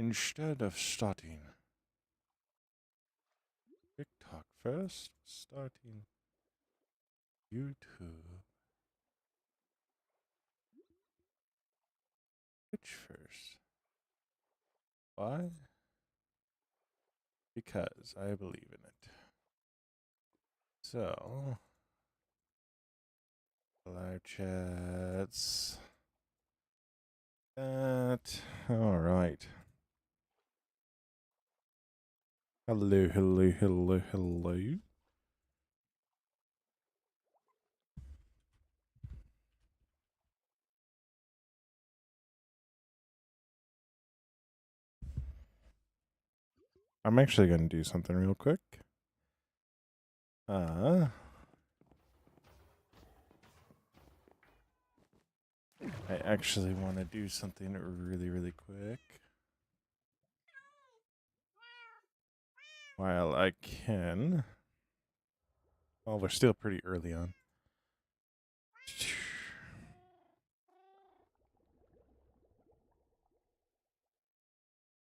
Instead of starting TikTok first, starting YouTube. Twitch first. Why? Because I believe in it. So, live chats. That. All right. Hello, hello, hello, hello. I'm actually going to do something real quick. I actually want to do something really, really quick. While I can. Well, we're still pretty early on.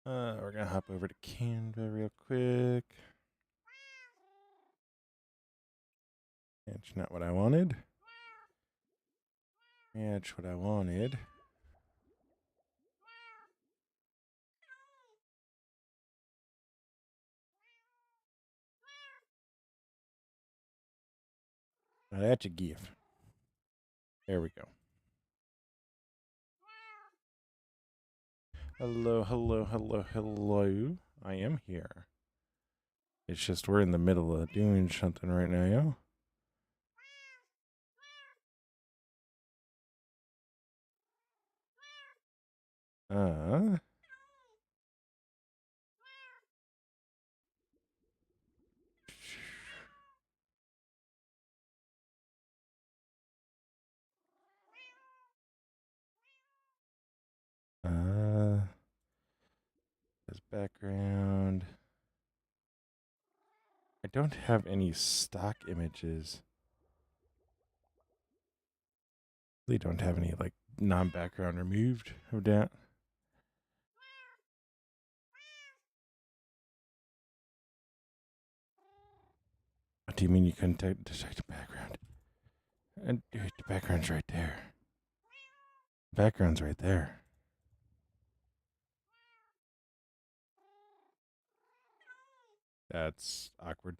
We're going to hop over to Canva real quick. That's not what I wanted. That's what I wanted. Now that's a GIF. There we go. Hello, hello, hello, hello. I am here. It's just we're in the middle of doing something right now. As background. I don't have any stock images. They don't have any like non-background removed of that. What do you mean you couldn't detect the background? And dude, the background's right there. The background's right there. That's awkward.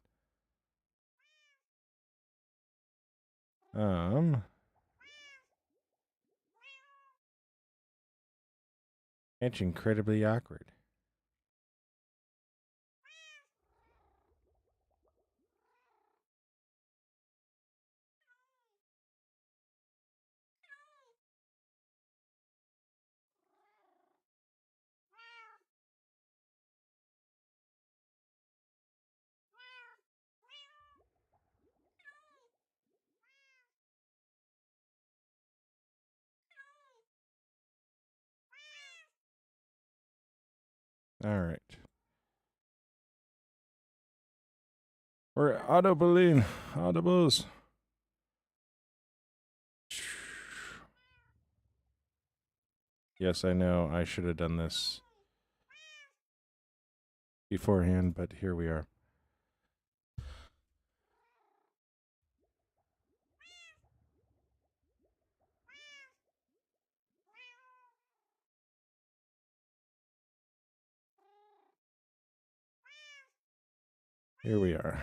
It's incredibly awkward. All right. We're audibles. Yes, I know. I should have done this beforehand, but here we are. Here we are.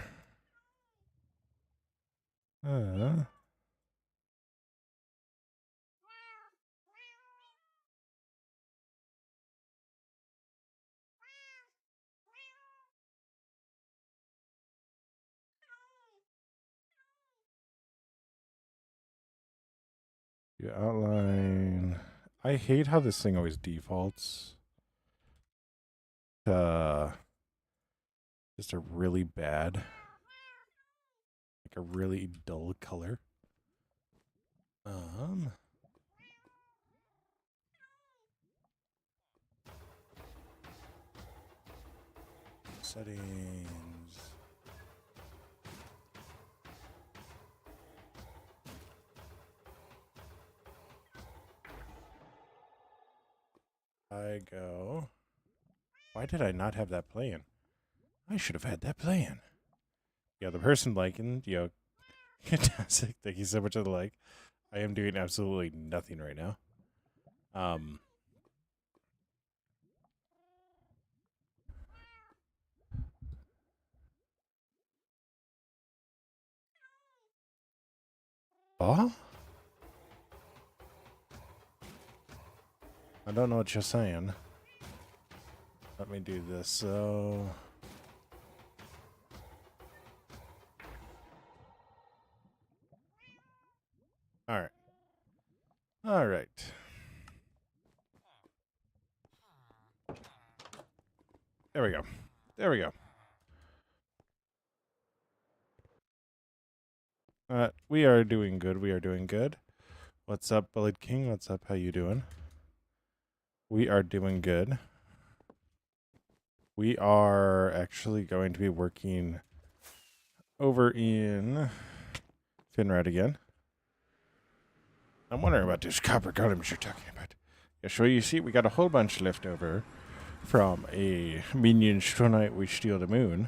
You outline. I hate how this thing always defaults. Just a really bad, like a really dull color. Settings. I go Why did I not have that plan? I should have had that plan. Yeah, the person liking, fantastic. Thank you so much for the like. I am doing absolutely nothing right now. Oh? I don't know what you're saying. Let me do this. So, all right. All right. There we go. There we go. We are doing good. We are doing good. What's up, Bullet King? What's up? How you doing? We are doing good. We are actually going to be working over in Finrad again. I'm wondering about those copper golems you're talking about. Yeah, so you see, we got a whole bunch left over from a minion tonight we steal the moon.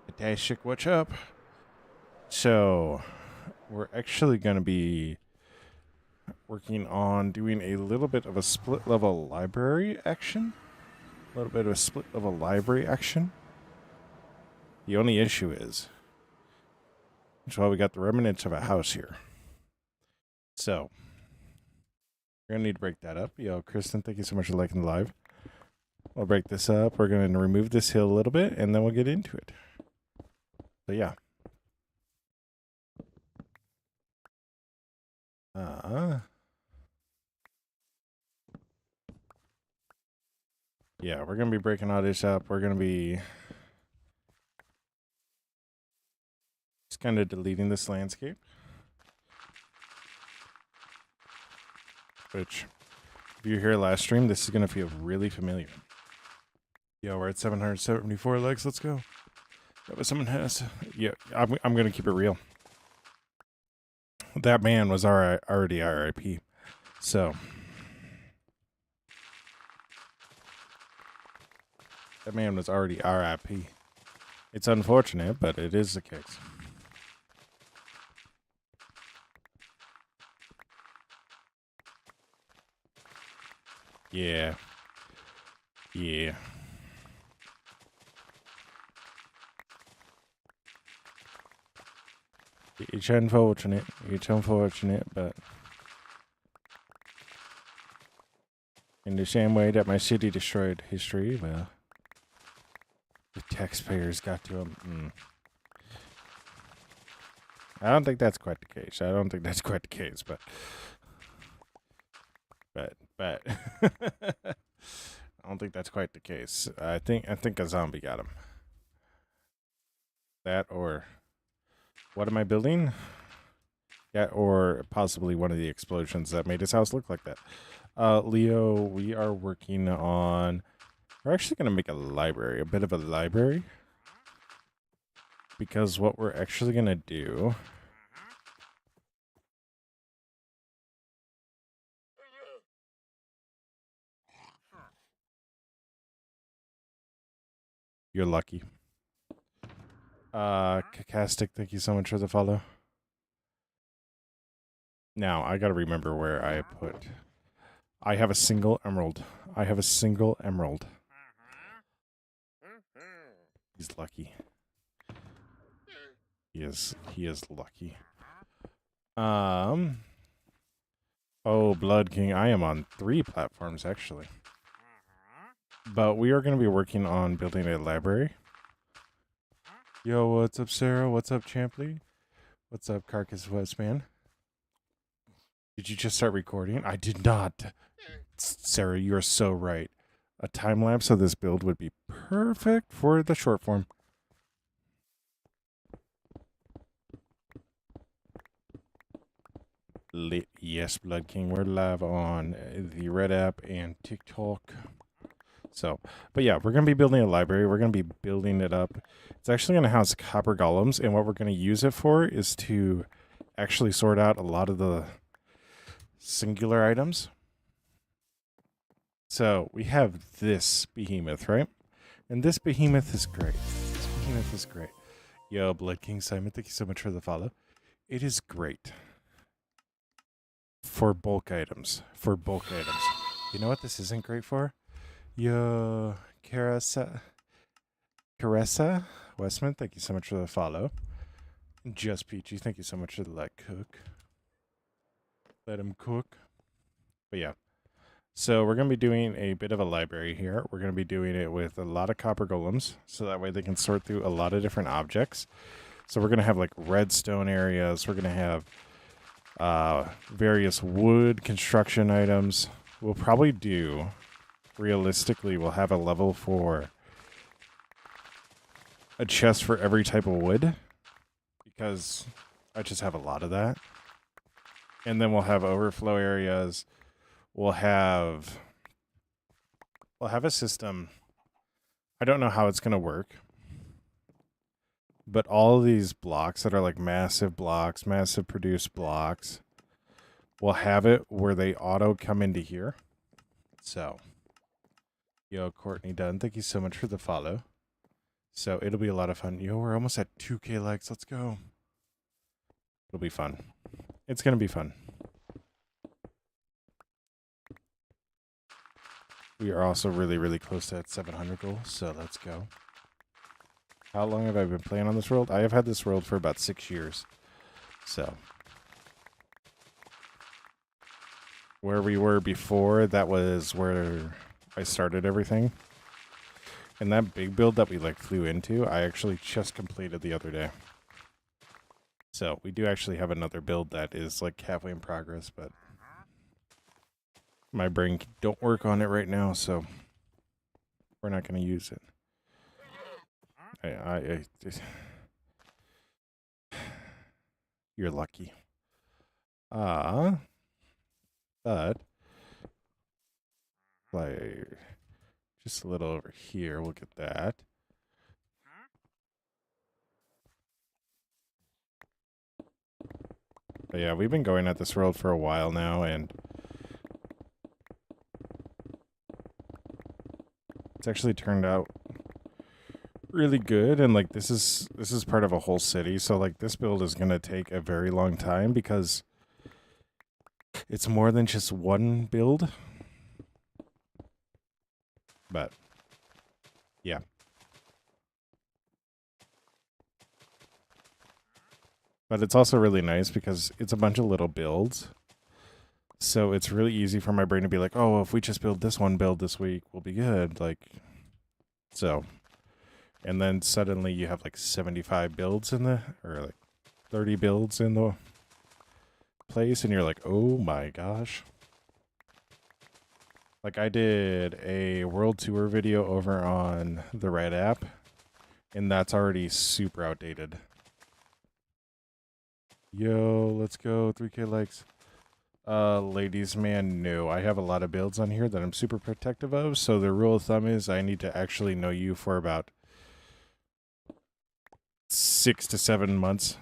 Fantastic, what's up? So, we're actually going to be working on doing a little bit of a split level library action. A little bit of a split level library action. The only issue is, we got the remnants of a house here. So, we're going to need to break that up. Yo, Kristen, thank you so much for liking the live. We'll break this up. We're going to remove this hill a little bit, and then we'll get into it. So, yeah. Yeah, we're going to be breaking all this up. We're going to be just kind of deleting this landscape. Which, if you're here last stream, this is going to feel really familiar. Yo, we're at 774 likes. Let's go. That was someone has. Yeah, I'm going to keep it real. That man was already RIP. So, that man was already RIP. It's unfortunate, but it is the case. Yeah. Yeah. It's unfortunate. It's unfortunate, but in the same way that my city destroyed history, well, the taxpayers got to them. I don't think that's quite the case. I don't think that's quite the case, but I don't think that's quite the case. I think a zombie got him. That or what am I building? Yeah, or possibly one of the explosions that made his house look like that. Leo, we are working on. We're actually going to make a library, a bit of a library. Because what we're actually going to do. You're lucky. Kakastic, thank you so much for the follow. Now, I gotta remember where I put. I have a single emerald. I have a single emerald. He's lucky. He is lucky. Oh, Blood King, I am on 3 platforms, actually. But we are going to be working on building a library. Yo, what's up, Sarah? What's up, Champley? What's up, Carcass Westman? Did you just start recording? I did not. Sarah, you are so right. A time lapse of this build would be perfect for the short form. Yes, Blood King, we're live on the Red app and TikTok. So, but yeah, we're going to be building a library. We're going to be building it up. It's actually going to house copper golems, and what we're going to use it for is to actually sort out a lot of the singular items. So we have this behemoth, right? And this behemoth is great. This behemoth is great. Yo, Blood King Simon, thank you so much for the follow. It is great for bulk items. For bulk items. You know what this isn't great for? Yo, Caressa Westman, thank you so much for the follow. Just Peachy, thank you so much for the let cook. Let him cook. But yeah. So we're going to be doing a bit of a library here. We're going to be doing it with a lot of copper golems, so that way they can sort through a lot of different objects. So we're going to have like redstone areas. We're going to have various wood construction items. We'll probably do, realistically, we'll have a level for a chest for every type of wood, because I just have a lot of that. And then we'll have overflow areas. We'll have a system. I don't know how it's going to work, but all of these blocks that are like massive blocks, massive produced blocks, we'll have it where they auto come into here. So, yo, Courtney Dunn, thank you so much for the follow. So it'll be a lot of fun. Yo, we're almost at 2K likes. Let's go. It'll be fun. It's going to be fun. We are also really, really close to that 700 goal, so let's go. How long have I been playing on this world? I have had this world for about 6 years. So, where we were before, that was where I started everything. And that big build that we like flew into, I actually just completed the other day. So, we do actually have another build that is like halfway in progress, but my brain don't work on it right now, so we're not going to use it. You're lucky. But like just a little over here, we'll get that. But yeah, we've been going at this world for a while now, and it's actually turned out really good. And like this is part of a whole city, so like this build is gonna take a very long time because it's more than just one build. But yeah. But it's also really nice because it's a bunch of little builds. So it's really easy for my brain to be like, oh, if we just build this one build this week, we'll be good. Like, so. And then suddenly you have like 75 builds in the, or like 30 builds in the place. And you're like, oh my gosh. Like I did a world tour video over on the Red app. And that's already super outdated. Yo, let's go. 3K likes. Ladies, man, no. I have a lot of builds on here that I'm super protective of. So the rule of thumb is I need to actually know you for about 6 to 7 months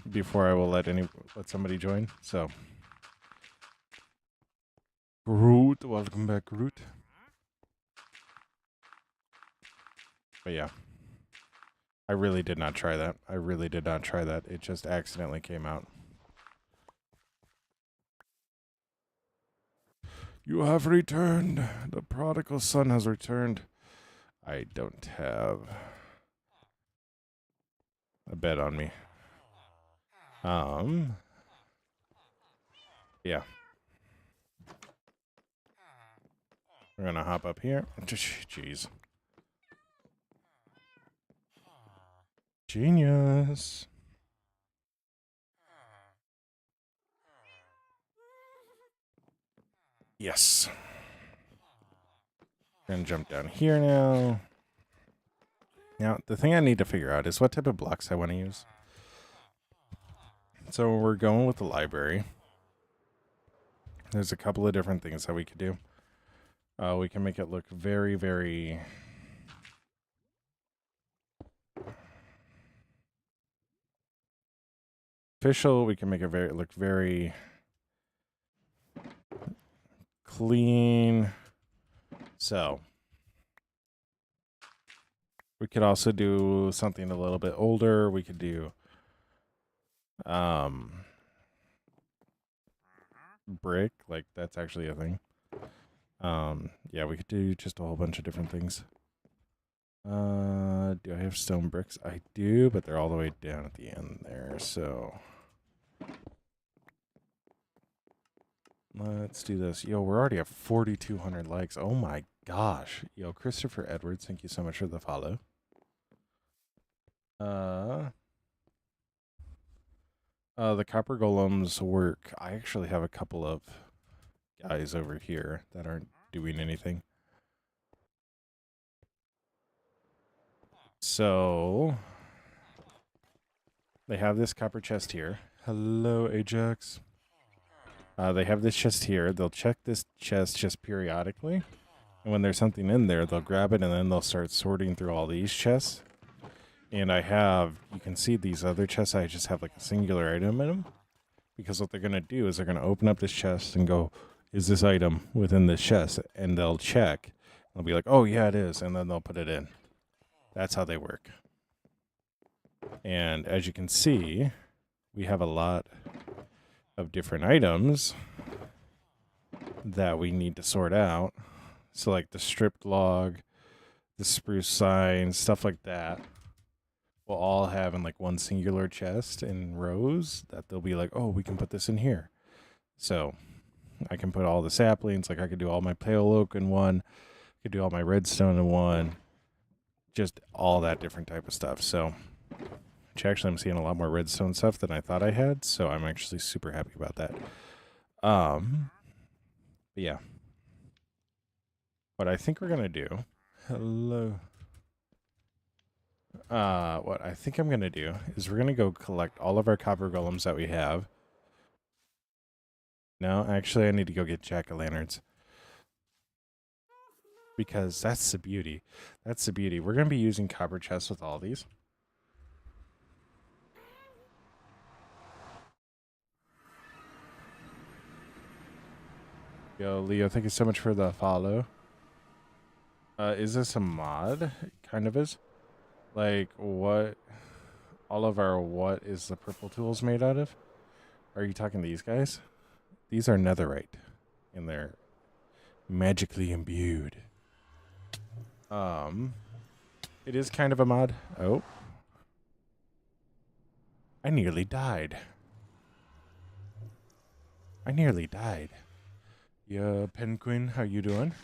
before I will let somebody join. So, Groot, welcome back, Groot. But yeah, I really did not try that. I really did not try that. It just accidentally came out. You have returned. The prodigal son has returned. I don't have a bed on me. Yeah. We're gonna hop up here. Jeez. Genius. Yes. We're gonna jump down here now. Now, the thing I need to figure out is what type of blocks I want to use. So we're going with the library. There's a couple of different things that we could do. We can make it look very, very... official. We can make it look very clean. So we could also do something a little bit older. We could do brick, like that's actually a thing. Yeah, we could do just a whole bunch of different things. Do I have stone bricks? I do, but they're all the way down at the end there, so let's do this. Yo, we're already at 4,200 likes. Oh my gosh. Yo, Christopher Edwards, thank you so much for the follow. The copper golems work. I actually have a couple of guys over here that aren't doing anything. So they have this copper chest here. Hello, Ajax. They have this chest here. They'll check this chest just periodically. And when there's something in there, they'll grab it and then they'll start sorting through all these chests. And I have, you can see these other chests, I just have like a singular item in them. Because what they're going to do is they're going to open up this chest and go, is this item within this chest? And they'll check. They'll be like, oh, yeah, it is. And then they'll put it in. That's how they work. And as you can see, we have a lot of different items that we need to sort out. So like the stripped log, the spruce sign, stuff like that will all have in like one singular chest in rows that they'll be like, oh, we can put this in here. So I can put all the saplings, like I could do all my pale oak in one, I could do all my redstone in one, just all that different type of stuff. So actually I'm seeing a lot more redstone stuff than I thought I had, so I'm actually super happy about that. But yeah. What I think we're gonna do, hello. What I think I'm gonna do is we're gonna go collect all of our copper golems that we have. No, actually I need to go get jack-o'-lanterns. Because that's the beauty. That's the beauty. We're gonna be using copper chests with all these. Yo, Leo, thank you so much for the follow. Is this a mod? Kind of is. Like, what? All of our what is the purple tools made out of? Are you talking these guys? These are netherite. And they're magically imbued. It is kind of a mod. Oh. I nearly died. I nearly died. Yeah, Penguin, how you doing?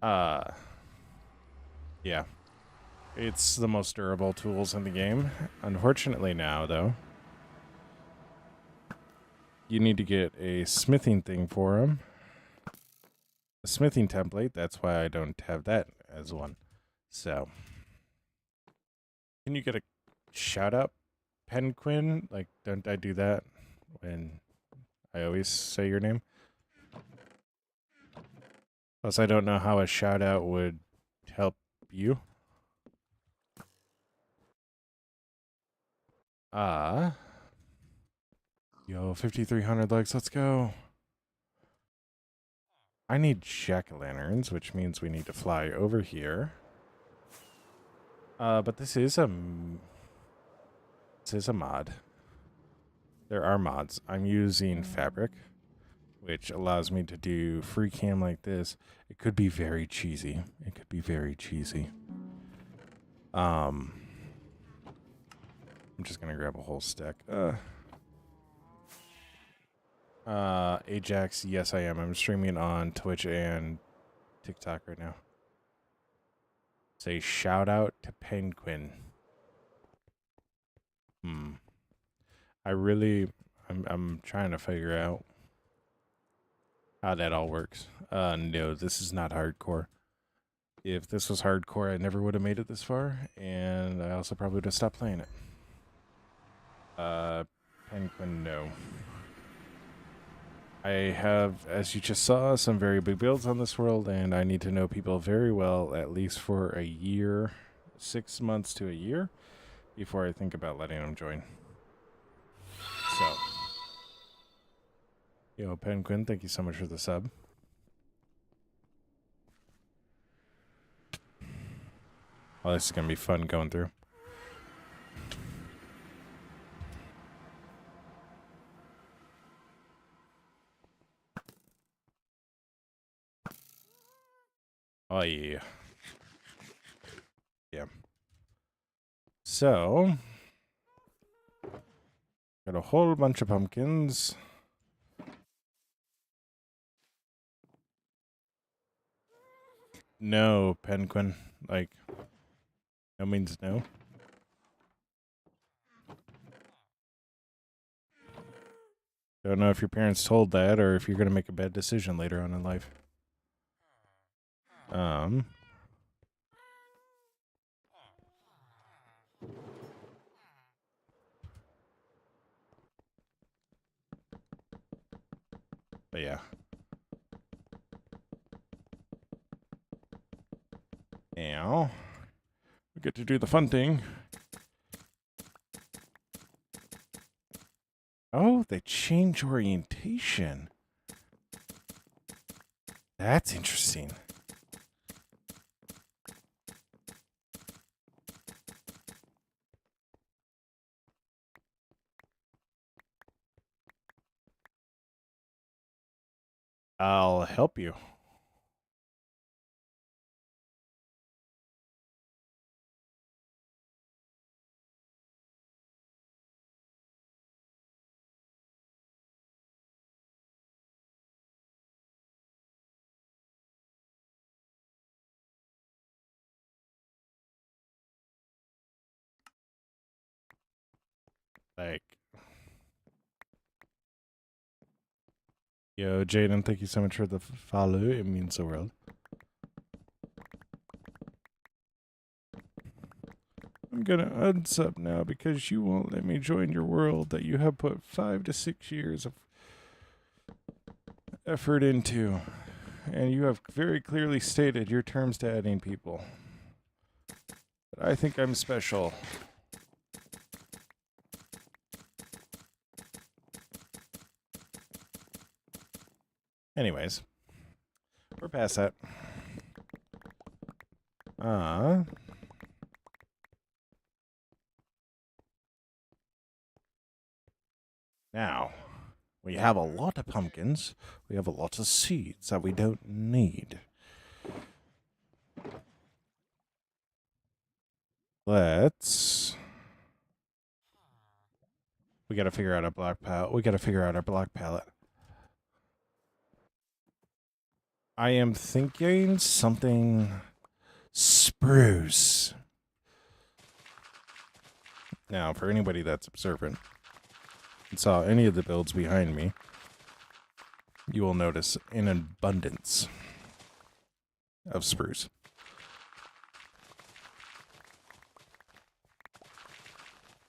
Yeah. It's the most durable tools in the game. Unfortunately now, though, you need to get a smithing thing for them. A smithing template, that's why I don't have that as one. So, can you get a shout out, Penguin? Like, don't I do that when I always say your name? Plus, I don't know how a shout out would help you. Yo, 5,300 likes, let's go. I need jack-o'-lanterns, which means we need to fly over here. But this is a mod. There are mods. I'm using fabric, which allows me to do free cam like this. It could be very cheesy. It could be very cheesy. I'm just gonna grab a whole stack. Ajax, yes I am. I'm streaming on Twitch and TikTok right now. Say shout out to Penguin. I'm trying to figure out how that all works. No, this is not hardcore. If this was hardcore, I never would have made it this far, and I also probably would have stopped playing it. Penguin, no. I have, as you just saw, some very big builds on this world, and I need to know people very well, at least for a year, 6 months to a year, before I think about letting them join. So, yo, Penguin, thank you so much for the sub. Oh, this is going to be fun going through. Oh, yeah. Yeah. So, got a whole bunch of pumpkins. No, Penguin. Like, no means no. Don't know if your parents told that or if you're going to make a bad decision later on in life. But yeah. Now, we get to do the fun thing. Oh, they change orientation. That's interesting. I'll help you. Like, yo, Jaden, thank you so much for the follow. It means the world. I'm gonna unsub now because you won't let me join your world that you have put 5 to 6 years of effort into. And you have very clearly stated your terms to adding people. But I think I'm special. Anyways, we're past that. Now, we have a lot of pumpkins. We have a lot of seeds that we don't need. Let's... We gotta figure out a black palette. We gotta figure out our black palette. I am thinking something spruce. Now, for anybody that's observant and saw any of the builds behind me, you will notice an abundance of spruce.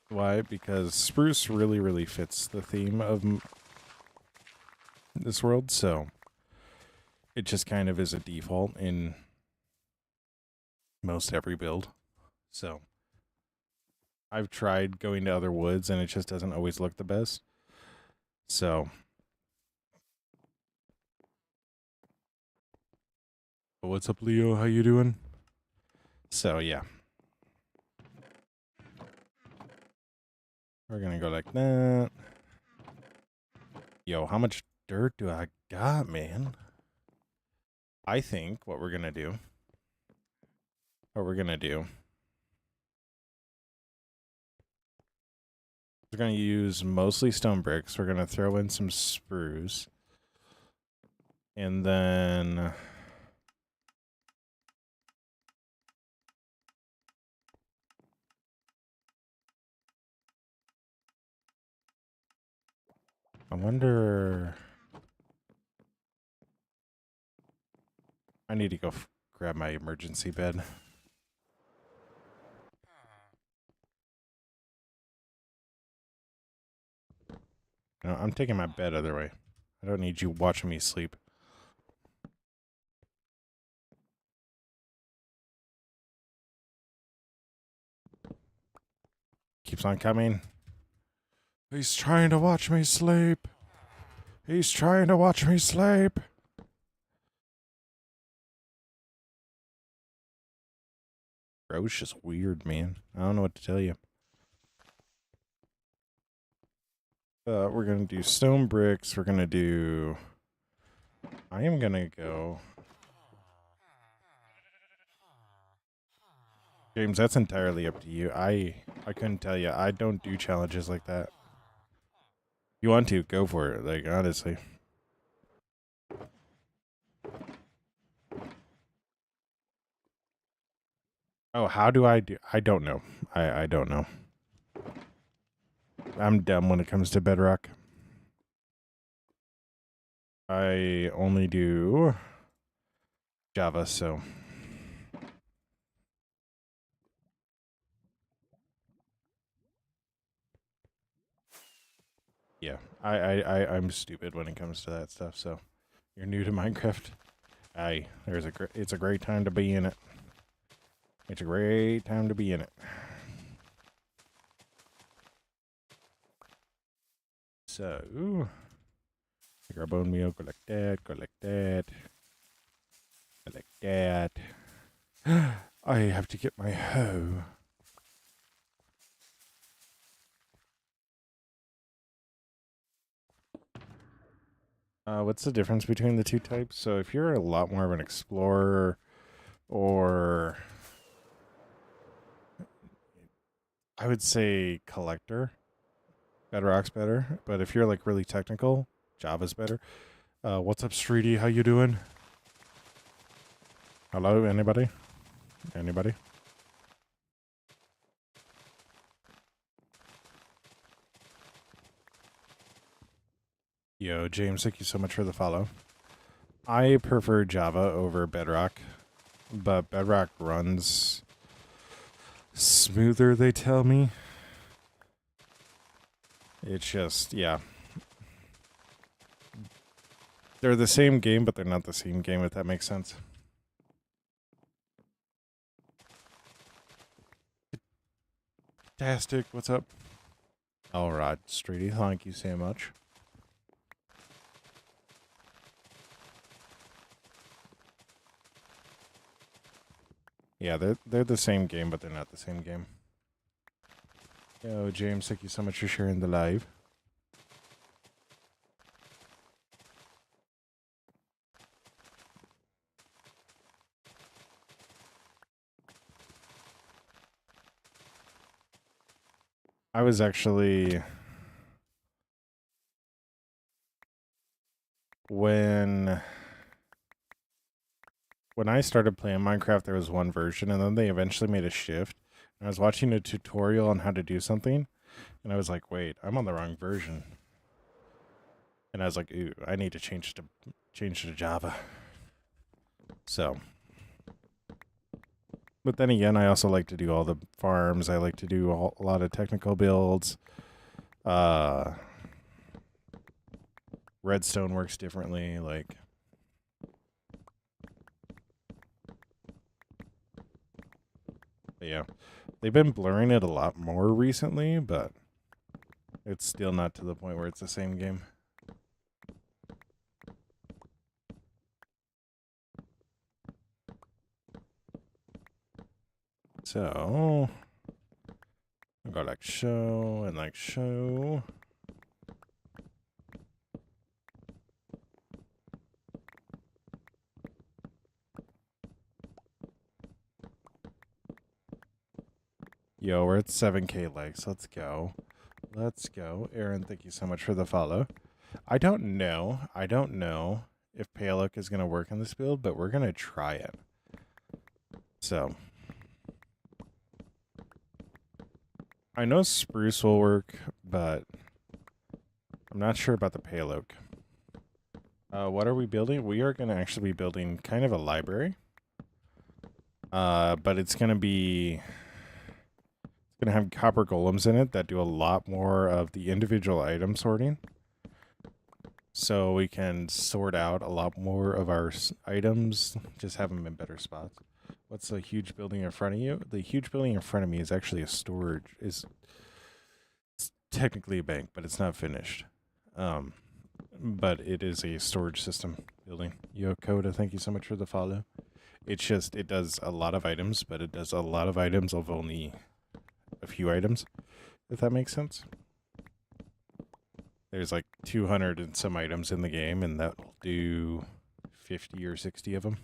Why? Because spruce really, really fits the theme of this world, so it just kind of is a default in most every build. So I've tried going to other woods, and it just doesn't always look the best. So, what's up, Leo? How you doing? So, yeah. We're gonna go like that. Yo, how much dirt do I got, man? I think what we're gonna do... We're gonna use mostly stone bricks. We're gonna throw in some spruce. And then... I wonder... I need to go grab my emergency bed. No, I'm taking my bed other way. I don't need you watching me sleep. Keeps on coming. He's trying to watch me sleep. He's trying to watch me sleep. row's just weird, man. I don't know what to tell you. We're going to do stone bricks. We're going to do... I am going to go... James, that's entirely up to you. I couldn't tell you. I don't do challenges like that. You want to, go for it. Like, honestly. Oh, how do I do? I don't know. I don't know. I'm dumb when it comes to Bedrock. I only do Java, so... Yeah, I'm stupid when it comes to that stuff, so... You're new to Minecraft? It's a great time to be in it. It's a great time to be in it. So... Take our bone meal, go like that, go like that. Go like that. I have to get my hoe. What's the difference between the two types? So if you're a lot more of an explorer, or I would say collector, Bedrock's better. But if you're like really technical, Java's better. What's up, Streety? How you doing? Hello, anybody? Anybody? Yo, James, thank you so much for the follow. I prefer Java over Bedrock, but Bedrock runs smoother, they tell me. It's just, yeah. They're the same game, but they're not the same game, if that makes sense. Fantastic, what's up? Alright, Streety, thank you so much. Yeah, they're the same game, but they're not the same game. Yo, James, thank you so much for sharing the live. I was actually... When I started playing Minecraft, there was one version, and then they eventually made a shift. And I was watching a tutorial on how to do something, and I was like, wait, I'm on the wrong version. And I was like, ooh, I need to change to Java. So... But then again, I also like to do all the farms. I like to do a lot of technical builds. Redstone works differently, like... But yeah, they've been blurring it a lot more recently, but it's still not to the point where it's the same game. So, I'll go like show and like show. Yo, we're at 7K likes. Let's go. Let's go. Aaron, thank you so much for the follow. I don't know if Paleoc is going to work in this build, but we're going to try it. So, I know spruce will work, but I'm not sure about the Paleoc. What are we building? We are going to actually be building kind of a library. But it's going to be... It's going to have copper golems in it that do a lot more of the individual item sorting. So we can sort out a lot more of our items, just have them in better spots. What's the huge building in front of you? The huge building in front of me is actually a storage. It's technically a bank, but it's not finished. But it is a storage system building. Yo, Coda, thank you so much for the follow. It's just, it does a lot of items, but it does a lot of items of only a few items, if that makes sense. There's like 200 and some items in the game, and that will do 50 or 60 of them.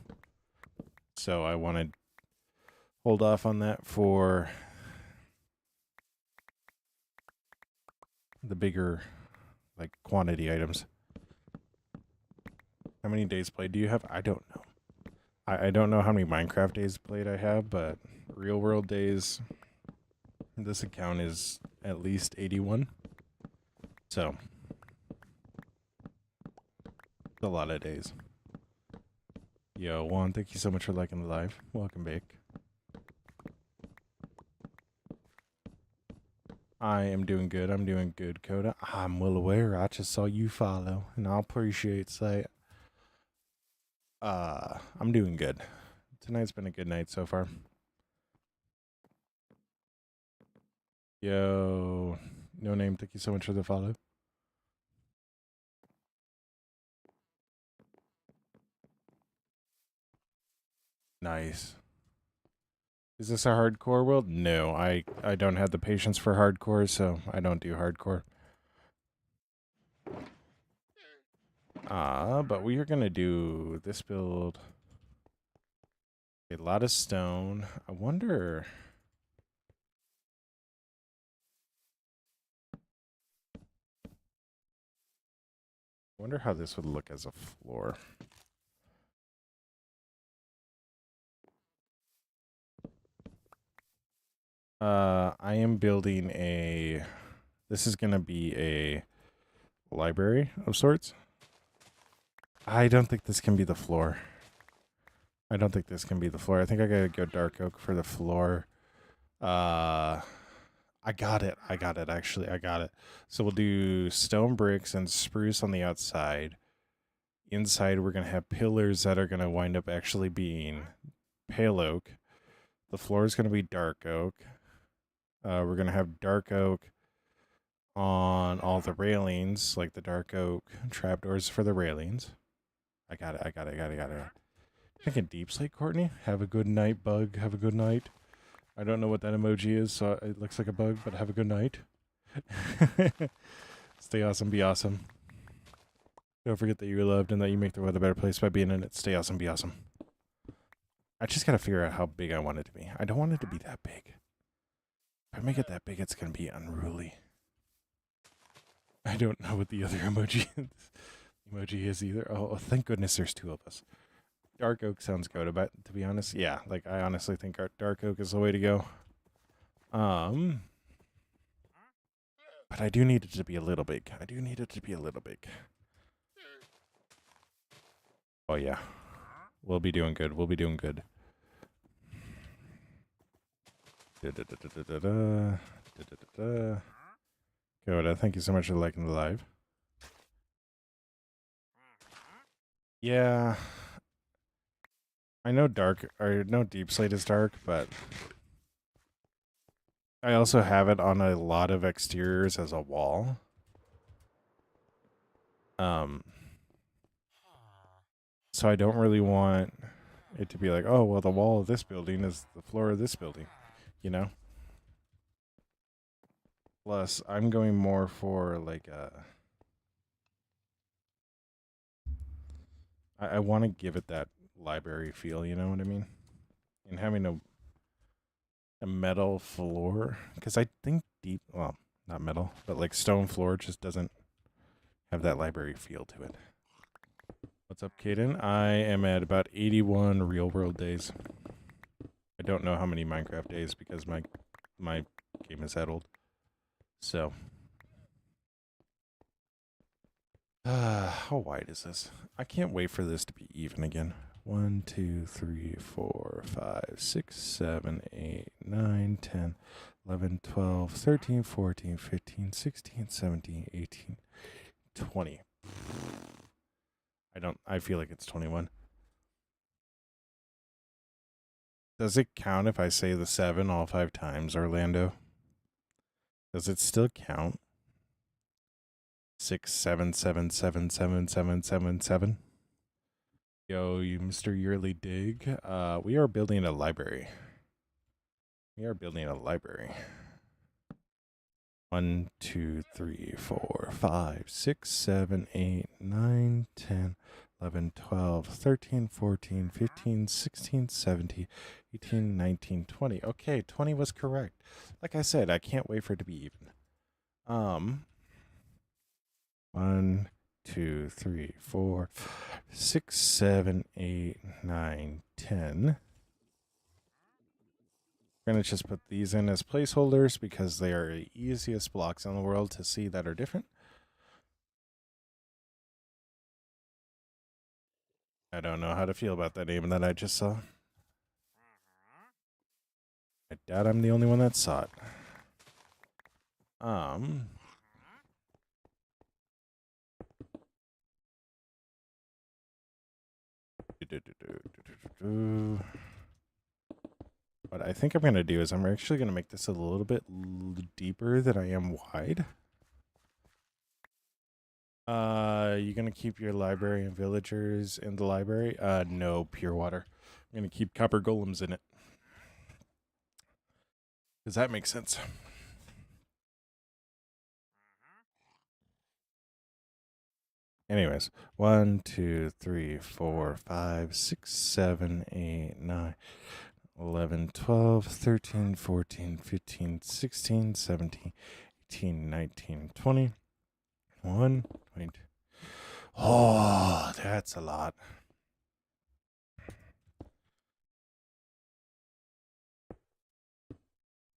So I want to hold off on that for the bigger, like, quantity items. How many days played do you have? I don't know. I don't know how many Minecraft days played I have, but real world days, this account is at least 81. So, it's a lot of days. Yo, Juan, thank you so much for liking the live. Welcome back. I am doing good. I'm doing good, Coda. I'm well aware. I just saw you follow, and I appreciate say. I'm doing good. Tonight's been a good night so far. Yo, no name. Thank you so much for the follow. Nice. Is this a hardcore world? No, I don't have the patience for hardcore, so I don't do hardcore. But we are gonna do this build. A lot of stone. I wonder. How this would look as a floor. I am building a. This is gonna be a library of sorts. I don't think this can be the floor. I think I gotta go dark oak for the floor. I got it. Actually, I got it. So we'll do stone bricks and spruce on the outside. Inside, we're gonna have pillars that are gonna wind up actually being pale oak. The floor is gonna be dark oak. We're gonna have dark oak on all the railings, like the dark oak trapdoors for the railings. I got it. Thinking deep slate, Courtney. Have a good night, bug. Have a good night. I don't know what that emoji is, so it looks like a bug, but have a good night. Stay awesome, be awesome. Don't forget that you're loved and that you make the world a better place by being in it. Stay awesome, be awesome. I just gotta figure out how big I want it to be. I don't want it to be that big. If I make it that big, it's gonna be unruly. I don't know what the other emoji is either. Oh, thank goodness there's two of us. Dark oak sounds good, but to be honest, yeah, like I honestly think dark oak is the way to go. But I do need it to be a little big. Oh yeah. We'll be doing good. Coda, thank you so much for liking the live. Yeah. I know deep slate is dark, but I also have it on a lot of exteriors as a wall. So I don't really want it to be like, oh, well, the wall of this building is the floor of this building, you know? Plus, I'm going more for like I want to give it that library feel, you know what I mean? And having a metal floor, because I think well, not metal, but like stone floor just doesn't have that library feel to it. What's up, Caden? I am at about 81 real world days. I don't know how many Minecraft days because my game is that old. So, how wide is this? I can't wait for this to be even again. 1, 2, 3, 4, 5, 6, 7, 8, 9, 10, 11, 12, 13, 14, 15, 16, 17, 18, 20. I feel like it's 21. Does it count if I say the 7 all 5 times, Orlando? Does it still count? 6, 7, 7, 7, 7, 7, 7, 7? Yo, you Mr. Yearly Dig. We are building a library. We are building a library. 1, 2, 3, 4, 5, 6, 7, 8, 9, 10, 11, 12, 13, 14, 15, 16, 17, 18, 19, 20. Okay, 20 was correct. Like I said, I can't wait for it to be even. 1, 2, 3, 4, 6, 7, 8, 9, 10. We're going to just put these in as placeholders because they are the easiest blocks in the world to see that are different. I don't know how to feel about that name that I just saw. I doubt I'm the only one that saw it. What I think I'm going to do is I'm actually going to make this a little bit deeper than I am wide. You going to keep your library and villagers in the library? No, pure water. I'm going to keep copper golems in it. Does that make sense? Anyways, 1, 2, 3, 4, 5, 6, 7, 8, 9, 11, 12, 13, 14, 15, 16, 17, 18, 19, 20, 1, 22. Oh, that's a lot.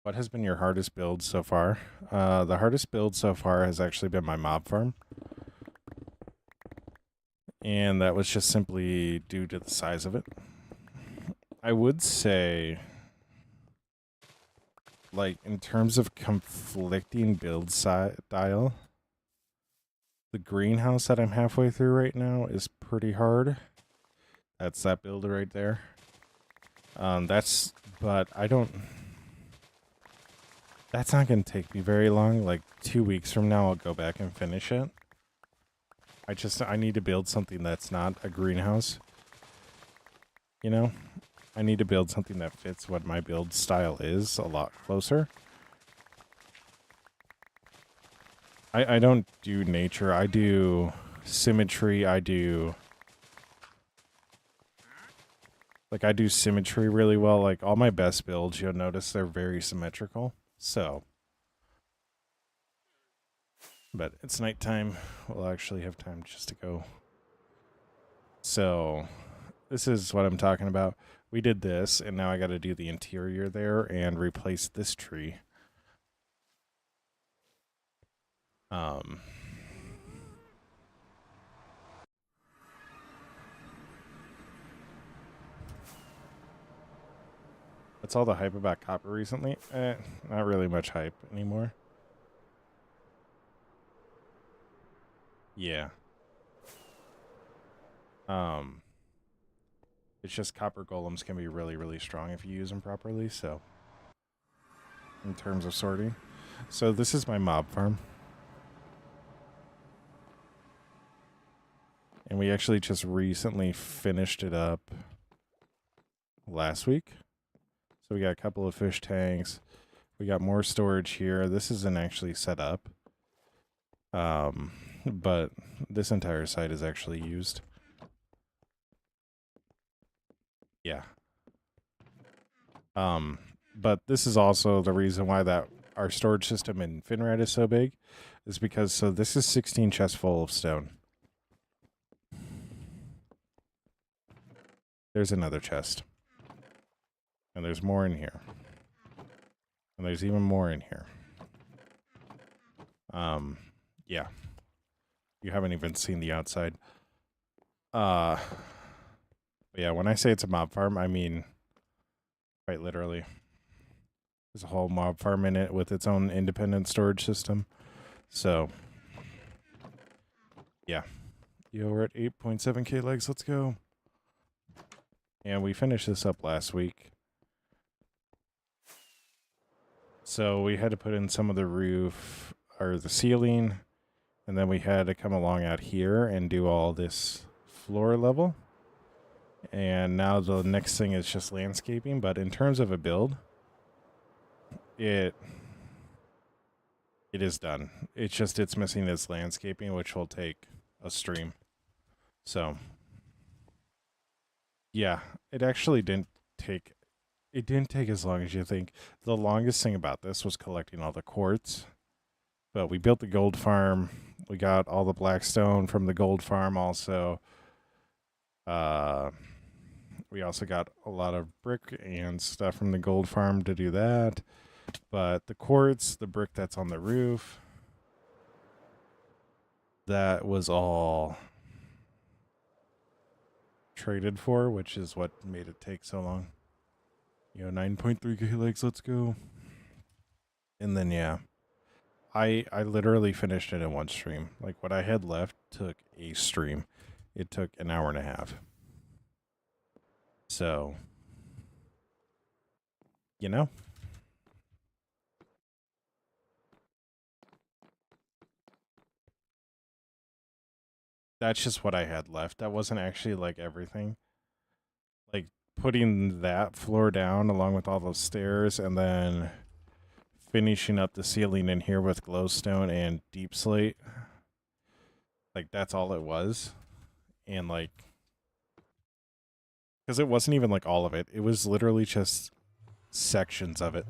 What has been your hardest build so far? The hardest build so far has actually been my mob farm. And that was just simply due to the size of it. I would say, like, in terms of conflicting build style, the greenhouse that I'm halfway through right now is pretty hard. That's that build right there. But I don't... That's not going to take me very long. Like 2 weeks from now, I'll go back and finish it. I need to build something that's not a greenhouse. You know? I need to build something that fits what my build style is a lot closer. I don't do nature. I do symmetry. I do symmetry really well. Like all my best builds, you'll notice they're very symmetrical. So, but it's nighttime. We'll actually have time just to go. So, this is what I'm talking about. We did this, and now I got to do the interior there and replace this tree. What's all the hype about copper recently? Not really much hype anymore. Yeah. It's just copper golems can be really, really strong if you use them properly, so. In terms of sorting. So this is my mob farm. And we actually just recently finished it up last week. So we got a couple of fish tanks. We got more storage here. This isn't actually set up. But this entire site is actually used. Yeah. But this is also the reason why that our storage system in Finrad is so big, is because so this is 16 chests full of stone. There's another chest. And there's more in here. And there's even more in here. Yeah. You haven't even seen the outside. Yeah, when I say it's a mob farm, I mean quite literally. There's a whole mob farm in it with its own independent storage system. So, yeah. Yo, we're at 8.7k legs. Let's go. And we finished this up last week. So we had to put in some of the roof, or the ceiling, and then we had to come along out here and do all this floor level. And now the next thing is just landscaping. But in terms of a build, it is done. It's just it's missing this landscaping, which will take a stream. So yeah, it actually didn't take as long as you think. The longest thing about this was collecting all the quartz. But we built the gold farm. We got all the blackstone from the gold farm also. We also got a lot of brick and stuff from the gold farm to do that. But the quartz, the brick that's on the roof, that was all traded for, which is what made it take so long. 9.3k likes, let's go. And then yeah, I literally finished it in one stream. Like what I had left took a stream. It took an hour and a half. So, that's just what I had left. That wasn't actually like everything. Like putting that floor down along with all those stairs and then finishing up the ceiling in here with glowstone and deep slate. Like that's all it was. And like, because it wasn't even like all of it. It was literally just sections of it.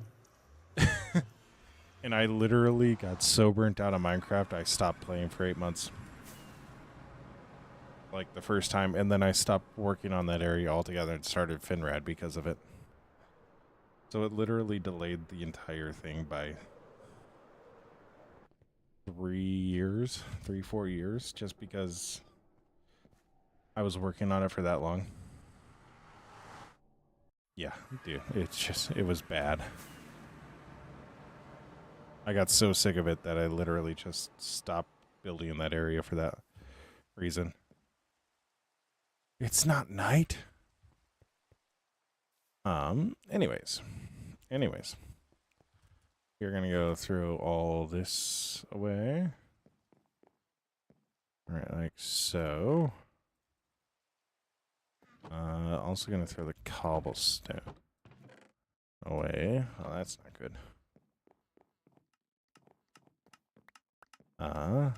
And I literally got so burnt out on Minecraft, I stopped playing for 8 months. Like the first time, and then I stopped working on that area altogether and started Finrad because of it. So it literally delayed the entire thing by 3 years, 4 years, just because I was working on it for that long. Yeah, dude, it was bad. I got so sick of it that I literally just stopped building in that area for that reason. It's not night. Anyways. We're gonna go through all this away. Alright, like so. Also gonna throw the cobblestone away. Oh, that's not good. I'll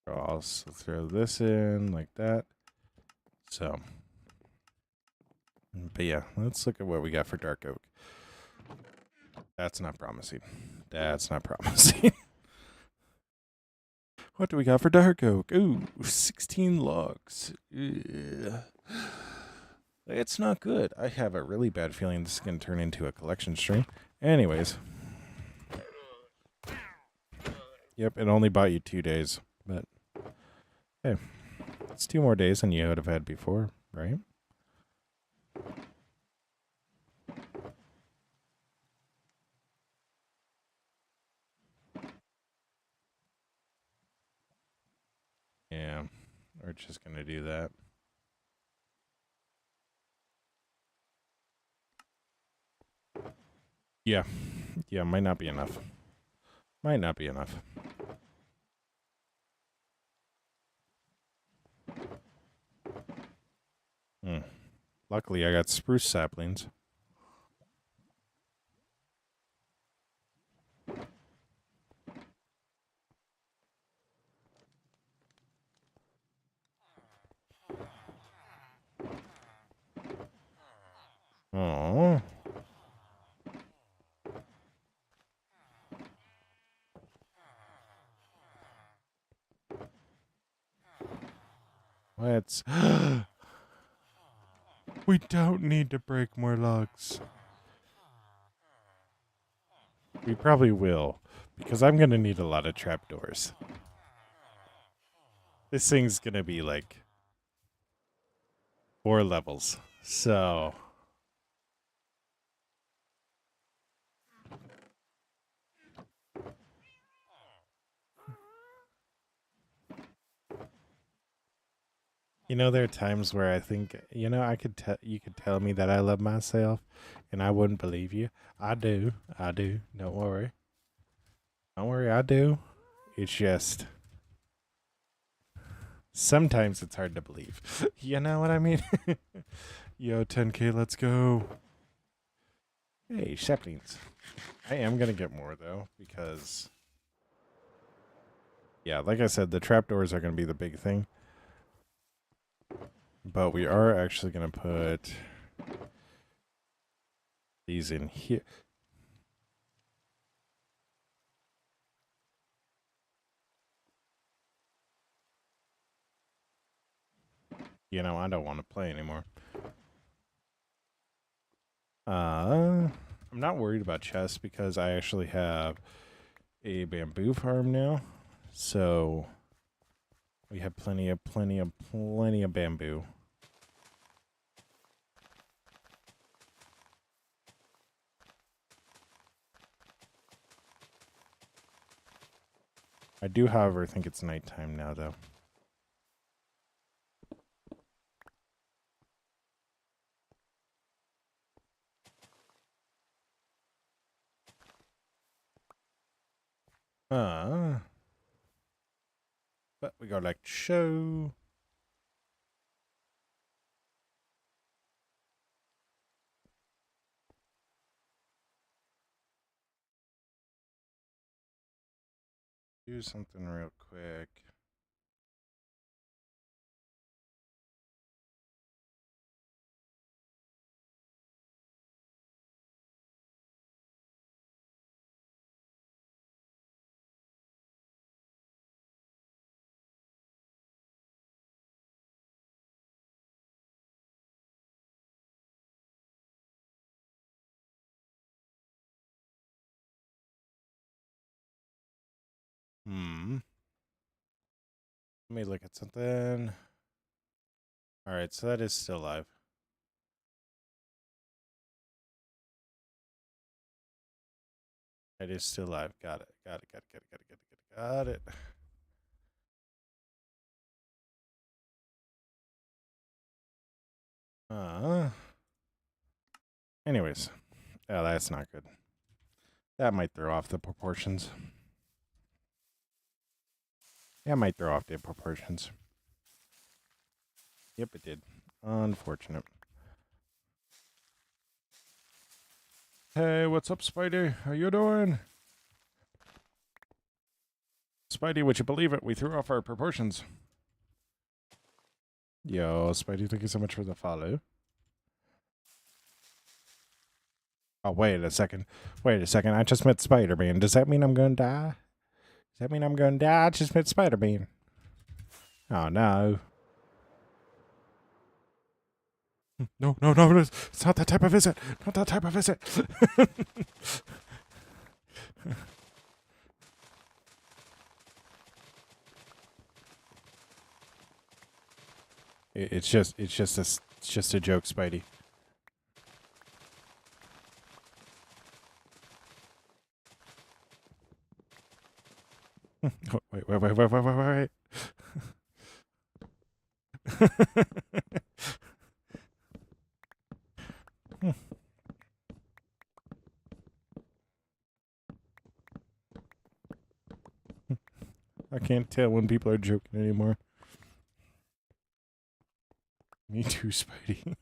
also throw this in like that. So, but yeah, let's look at what we got for dark oak. That's not promising. That's not promising. What do we got for dark oak? Ooh, 16 logs. Ugh. It's not good. I have a really bad feeling this is going to turn into a collection stream. Anyways. Yep, it only bought you 2 days. But, hey, it's 2 more days than you would have had before, right? Yeah, we're just going to do that. Yeah. Yeah, might not be enough. Might not be enough. Luckily, I got spruce saplings. Oh. Let's... We don't need to break more logs. We probably will, because I'm going to need a lot of trapdoors. This thing's going to be like 4 levels, so... there are times where I think, I could you could tell me that I love myself, and I wouldn't believe you. I do. Don't worry. Don't worry, I do. It's just Sometimes it's hard to believe. You know what I mean? Yo, 10K, let's go. Hey, saplings. I am going to get more, though, because... Yeah, like I said, the trapdoors are going to be the big thing. But we are actually going to put these in here. You know, I don't want to play anymore. I'm not worried about chests because I actually have a bamboo farm now. So we have plenty of bamboo. I do, however, think it's nighttime now, though. But we got like show. Do something real quick. Let me look at something. All right, so that is still live. It is still live. Got it. Got it. Anyways. Oh, that's not good. That might throw off the proportions. That might throw off the proportions. Yep, it did. Unfortunate. Hey, what's up, Spidey? How you doing? Spidey, would you believe it? We threw off our proportions. Yo, Spidey, thank you so much for the follow. Oh, wait a second. I just met Spider-Man. Does that mean I'm going to die? I just met Spider-Man. Oh, no. No. It's not that type of visit. It's just a joke, Spidey. Oh, wait. I can't tell when people are joking anymore. Me too, Spidey.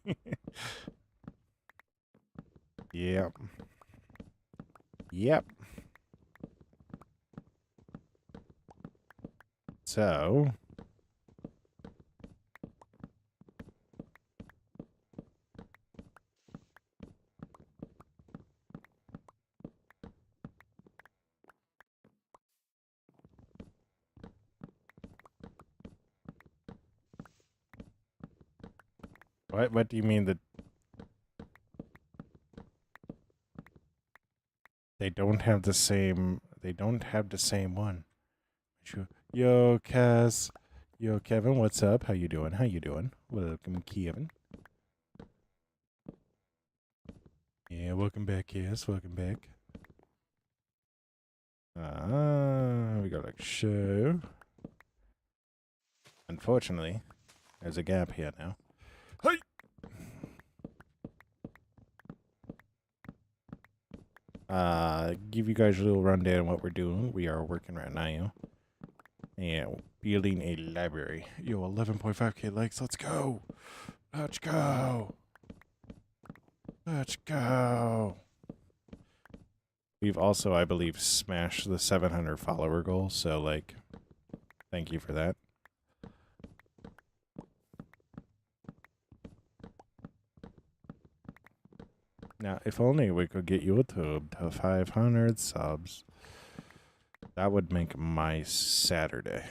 Yep. So... What do you mean that they don't have the same one? Yo, Kaz. Yo, Kevin, what's up? How you doing? Welcome, Kevin. Yeah, welcome back, Kaz. Welcome back. We got like show. Unfortunately, there's a gap here now. Hey! Give you guys a little rundown on what we're doing. We are working right now. Yeah, building a library. Yo, 11.5k likes. Let's go. Let's go. Let's go. We've also, I believe, smashed the 700 follower goal. So, like, thank you for that. Now, if only we could get YouTube to 500 subs. That would make my Saturday.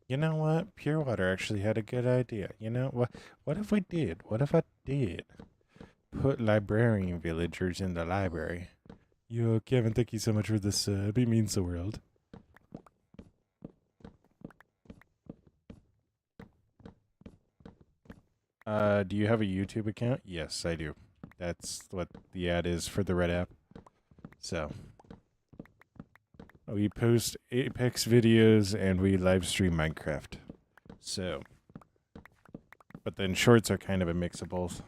You know what? Pure Water actually had a good idea. You know what? What if we did? What if I did put librarian villagers in the library? Yo, Kevin, thank you so much for this. It means the world. Do you have a YouTube account? Yes, I do. That's what the ad is for the Red app. So, we post Apex videos and we live stream Minecraft. So, but then shorts are kind of a mix of both.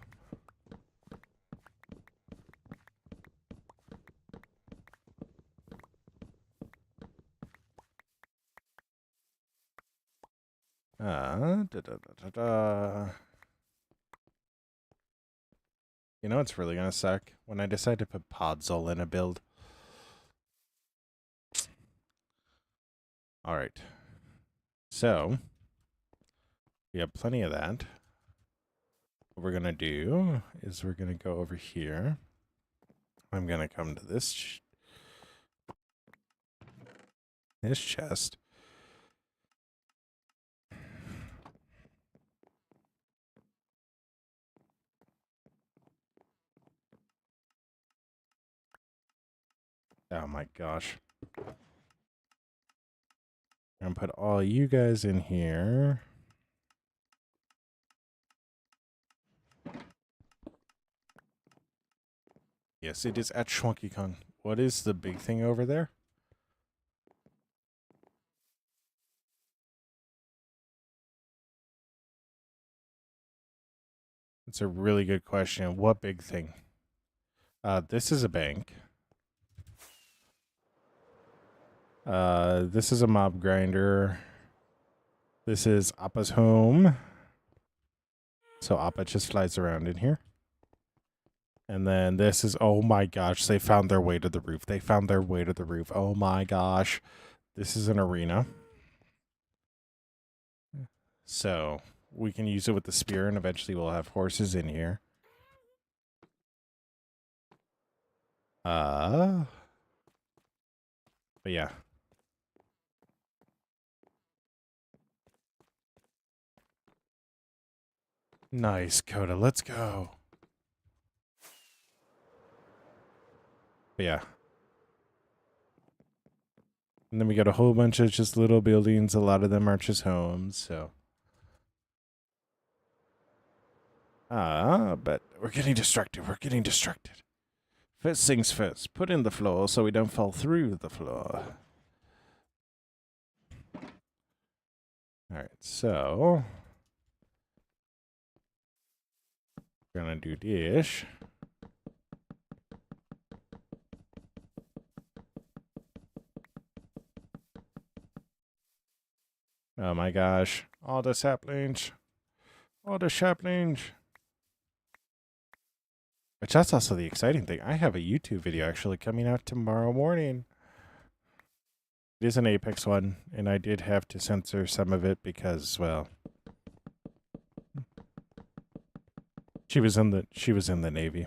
You know what's really gonna suck? When I decide to put Podzol in a build. Alright. So, we have plenty of that. What we're gonna do is we're gonna go over here. I'm gonna come to this chest. Oh my gosh. I'm gonna put all you guys in here. Yes, it is at Schwunky Kong. What is the big thing over there? It's a really good question. What big thing? This is a bank. This is a mob grinder. This is Appa's home. So Appa just flies around in here. And then this is, oh my gosh, they found their way to the roof. They found their way to the roof. Oh my gosh. This is an arena. So we can use it with the spear, and eventually we'll have horses in here. But yeah. Nice, Coda. Let's go. But yeah. And then we got a whole bunch of just little buildings. A lot of them are just homes, so. But we're getting distracted. We're getting distracted. First things first, put in the floor so we don't fall through the floor. Alright, so. We're gonna do this. Oh my gosh. All the saplings. All the saplings. Which that's also the exciting thing. I have a YouTube video actually coming out tomorrow morning. It is an Apex one, and I did have to censor some of it because, well, she was in the Navy.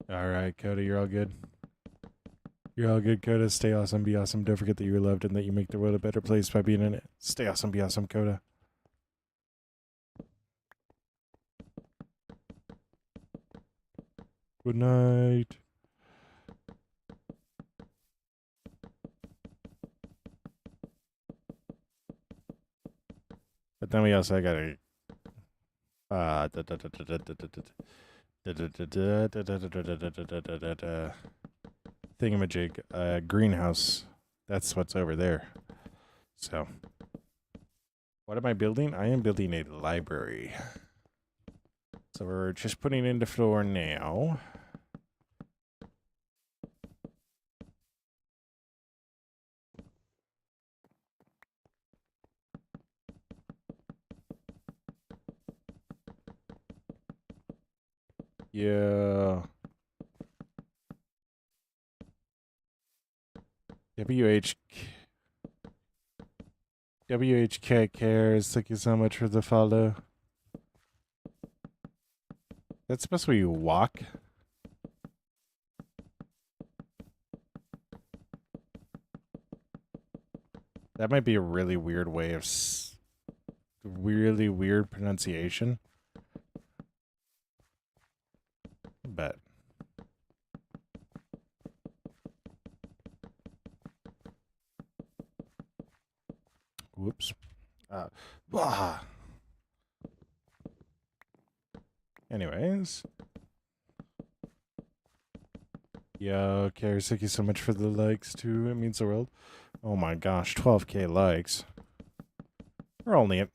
All right, Coda, you're all good. You're all good, Coda. Stay awesome, be awesome. Don't forget that you're loved and that you make the world a better place by being in it. Stay awesome, be awesome, Coda. Good night. But then we also got a thingamajig, greenhouse. That's what's over there. So What am I building? I am building a library. So we're just putting in the floor now. Yeah. WHK cares. Thank you so much for the follow. That's supposed to be walk. That might be a really weird way of really weird pronunciation. But whoops. Blah. Anyways. Yo, Cares, thank you so much for the likes too. It means the world. Oh my gosh, 12k likes. We're only at.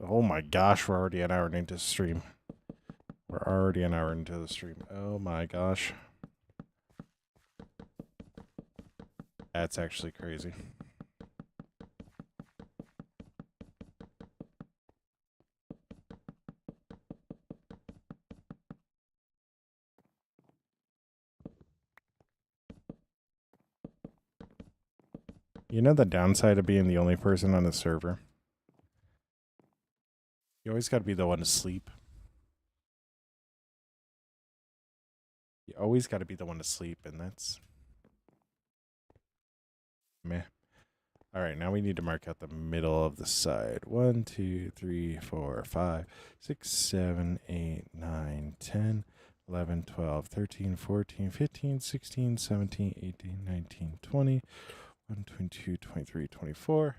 Oh my gosh, we're already an hour into the stream. We're already an hour into the stream. Oh my gosh. That's actually crazy. You know the downside of being the only person on the server? You always got to be the one to sleep. You always got to be the one to sleep, and that's meh. All right, now we need to mark out the middle of the side. 1, 2, 3, 4, 5, 6, 7, 8, 9, 10, 11, 12, 13, 14, 15, 16, 17, 18, 19, 20, 1, 22, 23, 24.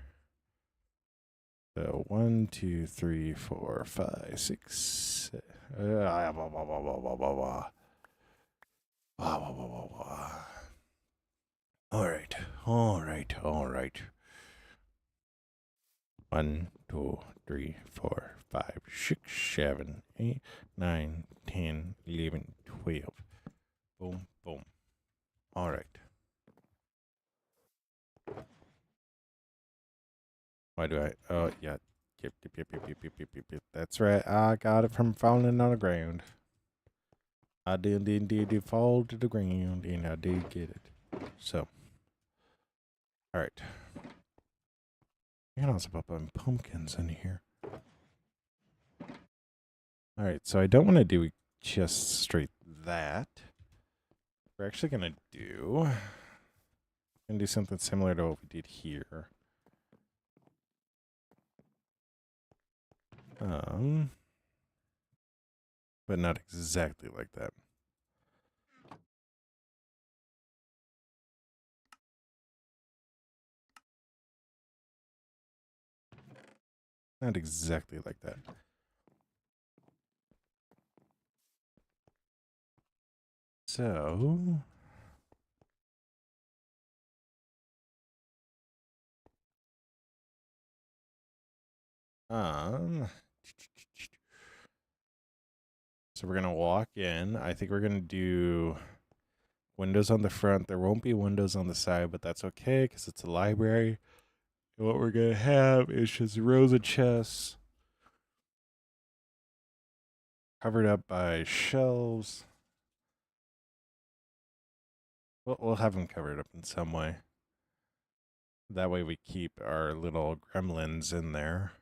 So 1, 2, 3, 4, 5, 6. Blah, blah, blah, blah, blah, blah, blah. Blah, blah, blah, blah, blah. All right, all right, all right. 1, 2, 3, 4, 5, 6, 7, 8, 9, 10, 11, 12. Boom, boom. All right. Why do I? Oh, yeah. Yep, yep, yep, yep, yep, yep, yep, yep, yep. That's right. I got it from falling on the ground. I did fall to the ground, and I did get it. So, all right. You can also put pumpkins in here. All right, so I don't want to do just straight that. We're actually gonna do something similar to what we did here. But not exactly like that. Not exactly like that. So so we're gonna walk in. I think we're gonna do windows on the front. There won't be windows on the side, but that's okay because it's a library. And what we're gonna have is just rows of chests covered up by shelves. We'll have them covered up in some way. That way we keep our little gremlins in there.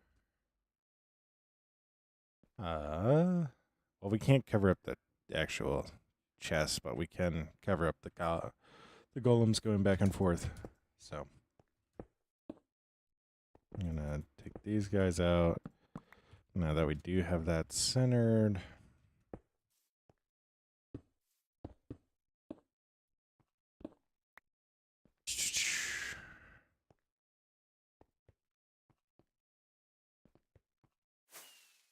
Well, we can't cover up the actual chest, but we can cover up the golems going back and forth. So I'm gonna take these guys out. Now that we do have that centered.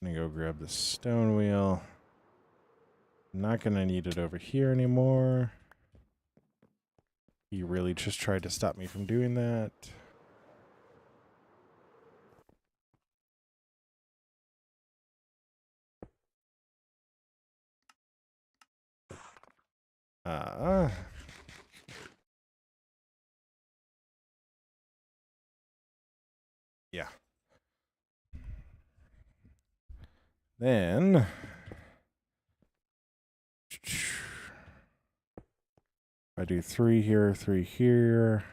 I'm gonna go grab the stone wheel. Not gonna need it over here anymore. He really just tried to stop me from doing that. Yeah. Then I do 3 here, 3 here,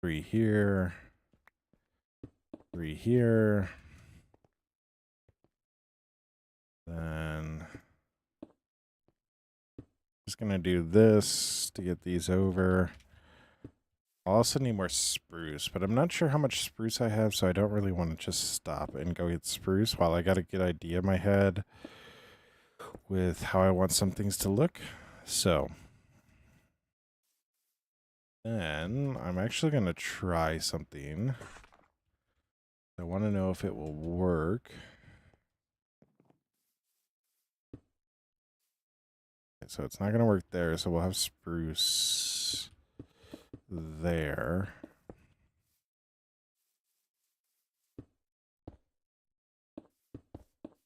3 here, 3 here. Then just gonna do this to get these over. I'll also need more spruce, but I'm not sure how much spruce I have, so I don't really want to just stop and go get spruce while I got a good idea in my head with how I want some things to look. So then I'm actually going to try something. I want to know if it will work. Okay, so it's not going to work there, so we'll have spruce there.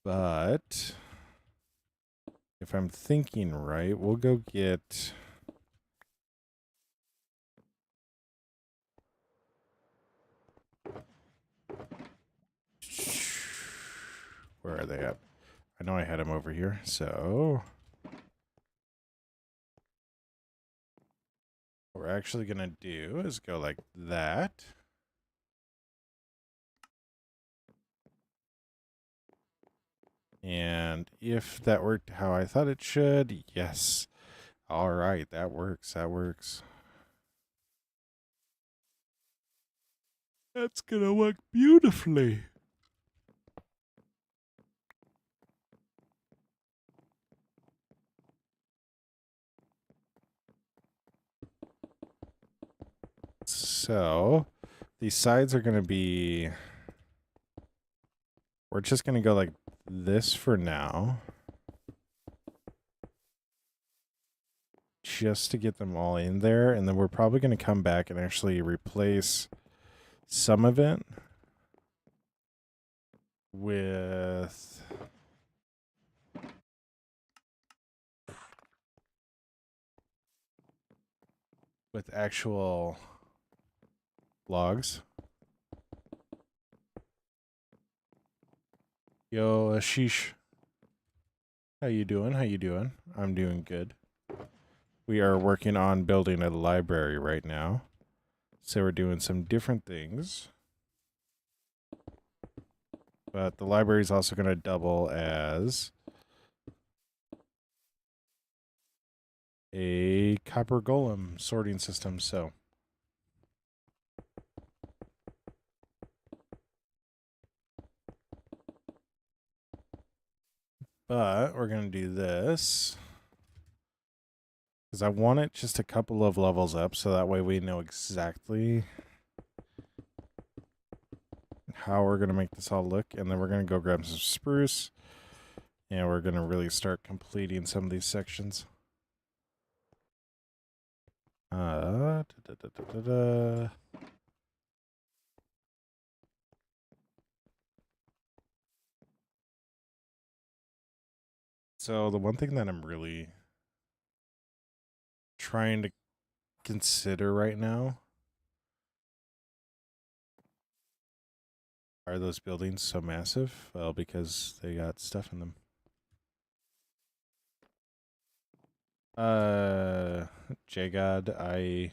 But if I'm thinking right, we'll go get... Where are they at? I know I had them over here, so... What we're actually going to do is go like that. And if that worked how I thought it should, yes. All right, that works. That works. That's going to work beautifully. So, these sides are going to be... We're just going to go like this for now. Just to get them all in there. And then we're probably going to come back and actually replace some of it with... with actual logs. Yo, Ashish. How you doing? How you doing? I'm doing good. We are working on building a library right now. So we're doing some different things. But the library is also going to double as a copper golem sorting system. So but we're going to do this because I want it just a couple of levels up so that way we know exactly how we're going to make this all look. And then we're going to go grab some spruce and we're going to really start completing some of these sections. So the one thing that I'm really trying to consider right now are those buildings so massive? Well, because they got stuff in them. Jgod,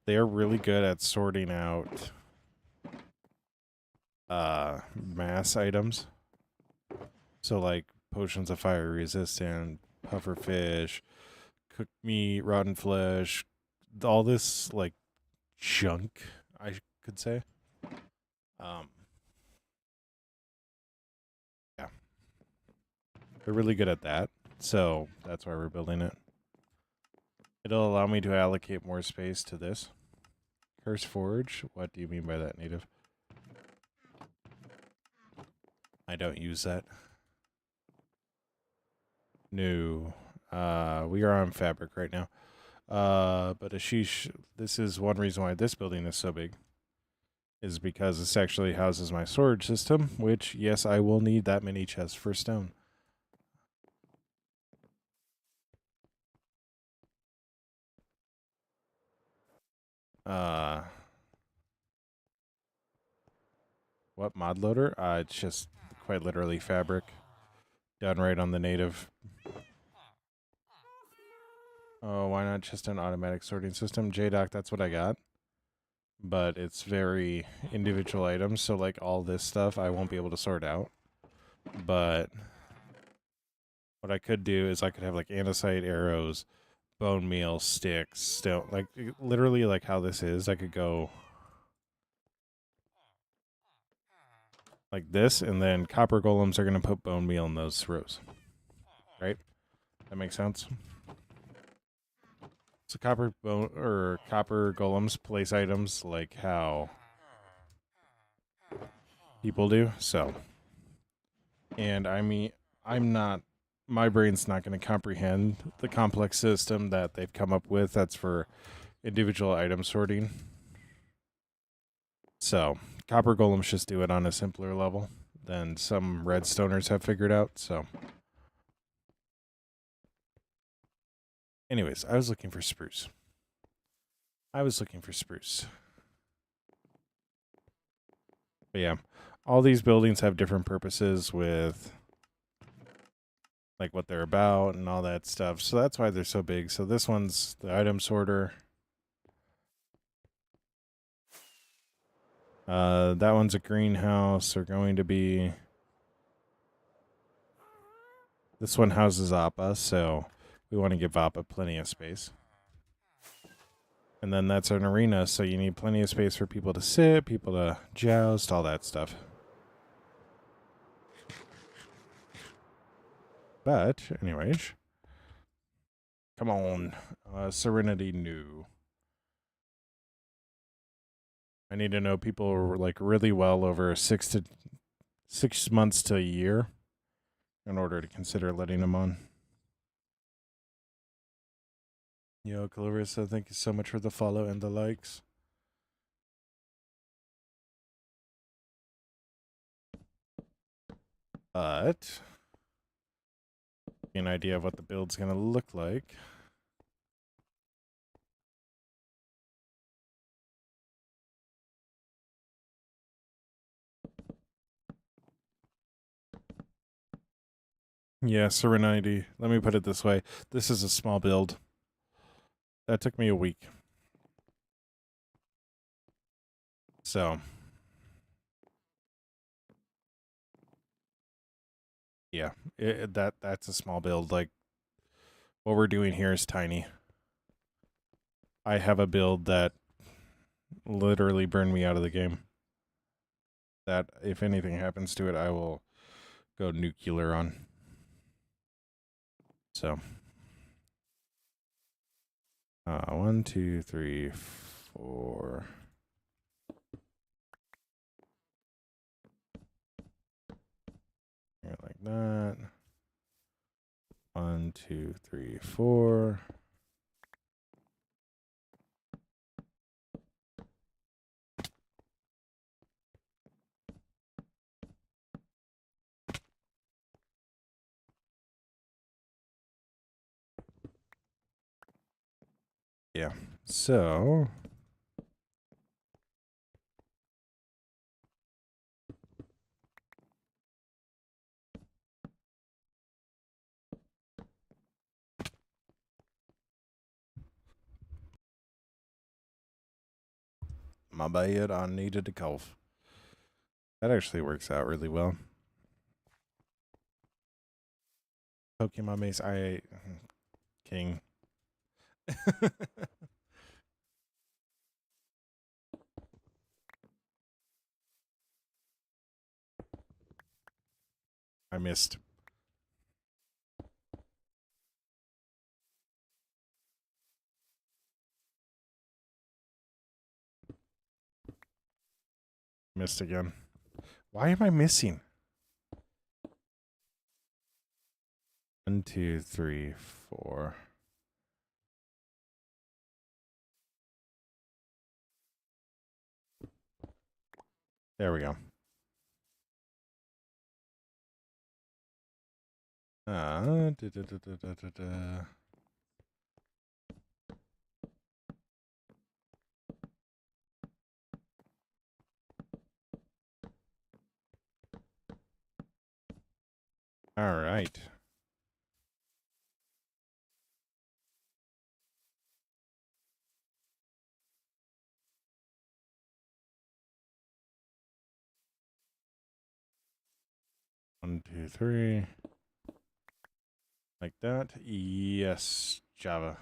they're really good at sorting out mass items. So like potions of fire resistant, puffer fish, cooked meat, rotten flesh, all this like junk, I could say. Yeah. They're really good at that. So that's why we're building it. It'll allow me to allocate more space to this. Curse Forge? What do you mean by that, native? I don't use that. No. We are on fabric right now. But Ashish, this is one reason why this building is so big. Is because this actually houses my storage system, which, yes, I will need that many chests for stone. What mod loader? It's just quite literally fabric done right on the native. Oh, why not just an automatic sorting system? JDoc, that's what I got. But it's very individual items, so like all this stuff I won't be able to sort out. But what I could do is I could have like andesite arrows, bone meal, sticks, stone, like literally like how this is. I could go like this, and then copper golems are going to put bone meal in those rows. Right? That makes sense? So copper bone or copper golems place items like how people do. So, and I mean, I'm not. My brain's not going to comprehend the complex system that they've come up with. That's for individual item sorting. So, copper golems just do it on a simpler level than some redstoners have figured out. So, anyways, I was looking for spruce. But yeah, all these buildings have different purposes with like what they're about and all that stuff. So that's why they're so big. So this one's the item sorter. That one's a greenhouse. They're going to be. This one houses Appa, so we want to give Appa plenty of space. And then that's an arena, so you need plenty of space for people to sit, people to joust, all that stuff. But, anyways. Come on. Serenity new. I need to know people like really well over 6 months to a year in order to consider letting them on. Yo, Clarissa, thank you so much for the follow and the likes. But an idea of what the build's gonna look like. Yeah, Serenity. Let me put it this way. This is a small build. That took me a week. So, yeah, that's a small build. Like, what we're doing here is tiny. I have a build that literally burned me out of the game. That, if anything happens to it, I will go nuclear on. So, 1, 2, 3, 4. Here like that. 1, 2, 3, 4. Yeah. So, my bad, I needed a cough. That actually works out really well. Pokemon Mace, King. I missed. Missed again. Why am I missing? 1, 2, 3, 4. There we go. Da, da, da, da, da, da, da. All right. One, two, three. Like that. Yes, Java.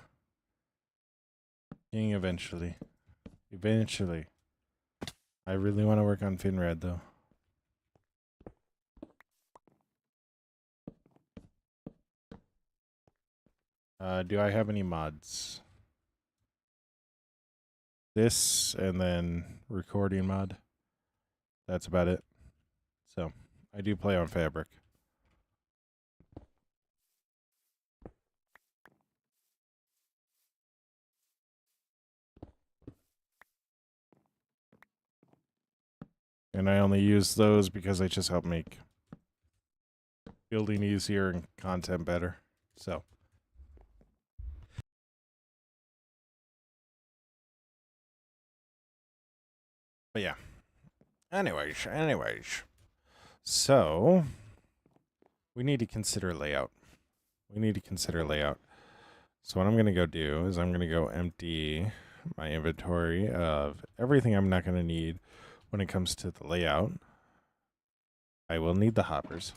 King eventually. Eventually. I really want to work on Finrad though. Do I have any mods? This and then recording mod. That's about it. So I do play on Fabric. And I only use those because they just help make building easier and content better. So. But yeah. Anyways. So we need to consider layout. So what I'm going to go do is I'm going to go empty my inventory of everything I'm not going to need when it comes to the layout. I will need the hoppers.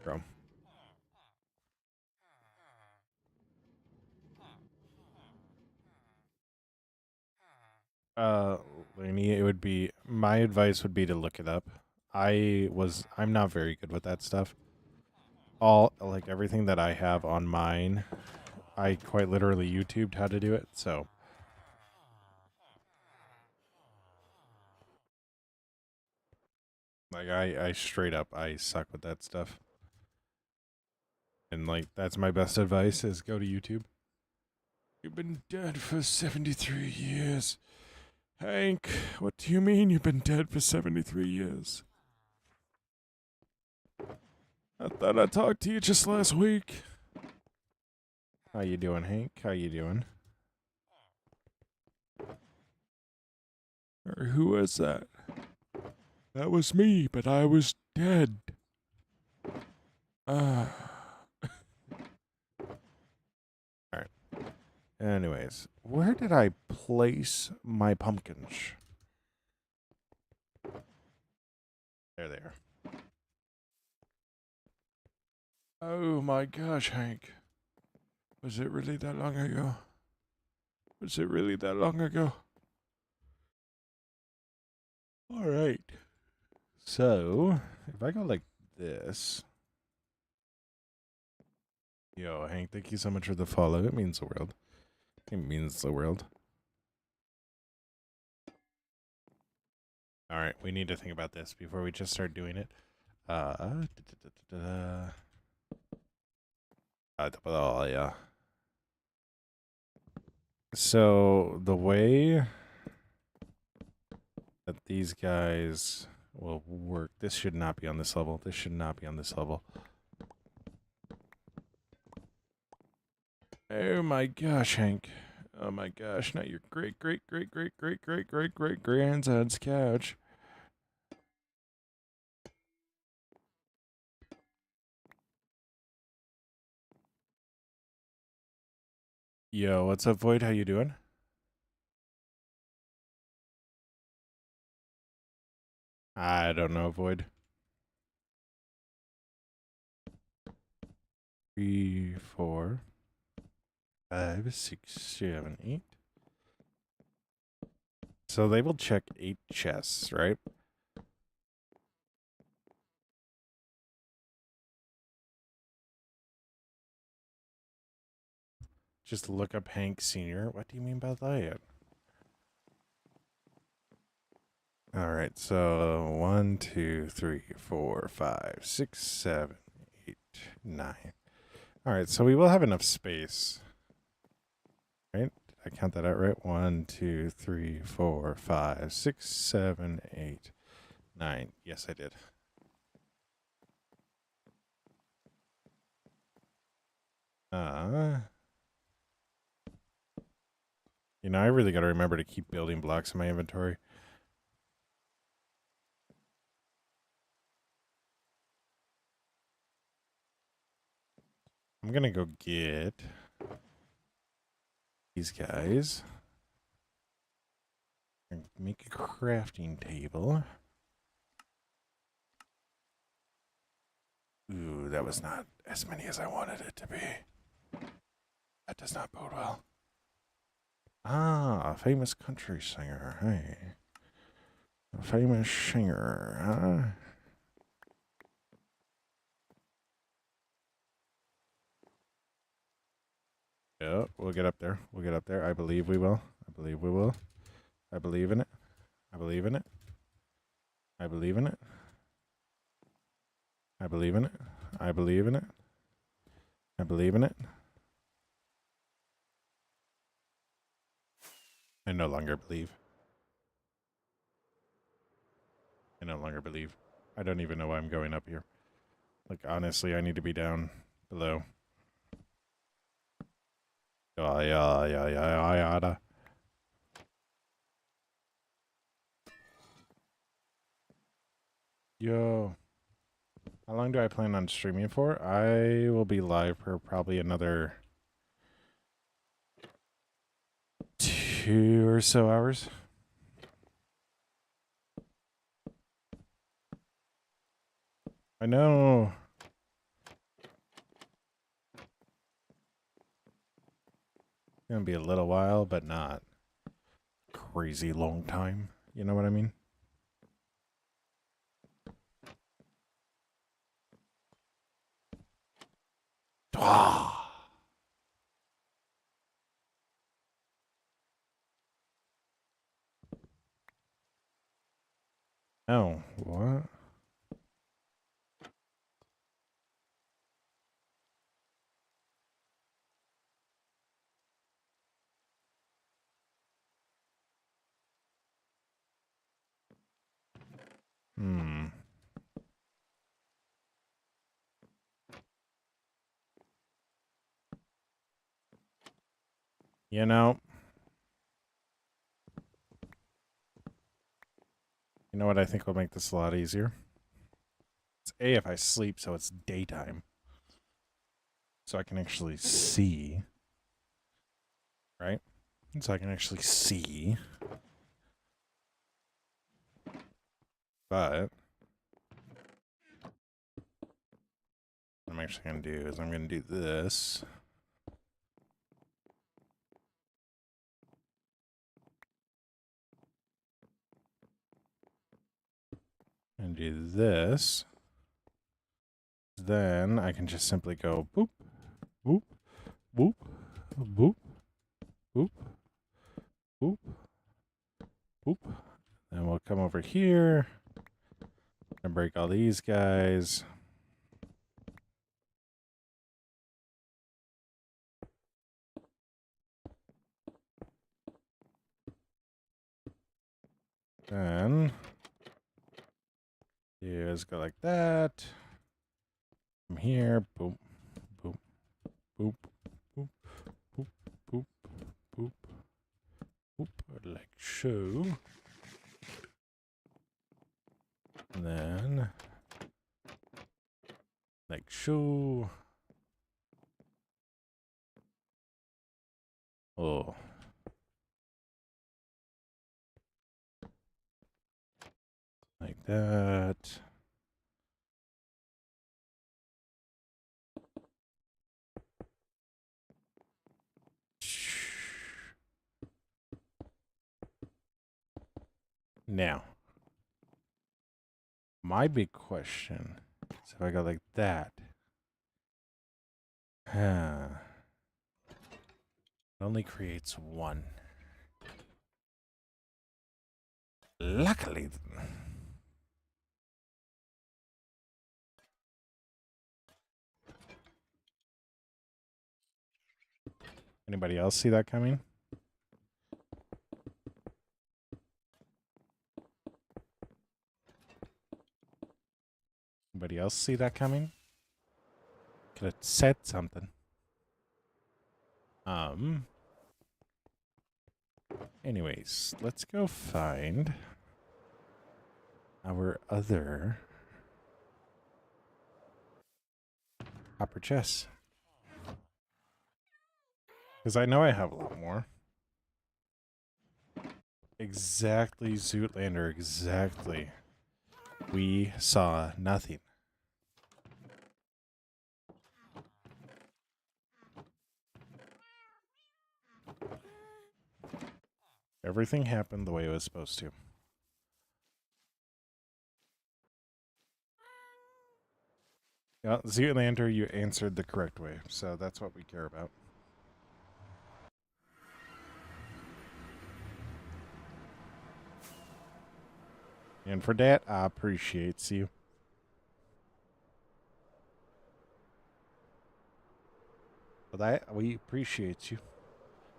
Bro. Lainey, it would be, my advice would be to look it up. I'm not very good with that stuff. Like everything that I have on mine, I quite literally YouTubed how to do it, so. Like I straight up, I suck with that stuff. And like, that's my best advice is go to YouTube. You've been dead for 73 years. Hank, what do you mean you've been dead for 73 years? I thought I talked to you just last week. How you doing, Hank? How you doing? Or who was that? That was me, but I was dead. Alright. Anyways, where did I place my pumpkins? There they are. Oh my gosh, Hank. Was it really that long ago? Alright. So, if I go like this. Yo, Hank, thank you so much for the follow. It means the world. Alright, we need to think about this before we just start doing it. Yeah. So the way that these guys will work, this should not be on this level. Oh my gosh, Hank. Oh my gosh, not your great grandson's couch. Yo, what's up, Void? How you doing? I don't know, Void. 3, 4, 5, 6, 7, 8. So they will check 8 chests, right? Just look up Hank Sr. What do you mean by that? Alright, so 1, 2, 3, 4, 5, 6, 7, 8, 9. Alright, so we will have enough space. Right? Did I count that out right? 1, 2, 3, 4, 5, 6, 7, 8, 9. Yes, I did. You know, I really got to remember to keep building blocks in my inventory. I'm going to go get these guys and make a crafting table. Ooh, that was not as many as I wanted it to be. That does not bode well. Ah, a famous country singer. Hey. A famous singer, huh? Yeah, we'll get up there. We'll get up there. I believe we will. I believe we will. I believe in it. I believe in it. I believe in it. I believe in it. I believe in it. I believe in it. I no longer believe. I no longer believe. I don't even know why I'm going up here. Like, honestly, I need to be down below. Yeah. Yo. How long do I plan on streaming for? I will be live for probably another 2 or so hours. I know. It's going to be a little while, but not crazy long time. You know what I mean? Ah. Oh, what? Hmm. You know, what I think will make this a lot easier? It's A, if I sleep, so it's daytime. So I can actually see. Right? So I can actually see. But what I'm actually going to do is I'm going to do this. And do this. Then I can just simply go boop, boop, boop, boop, boop, boop, boop. Then we'll come over here and break all these guys. Then you guys go like that. From here, boop, boop, boop, boop, boop, boop, boop, boop, like so. And then like so. Oh. Like that. Now, my big question is if I go like that, it only creates one. Luckily, anybody else see that coming? Anybody else see that coming? Could have said something. Um. Anyways, let's go find our other copper chest. Because I know I have a lot more. Exactly, Zootlander, exactly. We saw nothing. Everything happened the way it was supposed to. Yeah, Zootlander, you answered the correct way, so that's what we care about. And for that, I appreciate you. For that, we appreciate you.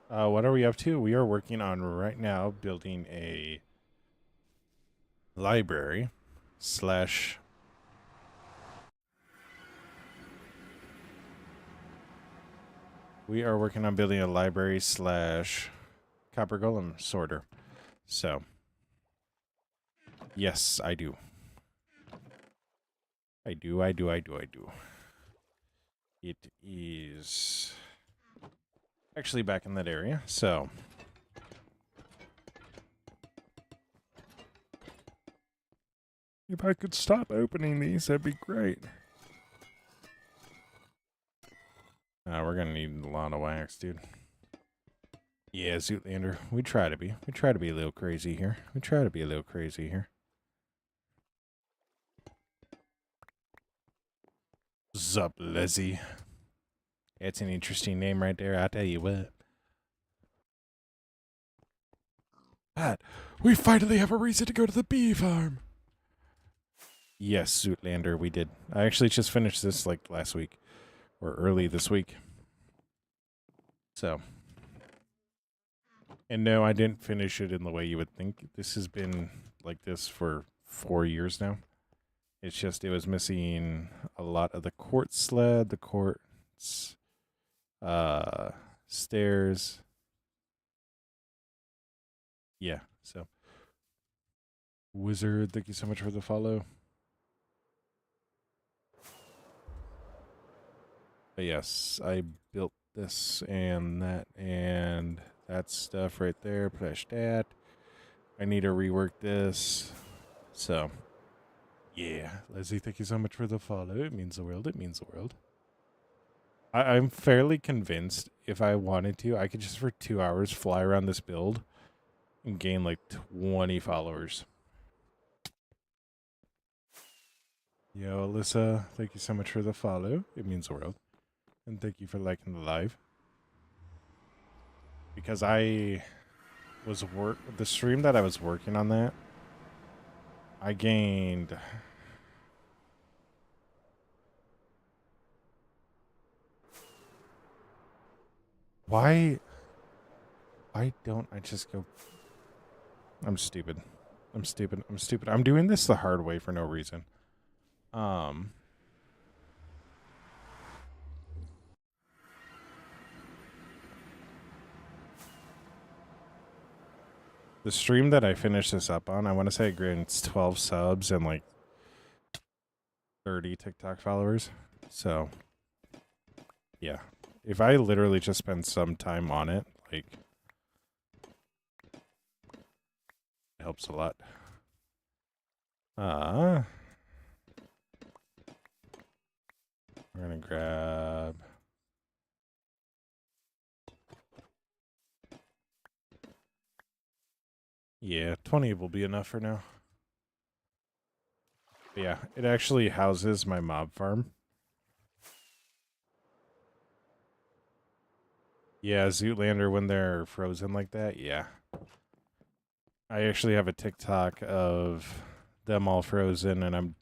What are we up to? We are working on right now building a library slash we are working on building a library slash copper golem sorter. So yes, I do. I do. It is actually back in that area, so if I could stop opening these, that'd be great. We're gonna need a lot of wax, dude. Yeah, Zootlander. We try to be. We try to be a little crazy here. Zup, Lizzie. That's an interesting name right there, I'll tell you what. Pat, we finally have a reason to go to the bee farm. Yes, Zootlander, we did. I actually just finished this like last week or early this week. So, and no, I didn't finish it in the way you would think. This has been like this for 4 years now. It's just it was missing a lot of the quartz sled, the quartz stairs. Yeah, so Wizard, thank you so much for the follow. But yes, I built this and that stuff right there. Push that. I need to rework this. So, yeah. Leslie, thank you so much for the follow. It means the world. I'm fairly convinced if I wanted to, I could just for 2 hours fly around this build and gain like 20 followers. Yo, Alyssa, thank you so much for the follow. It means the world. And thank you for liking the live. Because I was the stream that I was working on that, I gained why don't I just go I'm stupid. I'm doing this the hard way for no reason. The stream that I finished this up on, I want to say it grants 12 subs and like 30 TikTok followers. So, yeah. If I literally just spend some time on it, like, it helps a lot. We're going to grab... Yeah, 20 will be enough for now. But yeah, it actually houses my mob farm. Yeah, Zootlander when they're frozen like that, yeah. I actually have a TikTok of them all frozen, and I'm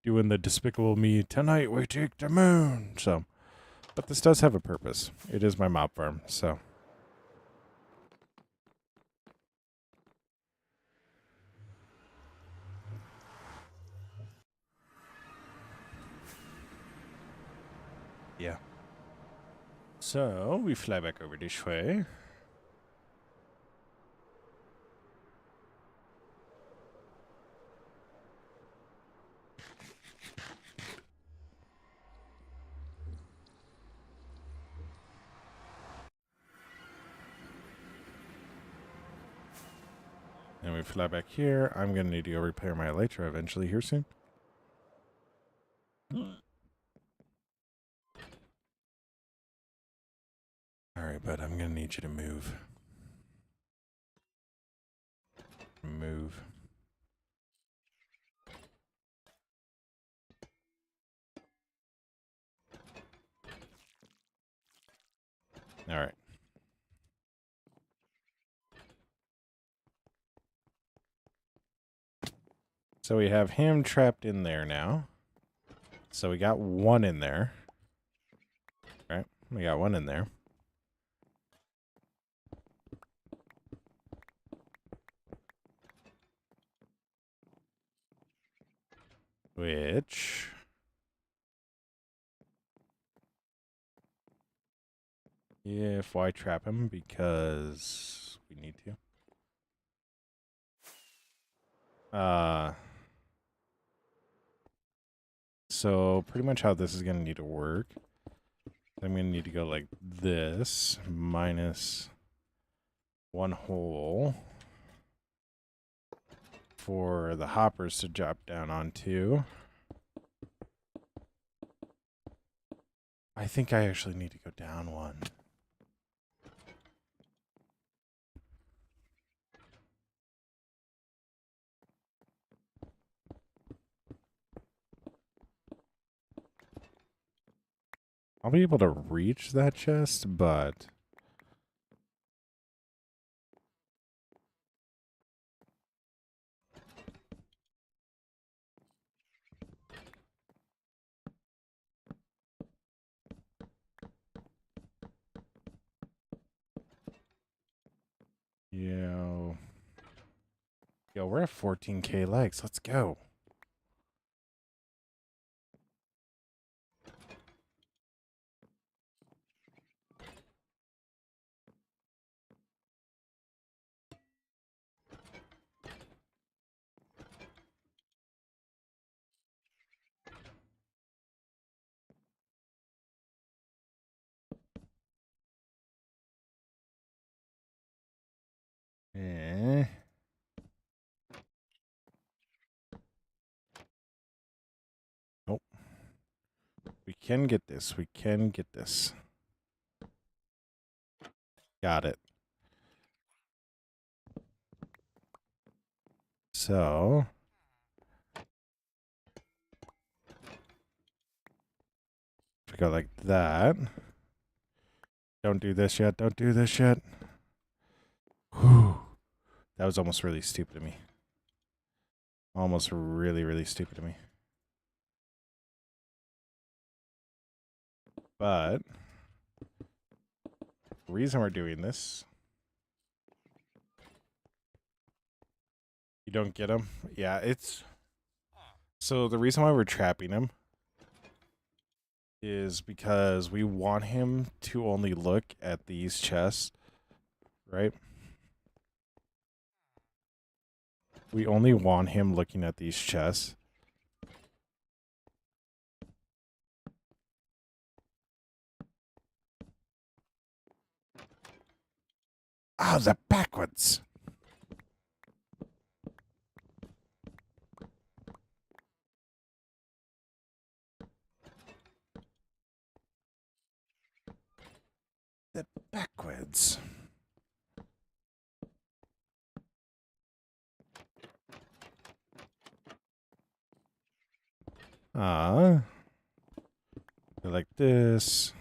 doing the Despicable Me, tonight we take the moon. So, but this does have a purpose. It is my mob farm, so. Yeah. So we fly back over this way. And we fly back here. I'm going to need to go repair my elytra eventually here soon. All right, bud, I'm going to need you to move. Move. All right. So we have him trapped in there now. So we got one in there. All right, we got one in there. Which... if why trap him? Because we need to. So pretty much how this is going to need to work. I'm going to need to go like this, minus one hole for the hoppers to drop down onto. I think I actually need to go down one. I'll be able to reach that chest, but... Yo, we're at 14k likes. Let's go. Eh. Nope. We can get this. We can get this. Got it. So... if we go like that... Don't do this yet. Don't do this yet. Whew. That was almost really stupid of me. Almost really, really stupid of me. But the reason we're doing this... You don't get him? Yeah, it's... So the reason why we're trapping him is because we want him to only look at these chests, right? We only want him looking at these chests. Ah, the backwards. The backwards. Like this.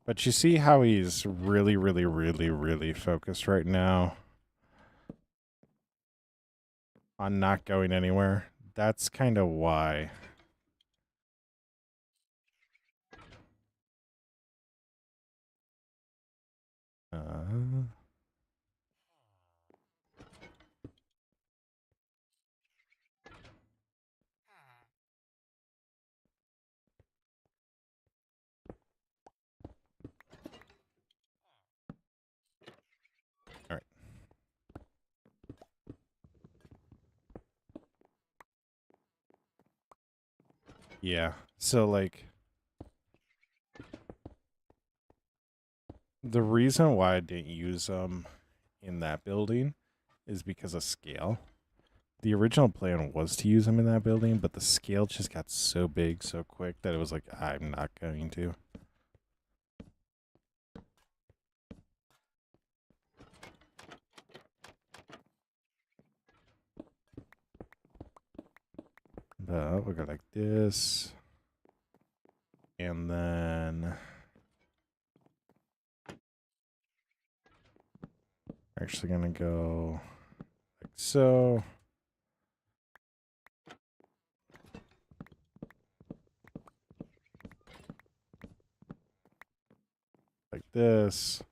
But you see how he's really, really, really, really focused right now on not going anywhere? That's kind of why. Yeah. So, like, the reason why I didn't use them in that building is because of scale. The original plan was to use them in that building, but the scale just got so big so quick that it was like, I'm not going to. But we'll go like this. And then we're actually going to go like so. Like this.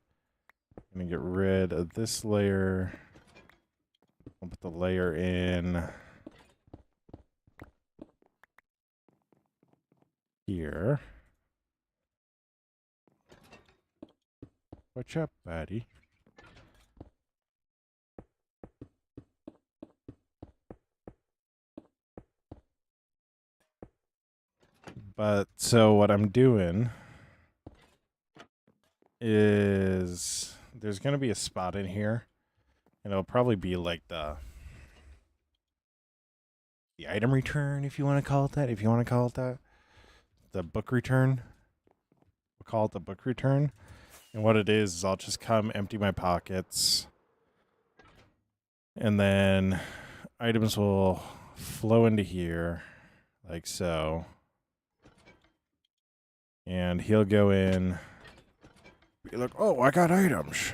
I'm going to get rid of this layer. I'll put the layer in here. What's up, buddy? But so what I'm doing is there's going to be a spot in here, and it'll probably be like the item return, if you want to call it that. If you want to call it that, the book return. We'll call it the book return. And what it is I'll just come empty my pockets, and then items will flow into here like so. And he'll go in, be like, oh, I got items.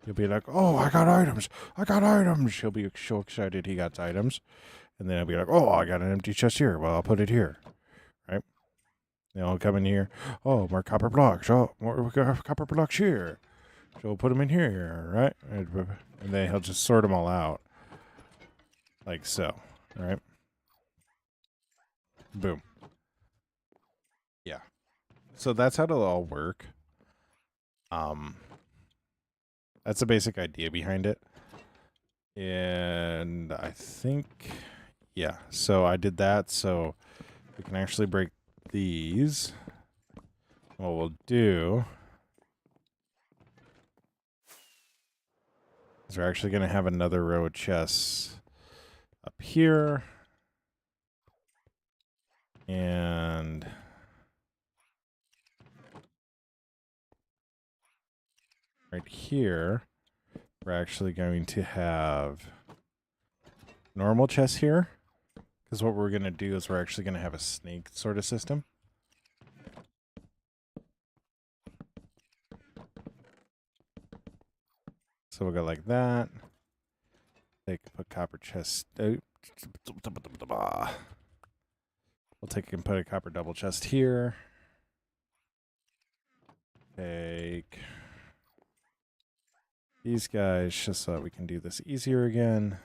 He'll be like, oh, I got items. I got items. He'll be so excited he got items. And then I'll be like, oh, I got an empty chest here. Well, I'll put it here. Right? Then I'll come in here. Oh, more copper blocks. Oh, more copper blocks here. So we'll put them in here. Right? And then he'll just sort them all out. Like so. Right? Boom. Yeah. So that's how it'll all work. That's the basic idea behind it. And I think, yeah, so I did that. So we can actually break these. What we'll do is we're actually going to have another row of chests up here. And right here, we're actually going to have normal chests here. Because what we're going to do is we're actually going to have a snake sort of system. So we'll go like that. Put copper chest. We'll take and put a copper double chest here. Take these guys just so that we can do this easier again.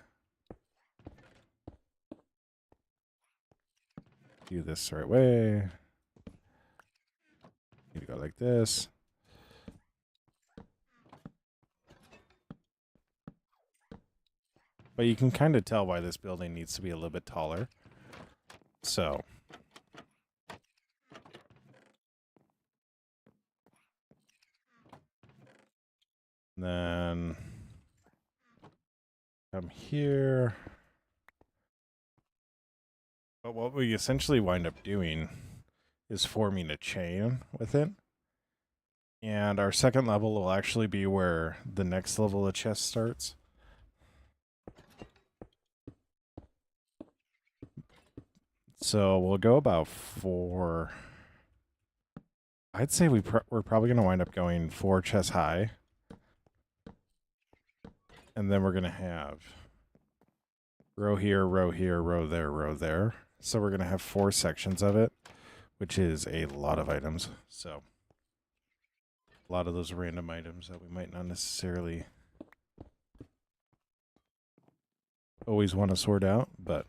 Do this the right way. Need to go like this. But you can kind of tell why this building needs to be a little bit taller. So then come here. But what we essentially wind up doing is forming a chain with it. And our second level will actually be where the next level of chest starts. So we'll go about 4. I'd say we're probably going to wind up going 4 chests high. And then we're going to have row here, row here, row there, row there. So we're going to have 4 sections of it, which is a lot of items. So a lot of those random items that we might not necessarily always want to sort out, but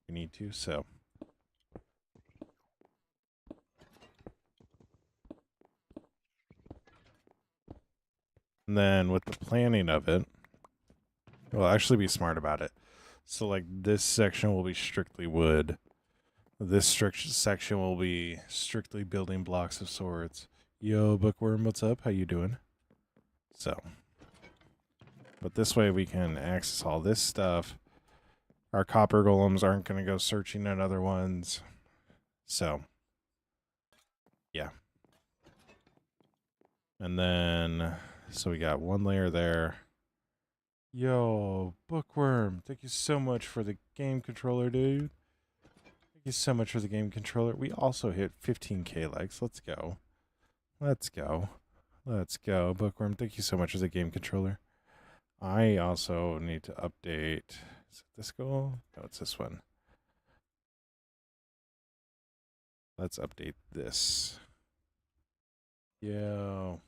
we need to. So And then with the planning of it, we'll actually be smart about it. So, like, this section will be strictly wood. This section will be strictly building blocks of swords. Yo, Bookworm, what's up? How you doing? So, but this way we can access all this stuff. Our copper golems aren't going to go searching at other ones. So, yeah. And then, so we got one layer there. Yo, Bookworm, thank you so much for the game controller, dude. Thank you so much for the game controller. We also hit 15K likes. Let's go. Let's go. Let's go. Bookworm, thank you so much for the game controller. I also need to update. Is it this goal? No, it's this one. Let's update this. Yo.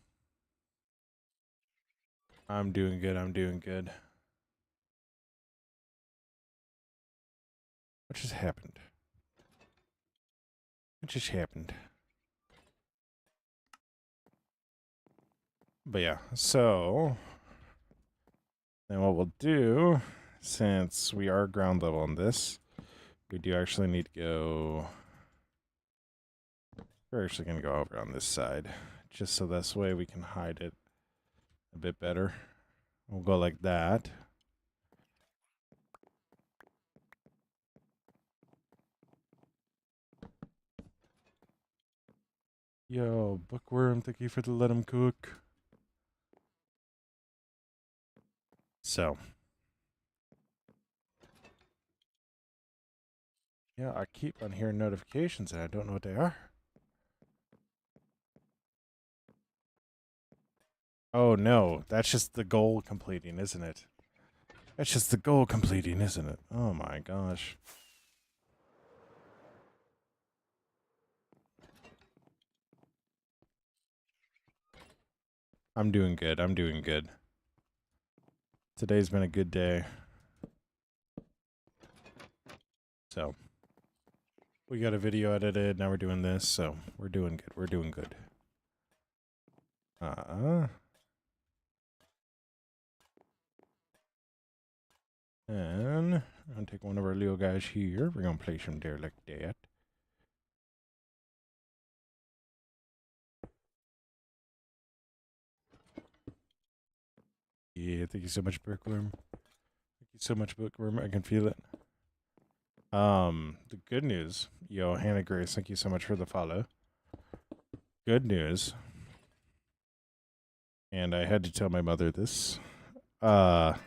I'm doing good. I'm doing good. What just happened? What just happened? But yeah, so then what we'll do, since we are ground level on this, we do actually need to go. We're actually going to go over on this side, just so this way we can hide it a bit better. We'll go like that. Yo, Bookworm, thank you for the let him cook. So, yeah, I keep on hearing notifications and I don't know what they are. Oh no, that's just the goal completing, isn't it? That's just the goal completing, isn't it? Oh my gosh. I'm doing good. I'm doing good. Today's been a good day. So, we got a video edited. Now we're doing this. So, we're doing good. We're doing good. And I'm going to take one of our little guys here. We're going to place him there like that. Yeah, thank you so much, Bookworm. Thank you so much, Bookworm. I can feel it. The good news, yo, Hannah Grace, thank you so much for the follow. Good news. And I had to tell my mother this. The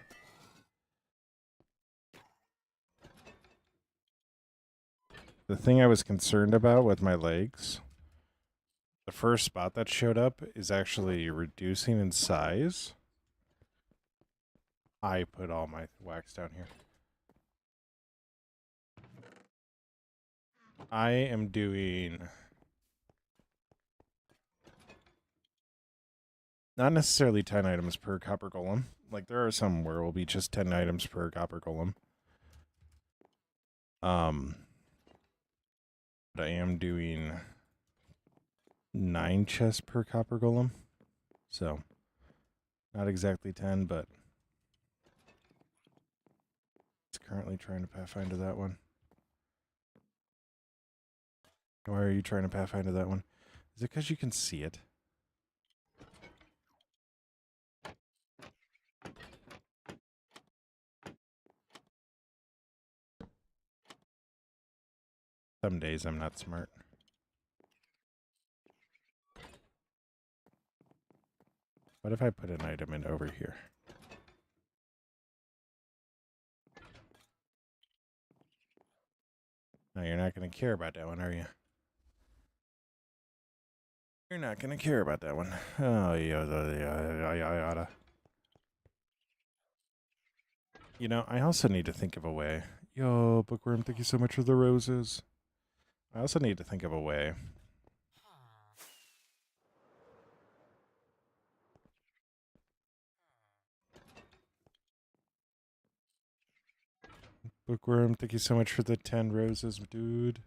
thing I was concerned about with my legs, the first spot that showed up is actually reducing in size. I put all my wax down here. I am doing not necessarily 10 items per copper golem. Like, there are some where it will be just 10 items per copper golem. But I am doing 9 chests per copper golem. So, not exactly 10, but it's currently trying to pathfind to that one. Why are you trying to pathfind to that one? Is it because you can see it? Some days I'm not smart. What if I put an item in over here? No, you're not going to care about that one, are you? You're not going to care about that one. Oh, yeah. You know, I also need to think of a way. Yo, Bookworm, thank you so much for the roses. I also need to think of a way. Bookworm, thank you so much for the 10 roses, dude.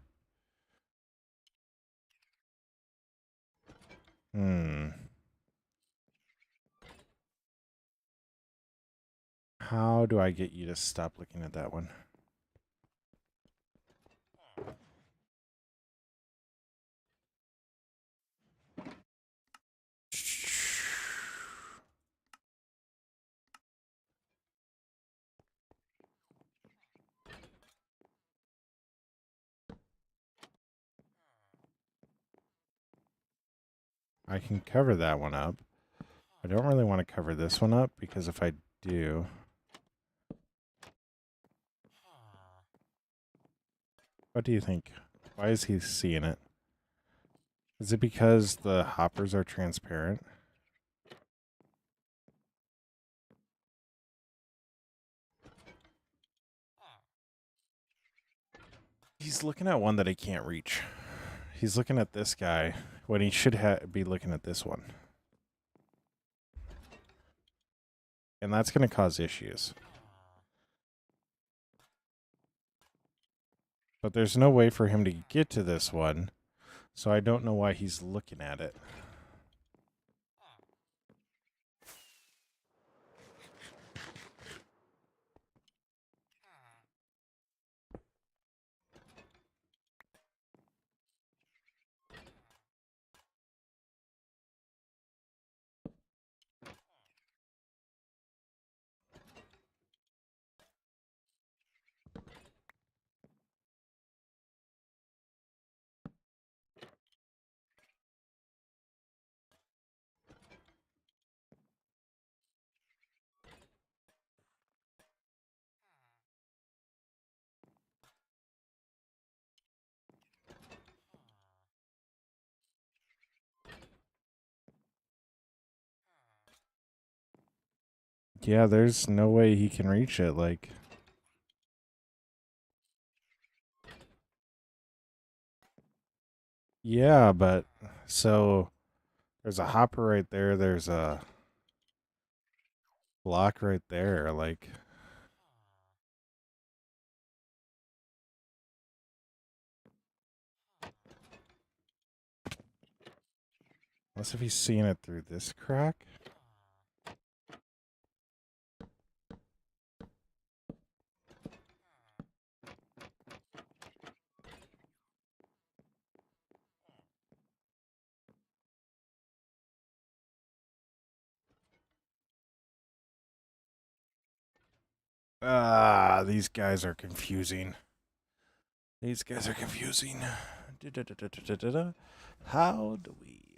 How do I get you to stop looking at that one? I can cover that one up. I don't really want to cover this one up because if I do... What do you think? Why is he seeing it? Is it because the hoppers are transparent? He's looking at one that he can't reach. He's looking at this guy when he should be looking at this one. And that's going to cause issues. But there's no way for him to get to this one, so I don't know why he's looking at it. Yeah, there's no way he can reach it, like... Yeah, but... So... There's a hopper right there, there's a... block right there, like... Unless if he's seeing it through this crack? Ah, these guys are confusing. These guys are confusing. How do we...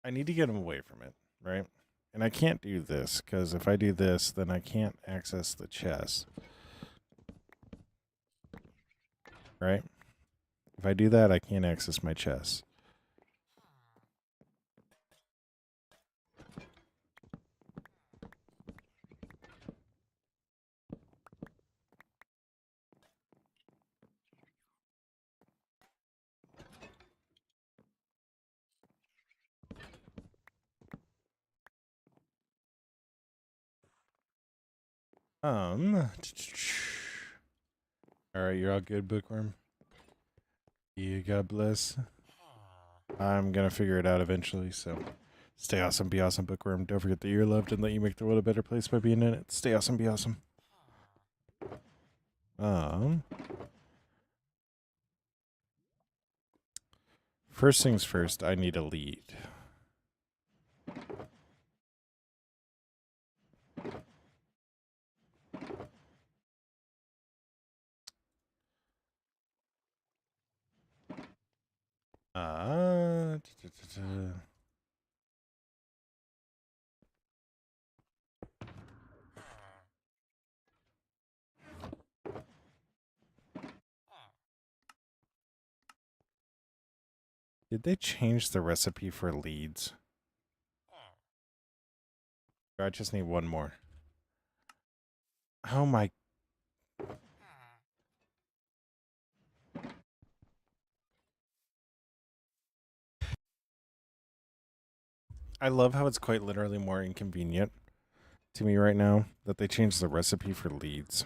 I need to get him away from it, right? And I can't do this, because if I do this, then I can't access the chest. Right? If I do that, I can't access my chest. Alright, you're all good, Bookworm? Yeah, God bless. I'm gonna figure it out eventually, so stay awesome, be awesome, Bookworm. Don't forget that you're loved and that you make the world a better place by being in it. Stay awesome, be awesome. First things first, I need a lead. Did they change the recipe for leads? I just need one more. Oh my... I love how it's quite literally more inconvenient to me right now that they changed the recipe for leads.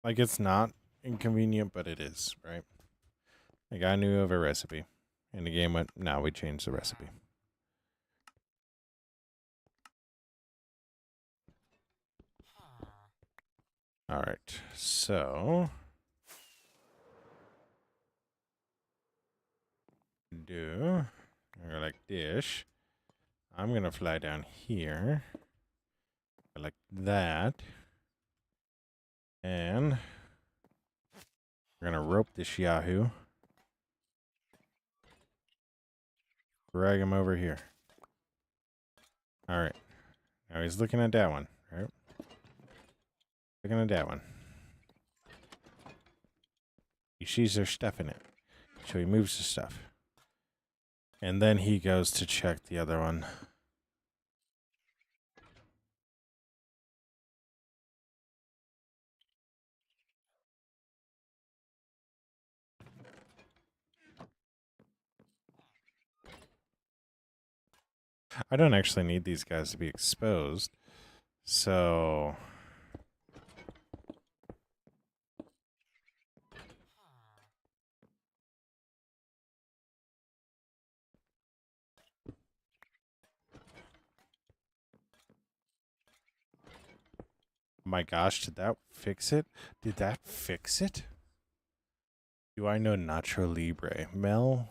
Like, it's not inconvenient, but it is, right? Like, I knew of a recipe. And the game went, now we changed the recipe. All right, so do go like this. I'm gonna fly down here like that, and we're gonna rope this Yahoo, drag him over here. All right, now he's looking at that one, right? Looking at that one. He sees there's stuff in it, so he moves the stuff. And then he goes to check the other one. I don't actually need these guys to be exposed, so my gosh, did that fix it? Did that fix it? Do I know Nacho Libre? Mel,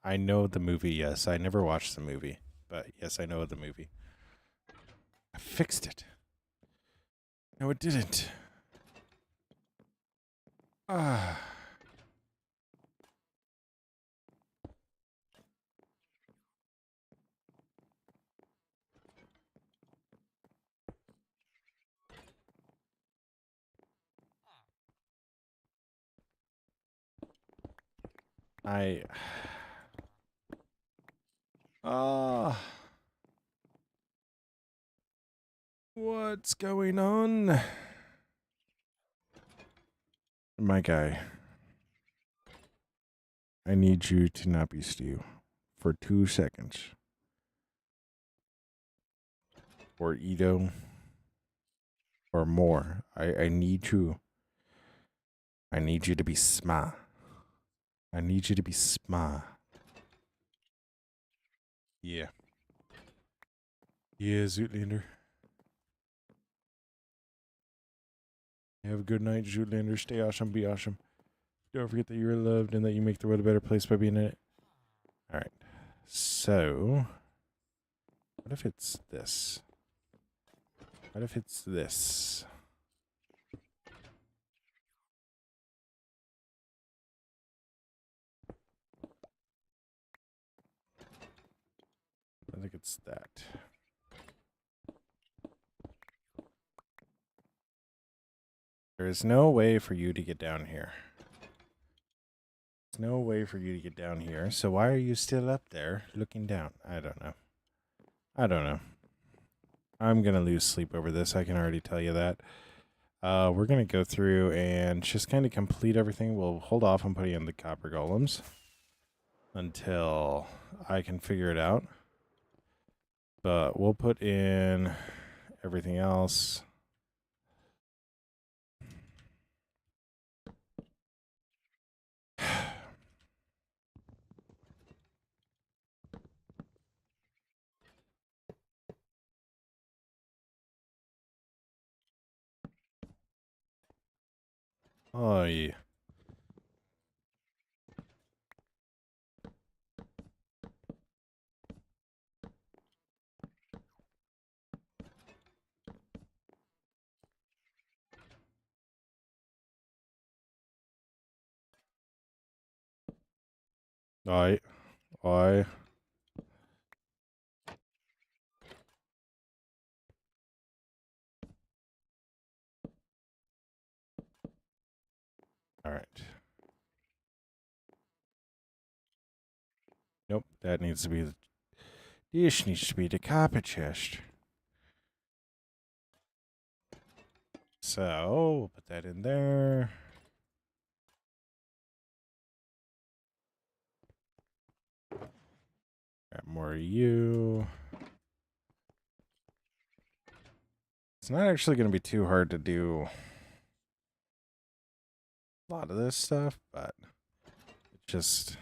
I know the movie, yes. I never watched the movie, but yes, I know the movie. I fixed it. No, it didn't. Ah. What's going on? My guy, I need you to not be Stu for 2 seconds. Or Ito. Or more. I need you. I need you to be sma. I need you to be sma. Yeah. Yeah, Zootlander. Have a good night, Zootlander. Stay awesome, be awesome. Don't forget that you're loved and that you make the world a better place by being in it. Alright. So, what if it's this? What if it's this? I think it's that. There is no way for you to get down here. There's no way for you to get down here. So why are you still up there looking down? I don't know. I don't know. I'm going to lose sleep over this. I can already tell you that. We're going to go through and just kind of complete everything. We'll hold off on putting in the copper golems until I can figure it out. But we'll put in everything else. Oh, yeah. Aye. Aye. All right. Nope, that needs to be the... This needs to be the copper chest. So, we'll put that in there. Got more of you. It's not actually going to be too hard to do a lot of this stuff, but it's just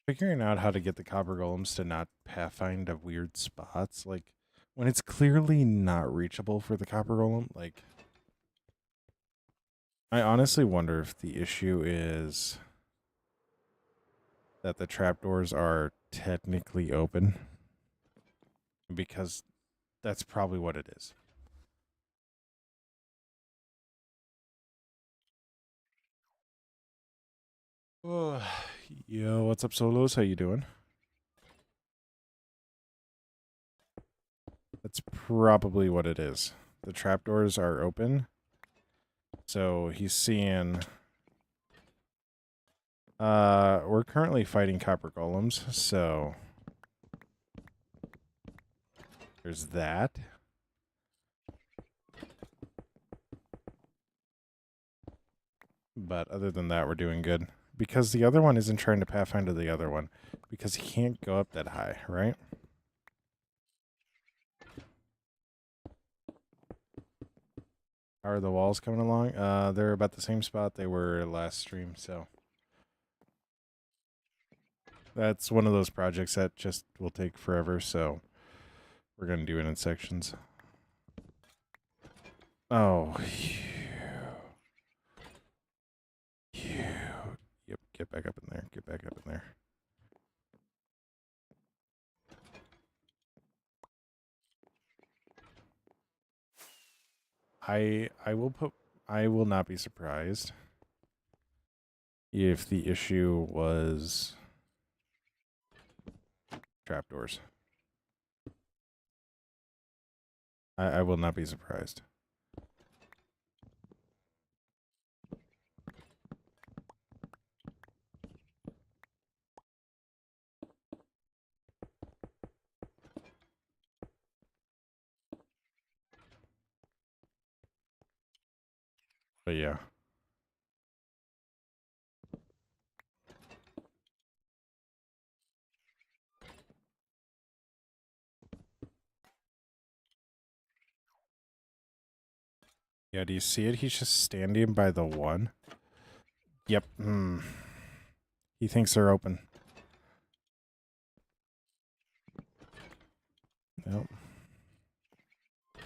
Figuring out how to get the copper golems to not pathfind of weird spots, like when it's clearly not reachable for the copper golem, like I honestly wonder if the issue is that the trapdoors are technically open, because that's probably what it is. Oh, yo, what's up, Solos? How you doing? That's probably what it is. The trapdoors are open, so he's seeing. We're currently fighting copper golems, so there's that. But other than that, we're doing good. Because the other one isn't trying to pathfind to the other one. Because he can't go up that high, right? How are the walls coming along? They're about the same spot they were last stream, so. That's one of those projects that just will take forever, so we're going to do it in sections. Oh, yep, get back up in there. Get back up in there. I will not be surprised if the issue was trapdoors. I will not be surprised. But yeah. Yeah, do you see it? He's just standing by the one. Yep. He thinks they're open. Nope.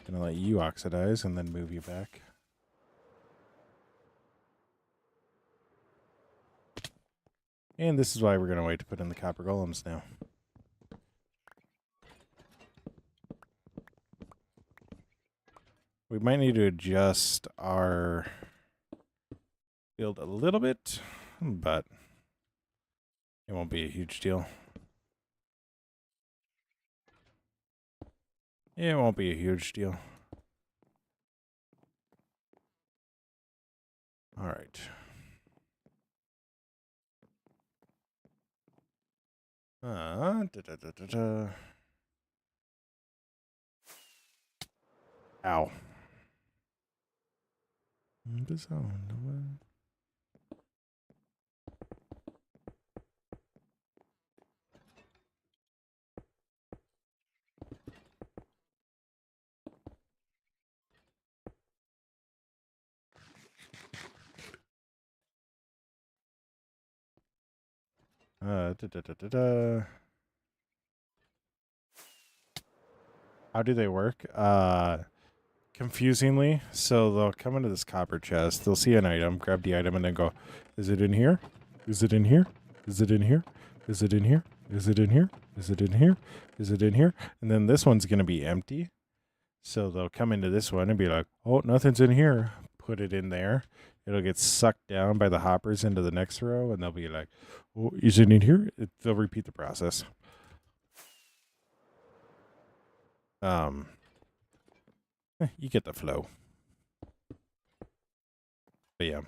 Gonna let you oxidize and then move you back. And this is why we're gonna wait to put in the copper golems now. We might need to adjust our build a little bit, but it won't be a huge deal. It won't be a huge deal. All right. Ow. How do they work? Confusingly, so they'll come into this copper chest, they'll see an item, grab the item, and then go, is it in here? Is it in here? Is it in here? Is it in here? Is it in here? Is it in here? Is it in here? And then this one's going to be empty. So they'll come into this one and be like, oh, nothing's in here. Put it in there. It'll get sucked down by the hoppers into the next row, and they'll be like, oh, is it in here? They'll repeat the process. You get the flow. But yeah.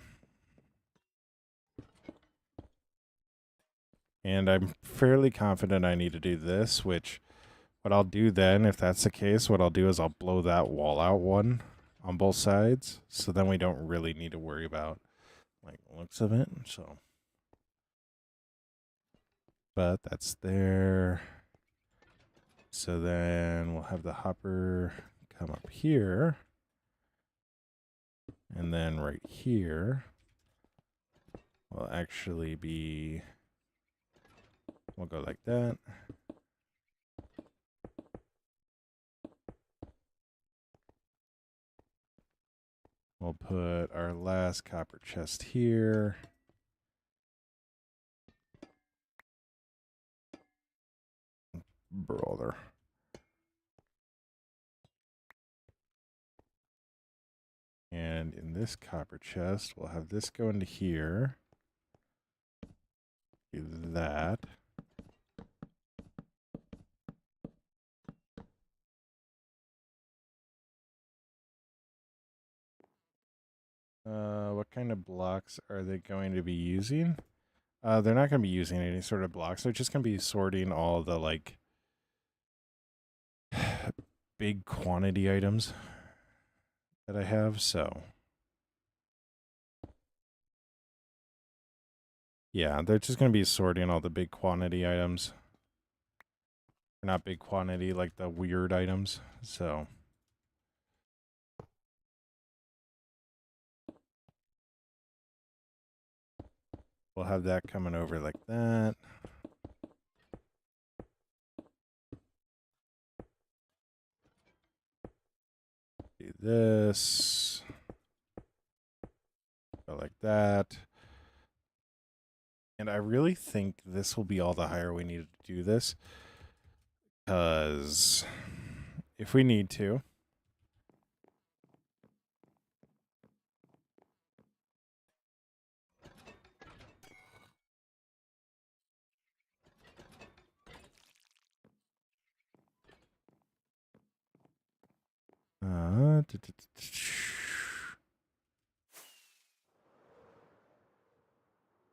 And I'm fairly confident I need to do this, which what I'll do then, if that's the case, what I'll do is I'll blow that wall out one on both sides. So then we don't really need to worry about like looks of it. So, but that's there. So then we'll have the hopper come up here. And then right here will actually be We'll go like that. We'll put our last copper chest here. Brother. And in this copper chest, we'll have this go into here. Do that. What kind of blocks are they going to be using? They're not going to be using any sort of blocks. They're just going to be sorting all the, like, big quantity items that I have, so. Yeah, they're just going to be sorting all the big quantity items. Not big quantity, like the weird items, so. We'll have that coming over like that. Do this. Go like that. And I really think this will be all the higher we need to do this. Because if we need to.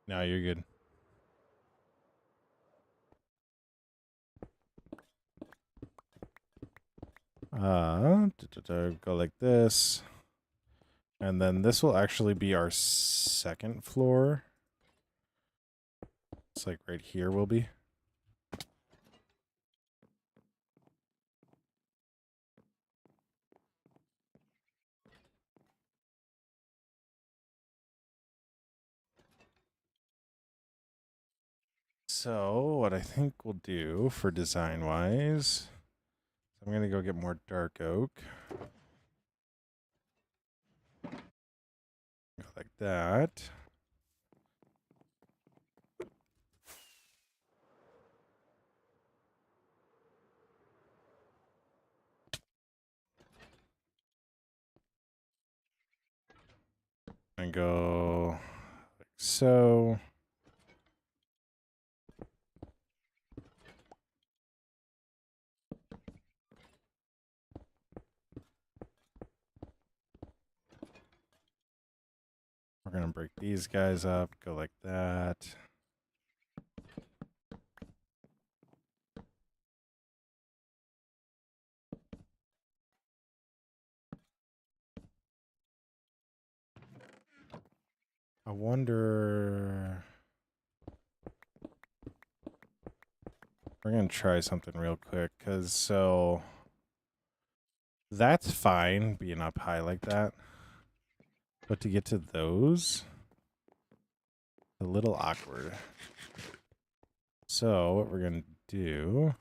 No, you're good. Go like this. And then this will actually be our second floor. It's like right here will be. So what I think we'll do for design-wise, I'm going to go get more dark oak. Go like that. And go like so. We're going to break these guys up, go like that. I wonder... We're going to try something real quick, because so... That's fine, being up high like that. But to get to those... A little awkward. So, what we're going to do...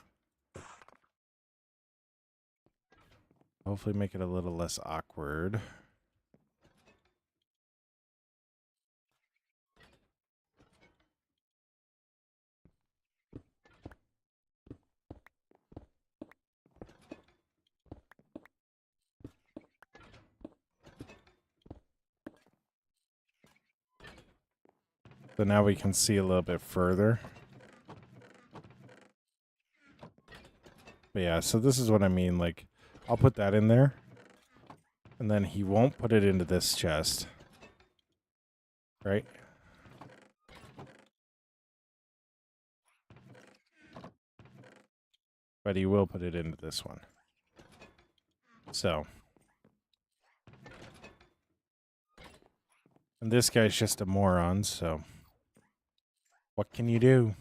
Hopefully make it a little less awkward. So now we can see a little bit further. But yeah, so this is what I mean. Like, I'll put that in there. And then he won't put it into this chest. Right? But he will put it into this one. So. And this guy's just a moron, so. What can you do?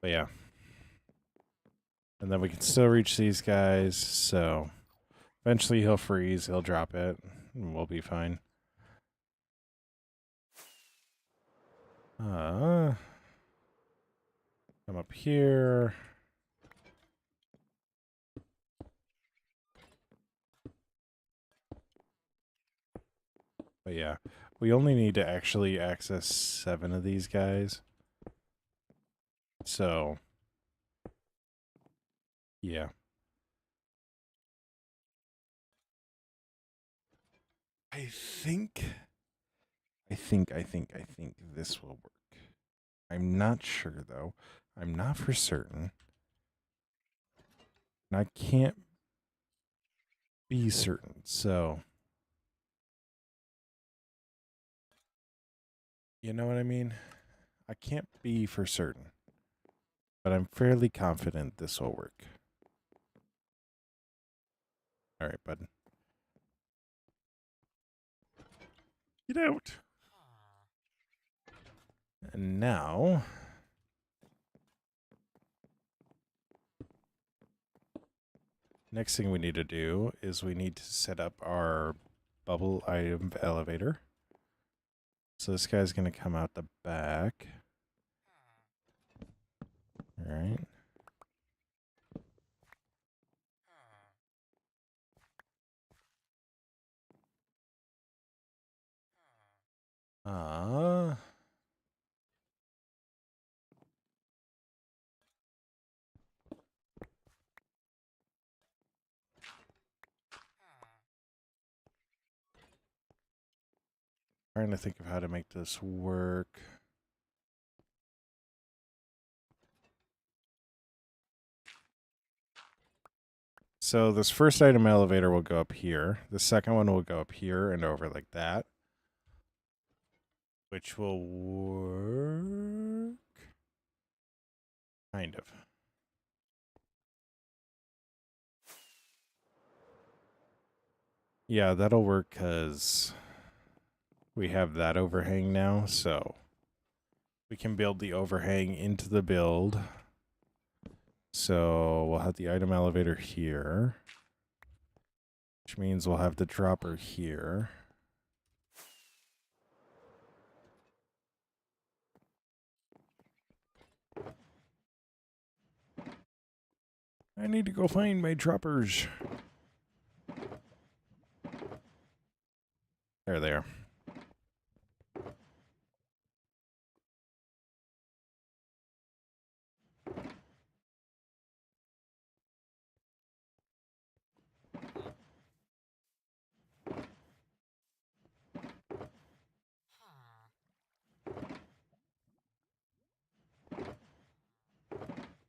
But yeah. And then we can still reach these guys, so. Eventually he'll freeze, he'll drop it, and we'll be fine. Come up here. But yeah, we only need to actually access 7 of these guys. So, yeah. I think this will work. I'm not sure though. I'm not for certain. And I can't be certain. So, you know what I mean? I can't be for certain. But I'm fairly confident this will work. All right, bud. Get out. And now, next thing we need to do is we need to set up our bubble item elevator. So this guy's going to come out the back. All right. Trying to think of how to make this work. So this first item elevator will go up here. The second one will go up here and over like that. Which will work. Kind of. Yeah, that'll work because we have that overhang now. So we can build the overhang into the build. So we'll have the item elevator here. Which means we'll have the dropper here. I need to go find my droppers. There they are.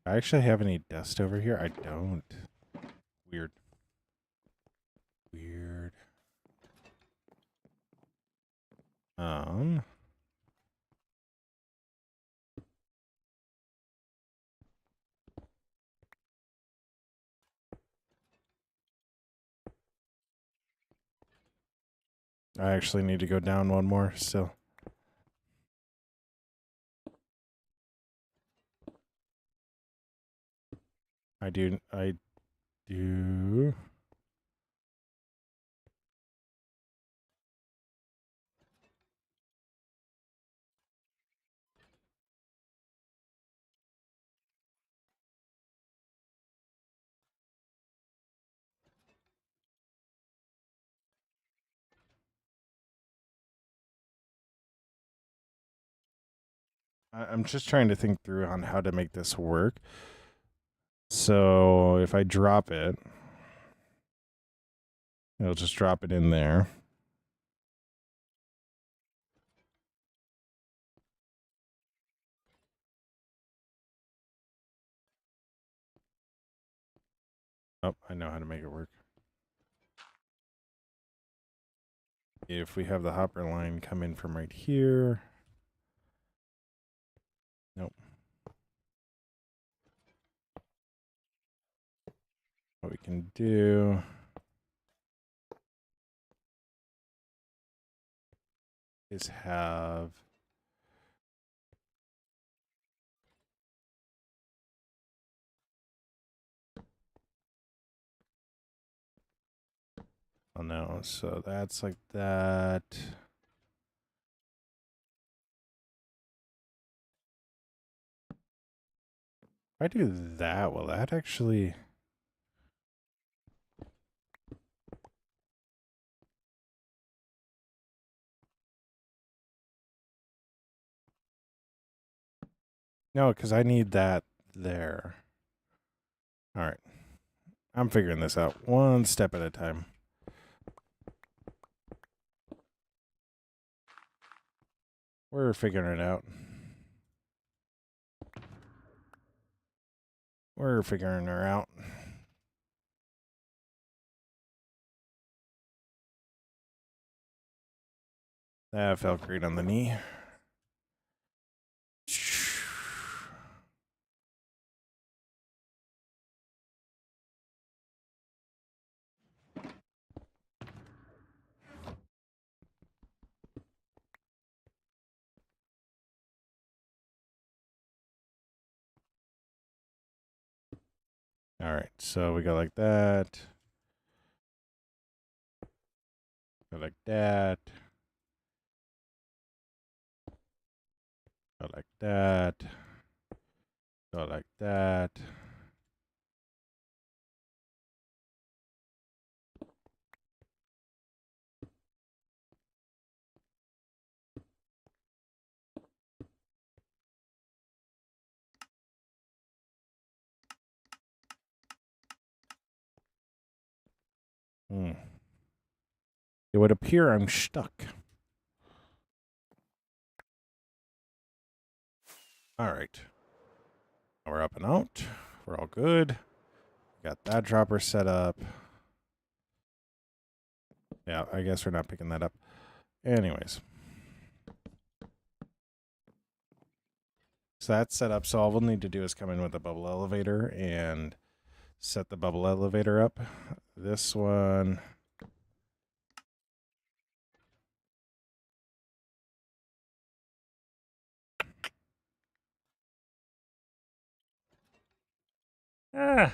I actually have any dust over here? I don't. Weird. Weird. I actually need to go down one more still. I do. I'm just trying to think through on how to make this work. So if I drop it, it'll just drop it in there. Oh, I know how to make it work. If we have the hopper line come in from right here. Nope. What we can do is have oh no, so that's like that. I do that, will that actually... No, because I need that there. All right. I'm figuring this out one step at a time. We're figuring it out. We're figuring her out. That felt great on the knee. All right, so we go like that. Go like that. Go like that. Go like that. It would appear I'm stuck. All right. We're up and out. We're all good. Got that dropper set up. Yeah, I guess we're not picking that up. Anyways. So that's set up. So all we'll need to do is come in with a bubble elevator and set the bubble elevator up. This one. Ah.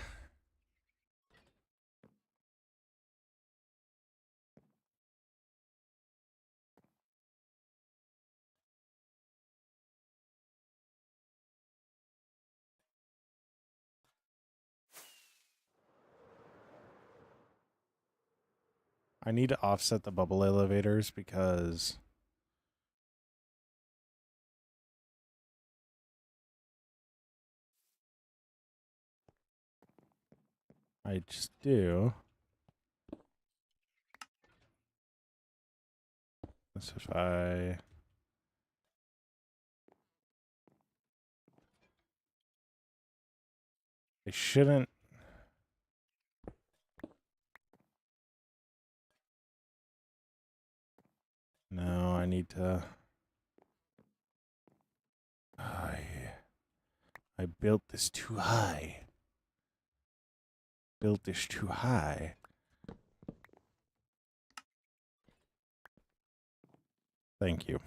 I need to offset the bubble elevators because I just do. Let's if I shouldn't. No, I need to. I built this too high. Built this too high. Thank you.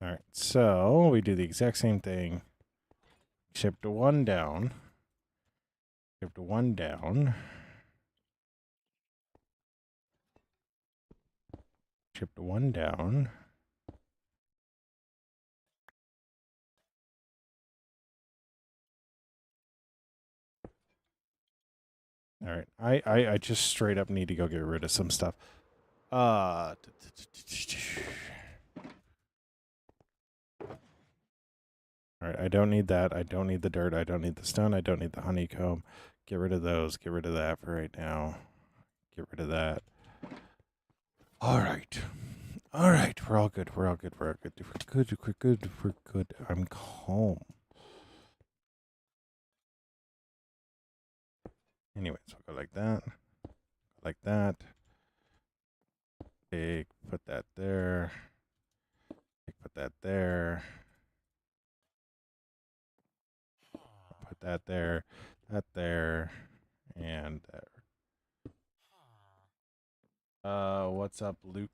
All right, so we do the exact same thing. Shift one down. Shift one down. Shift one down. All right, I just straight up need to go get rid of some stuff. All right, I don't need that. I don't need the dirt. I don't need the stone. I don't need the honeycomb. Get rid of those. Get rid of that for right now. Get rid of that. All right. All right. We're all good. We're all good. We're all good. We're good. We're good. We're good. I'm calm. Anyways, we'll go like that. Like that. Big. Put that there. Big, put that there. Put that there. That there. And there. What's up, Luke?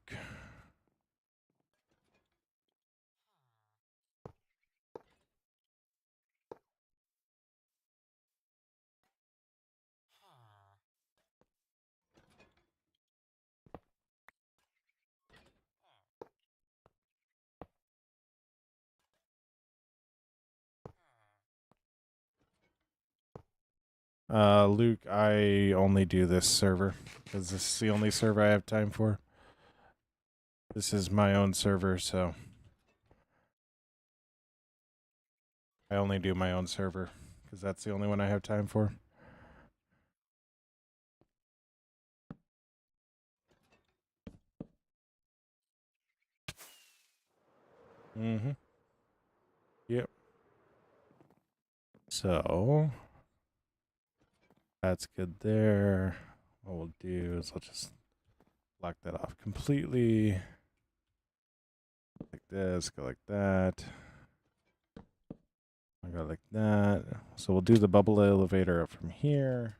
Luke, I only do this server because this is the only server I have time for. This is my own server, so I only do my own server because that's the only one I have time for. Mm-hmm. Yep. So that's good there. What we'll do is I'll just lock that off completely. Like this, go like that. I'll go like that. So we'll do the bubble elevator up from here.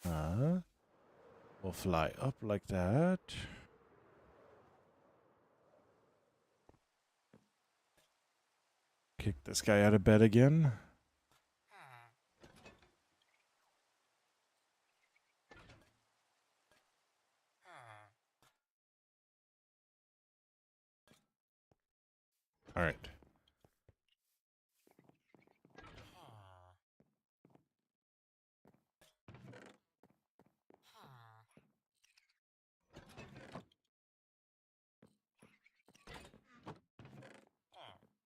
We'll fly up like that. Kick this guy out of bed again. All right.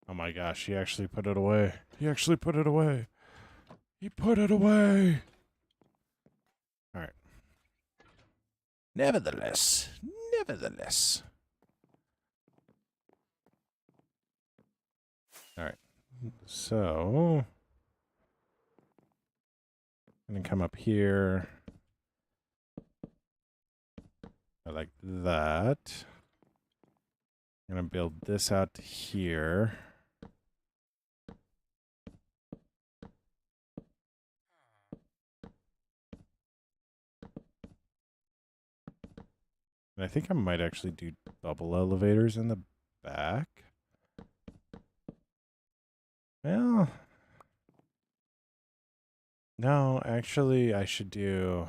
Oh my gosh, he actually put it away. He actually put it away. He put it away. All right. Nevertheless. All right. So, I'm going to come up here. I like that. I'm going to build this out to here. And I think I might actually do bubble elevators in the back. Well, no, actually, I should do...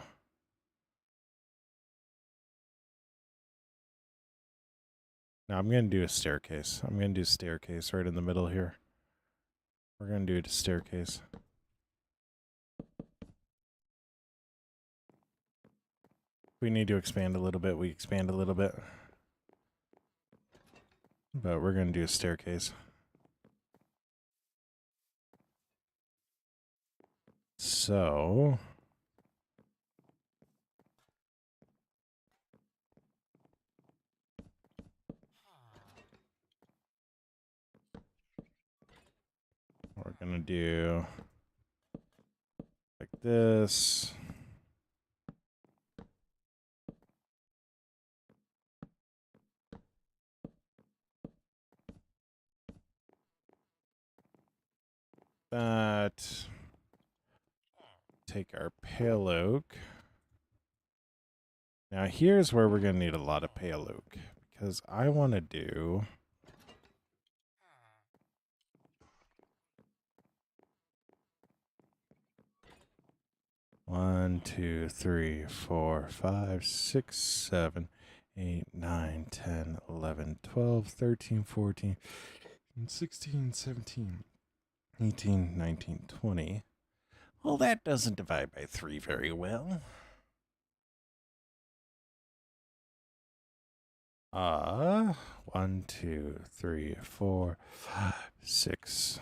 No, I'm going to do a staircase. I'm going to do a staircase right in the middle here. We're going to do a staircase. We need to expand a little bit. We expand a little bit. But we're going to do a staircase. So... we're going to do... like this. That. Take our pale oak. Now here's where we're going to need a lot of pale oak. Because I want to do... 1, 2, 3, 4, 5, 6, 7, 8, 9, 10, 11, 12, 13, 14, 16, 17, 18, 19, 20. Well, that doesn't divide by 3 very well. 1, 2, 3, 4, 5, 6.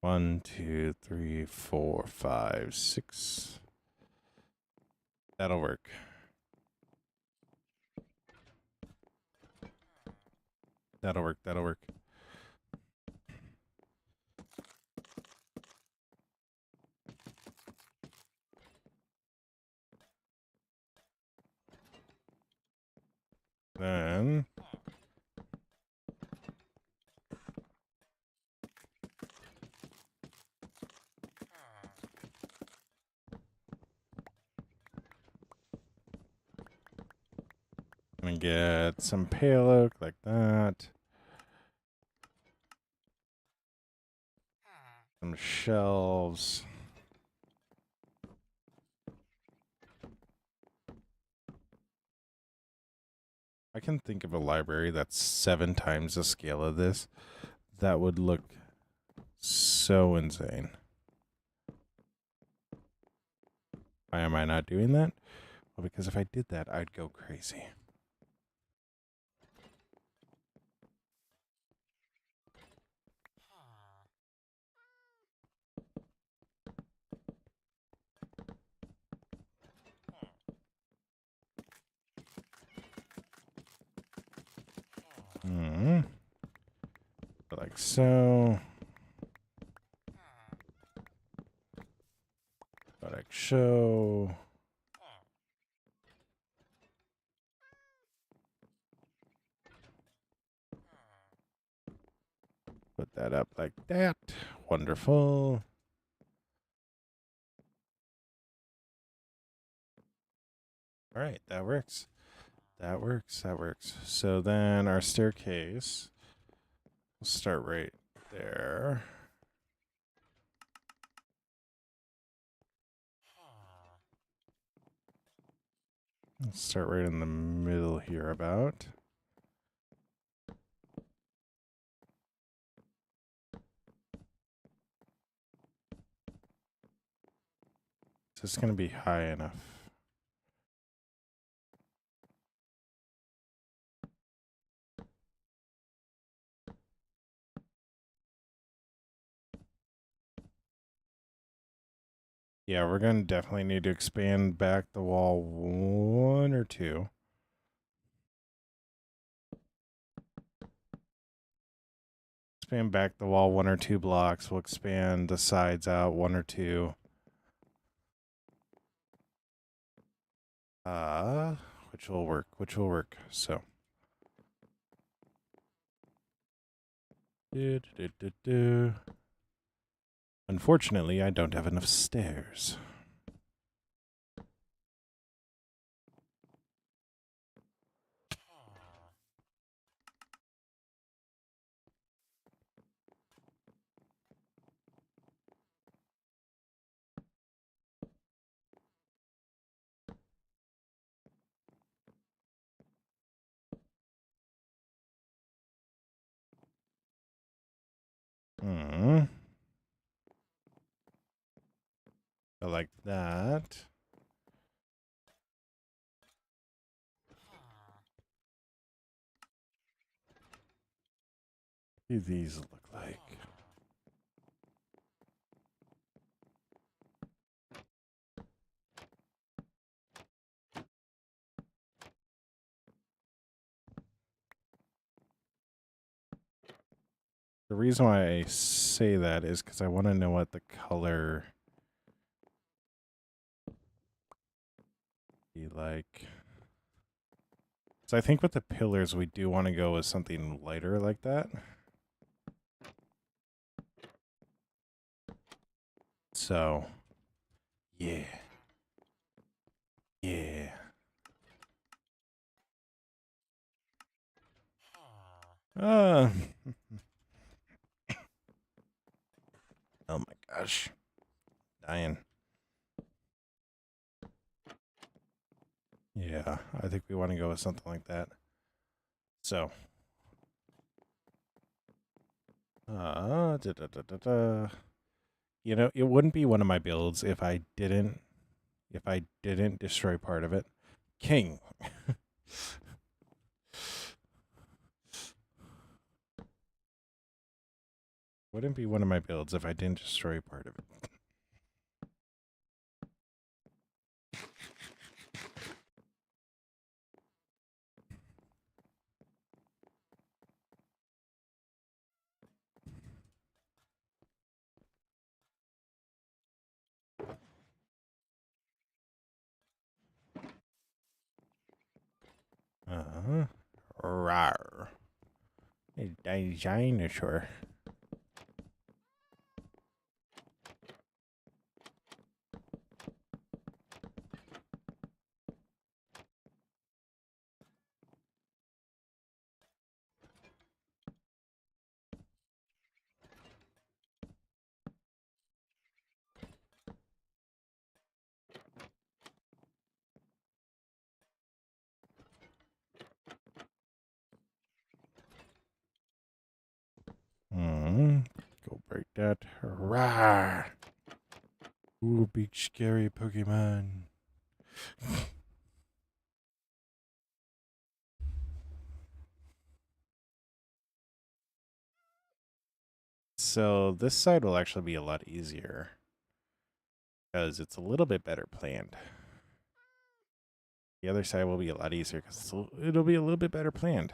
1, 2, 3, 4, 5, 6. That'll work. That'll work. That'll work. Then Gonna get some pale oak like that. Some shelves. I can think of a library that's 7 times the scale of this. That would look so insane. Why am I not doing that? Well, because if I did that, I'd go crazy. Like so. Like so. Put that up like that. Wonderful. All right, that works. That works. That works. So then our staircase, we'll start right there. Let's start right in the middle here about. Is this going to be high enough? Yeah, we're going to definitely need to expand back the wall 1 or 2. Expand back the wall 1 or 2 blocks. We'll expand the sides out 1 or 2. Which will work. So. Unfortunately, I don't have enough stairs. I like that. What do these look like? The reason why I say that is because I want to know what the color be like. So I think with the pillars, we do want to go with something lighter like that. So, yeah. Yeah. Oh my gosh. Dying. Yeah, I think we want to go with something like that. So. You know, it wouldn't be one of my builds if I didn't destroy part of it. King. Wouldn't be one of my builds if I didn't destroy part of it. Rawr. A dinosaur. that. Rawr. Ooh, big scary Pokemon. So this side will actually be a lot easier because it's a little bit better planned. The other side will be a lot easier because it'll be a little bit better planned.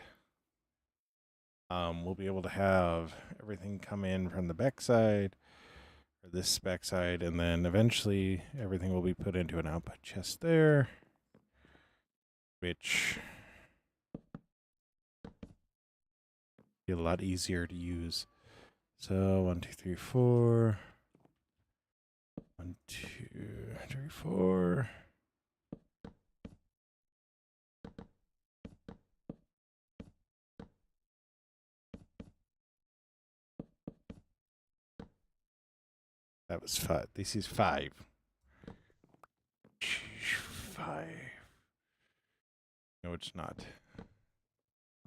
We'll be able to have everything come in from the back side or this back side, and then eventually everything will be put into an output chest there, which be a lot easier to use. So 1, 2, 3, 4. 1, 2, 3, 4. That was 5. This is 5. 5. No, it's not.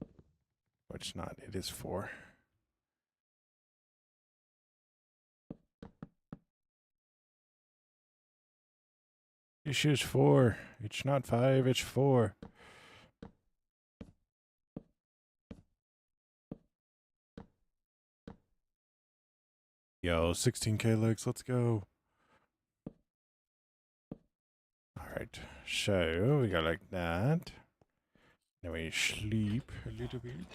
No, it's not. It is 4. This is 4. It's not 5. It's 4. Yo, 16k legs. Let's go. All right. So we go like that. Then we sleep a little bit.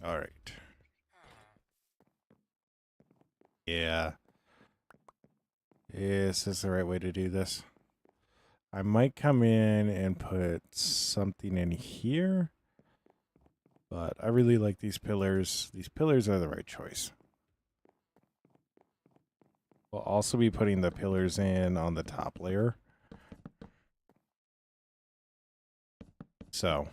All right. Yeah. This is the right way to do this. I might come in and put something in here, but I really like these pillars. These pillars are the right choice. We'll also be putting the pillars in on the top layer. So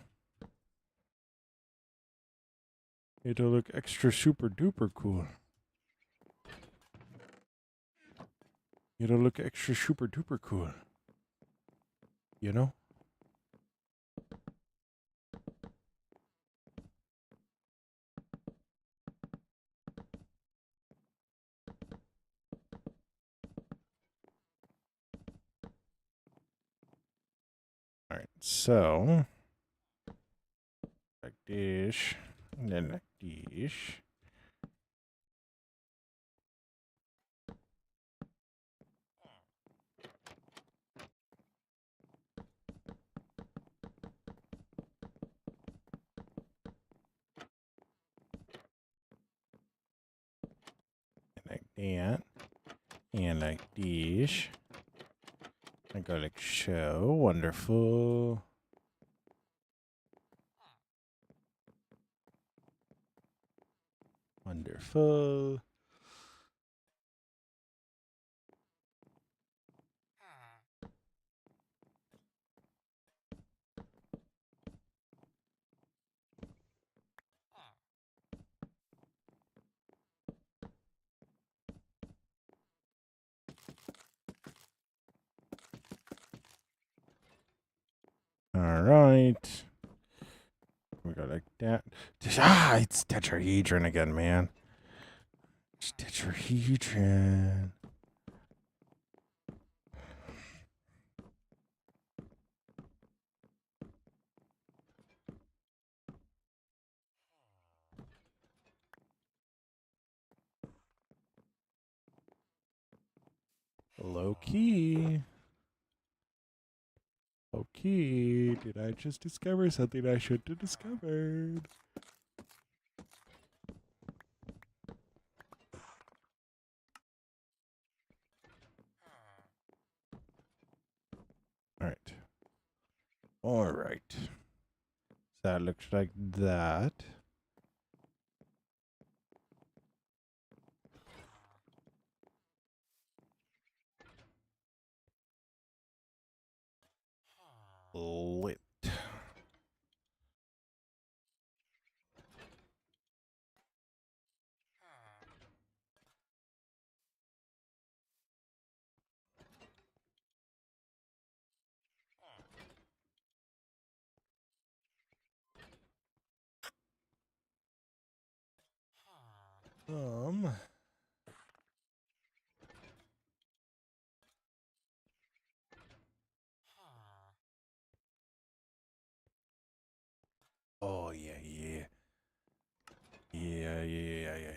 it'll look extra super duper cool. It'll look extra super duper cool. You know? All right, so like this, and then like this. And like that, and like this. I go like so. Wonderful. Wonderful. All right. We go like that. It's tetrahedron again, man. It's tetrahedron. Low key. Low key. Did I just discover something I shouldn't have discovered? All right. All right. So that looks like that. Lit. Um. Oh yeah, yeah, yeah.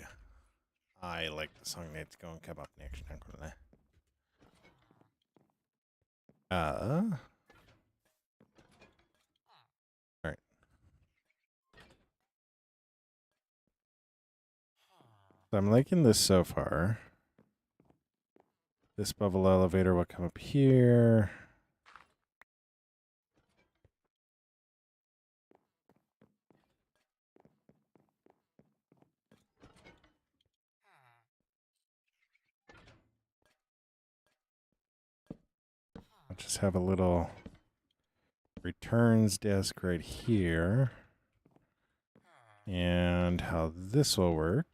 I like the song that's going to come up next. Not gonna lie. All right. So I'm liking this so far. This bubble elevator will come up here. I'll just have a little returns desk right here. And how this will work.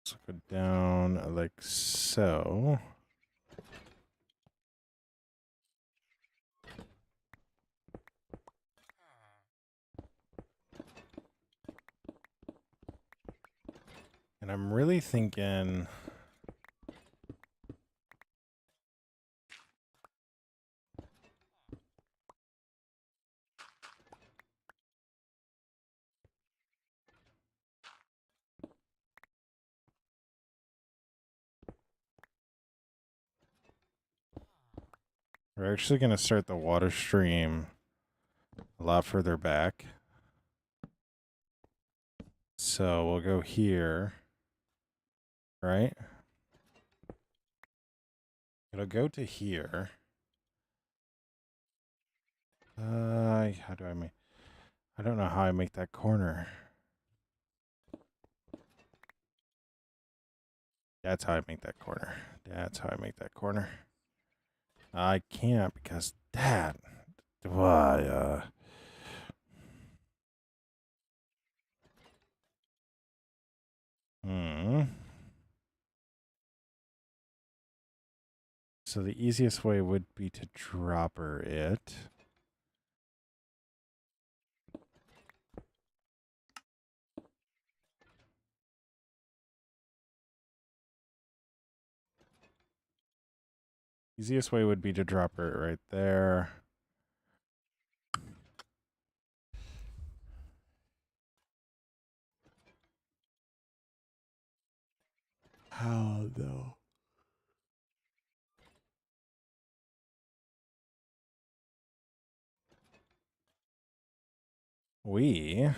So go down like so. And I'm really thinking we're actually going to start the water stream a lot further back. So we'll go here, right? It'll go to here. How do I make? I don't know how I make that corner. That's how I make that corner. That's how I make that corner. I can't because that. Why? So the easiest way would be to dropper it. Easiest way would be to drop her right there. How though? We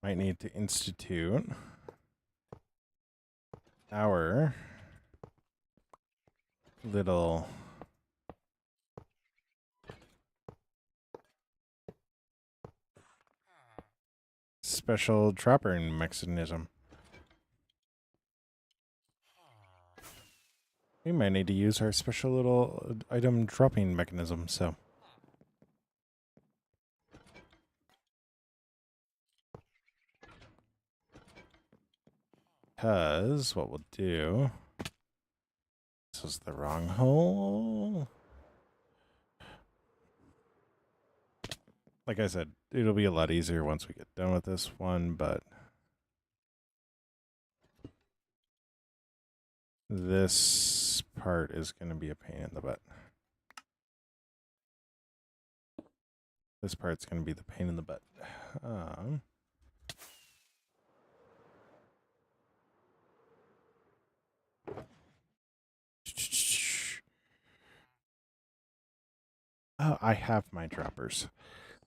might need to institute our little special dropping mechanism. We might need to use our special little item dropping mechanism, so. Because what we'll do. This was the wrong hole. Like I said, it'll be a lot easier once we get done with this one, but this part is going to be a pain in the butt. This part's going to be the pain in the butt. Oh, I have my droppers.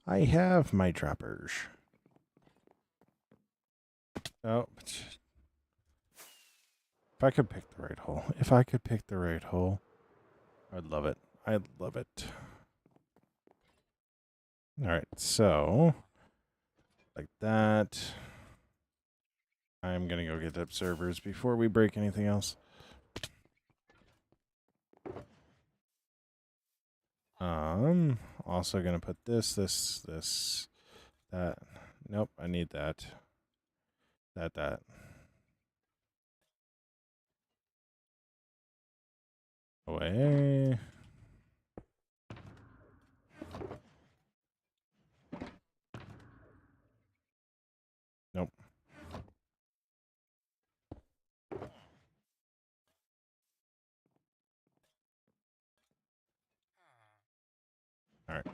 I have my droppers. Oh. If I could pick the right hole. If I could pick the right hole, I'd love it. I'd love it. All right, so like that. I'm going to go get the observers before we break anything else. Also going to put this, that. Nope, I need that. That. Away. All right.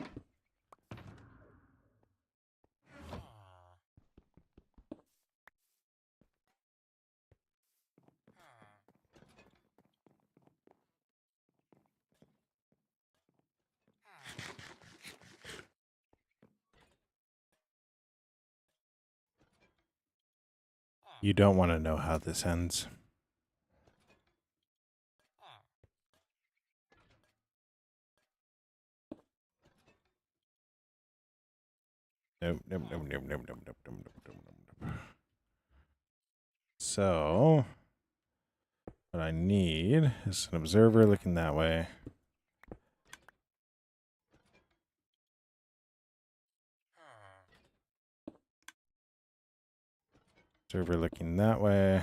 You don't want to know how this ends. Nope, nope, nope, nope, nope, nope, nope, nope, nope, nope. So, what I need is an observer looking that way. Observer looking that way.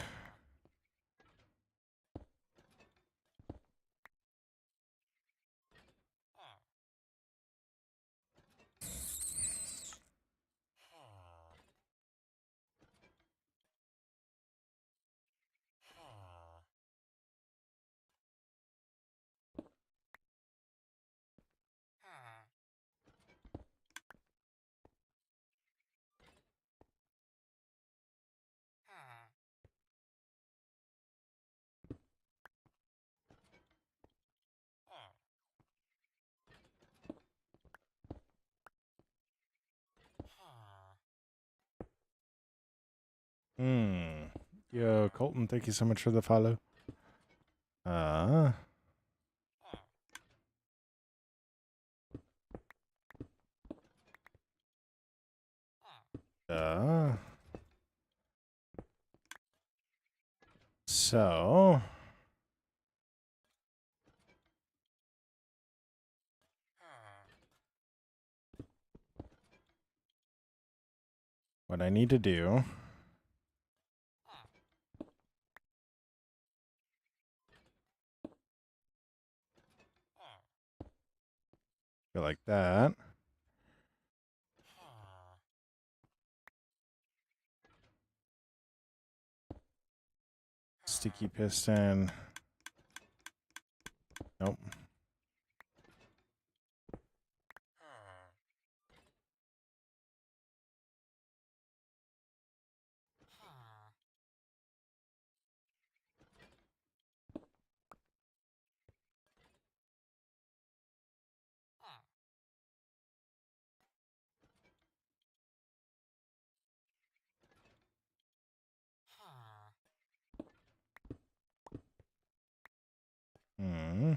Yo, Colton, thank you so much for the follow. Uh. So. What I need to do. Go like that. Sticky piston. Nope. Hmm.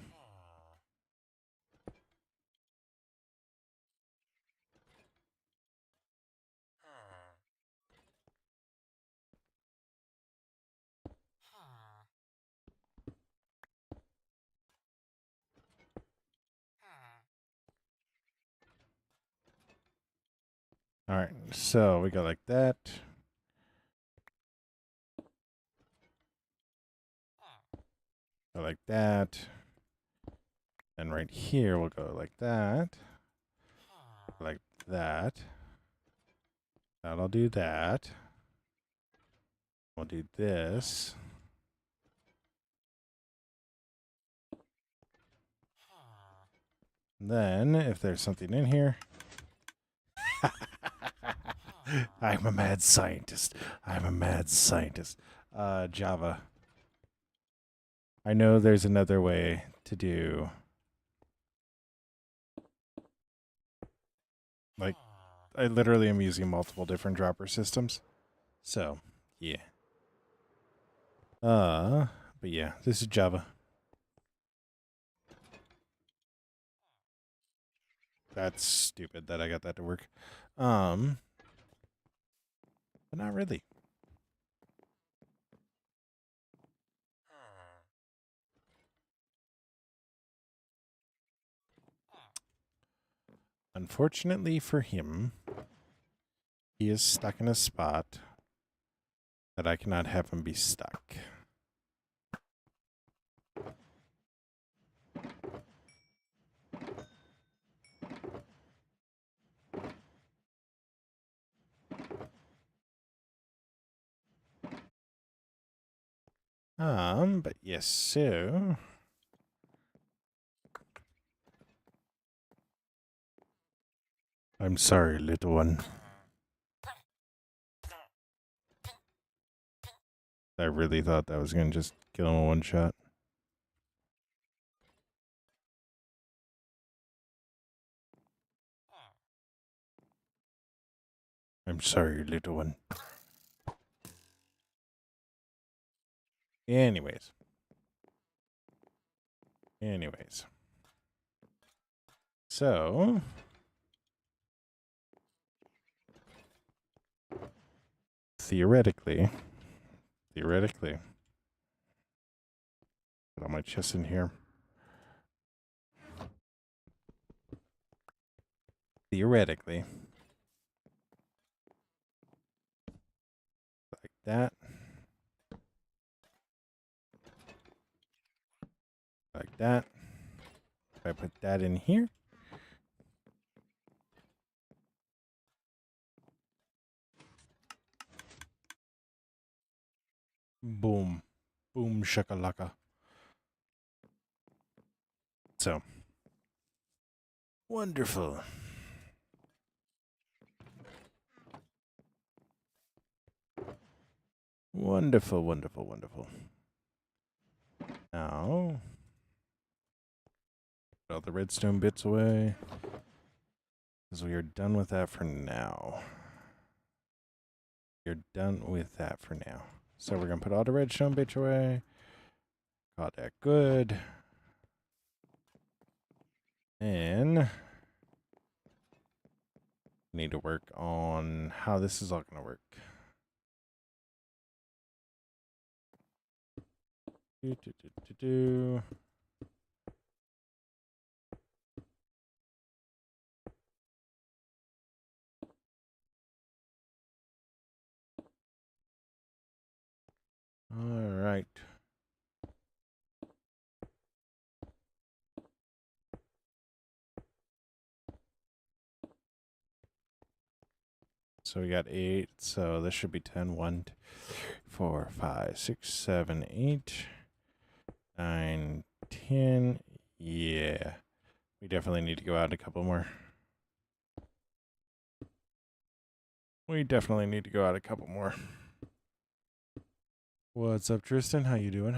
All right, so we go like that. Go like that. And right here, we'll go like that. Like that. That'll do that. We'll do this. Then, if there's something in here. I'm a mad scientist. I'm a mad scientist. Java. I know there's another way to do. Like, I literally am using multiple different dropper systems. So, yeah. But yeah, this is Java. That's stupid that I got that to work. But not really. Unfortunately for him, he is stuck in a spot that I cannot have him be stuck. But yes, so I'm sorry, little one. I really thought that was going to just kill him in one shot. I'm sorry, little one. Anyways. So, theoretically, put all my chests in here. Theoretically, like that. Like that. If I put that in here. Boom. Boom shakalaka. So. Wonderful. Wonderful, wonderful, wonderful. Now, put all the redstone bits away. Because we are done with that for now. You're done with that for now. So we're going to put all the redstone bits away. Got that good. And need to work on how this is all going to work. All right. So we got 8. So this should be 10. 1, 2, 4, 5, 6, 7, 8, 9, 10. Yeah. We definitely need to go out a couple more. What's up, Tristan? How you doing?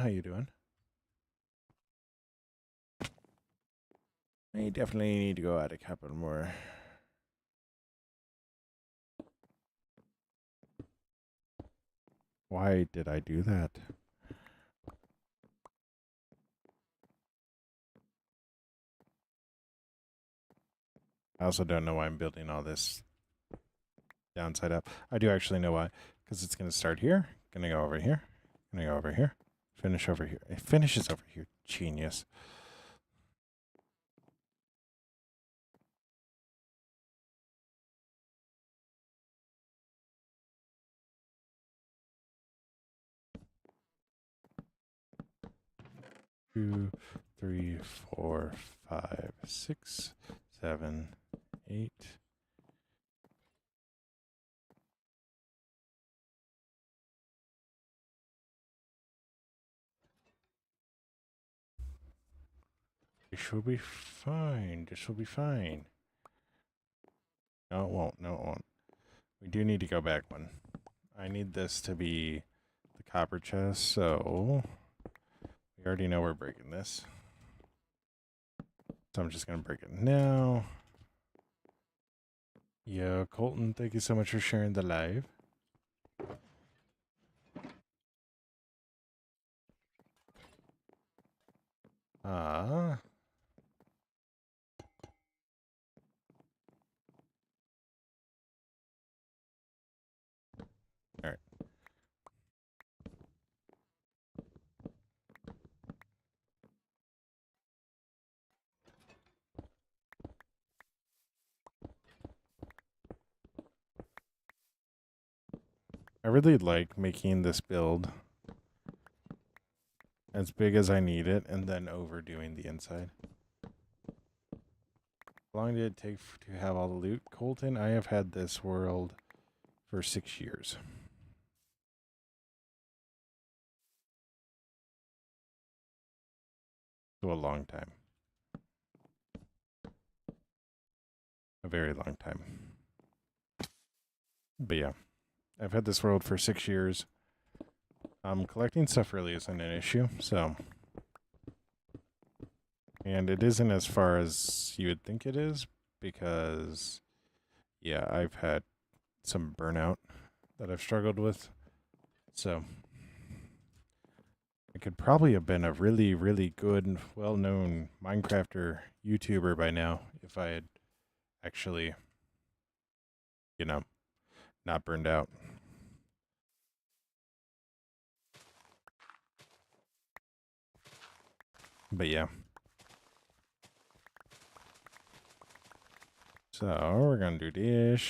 We definitely need to go out a couple more. Why did I do that? I also don't know why I'm building all this downside up. I do actually know why. Because it's going to start here. Going to go over here. Going to go over here. Finish over here. It finishes over here. Genius. Two, 3, 4, 5, 6, 7, 8. This will be fine. This will be fine. No, it won't. No, it won't. We do need to go back one. I need this to be the copper chest, so we already know we're breaking this. So I'm just going to break it now. Yo, Colton, thank you so much for sharing the live. Ah. All right. I really like making this build as big as I need it and then overdoing the inside. How long did it take to have all the loot, Colton? I have had this world for 6 years. So a long time. A very long time. But yeah, I've had this world for 6 years. Collecting stuff really isn't an issue, so. And it isn't as far as you would think it is, because, yeah, I've had some burnout that I've struggled with. So, I could probably have been a really, really good, well-known Minecrafter YouTuber by now if I had actually, you know, not burned out. But yeah. So, we're going to do this.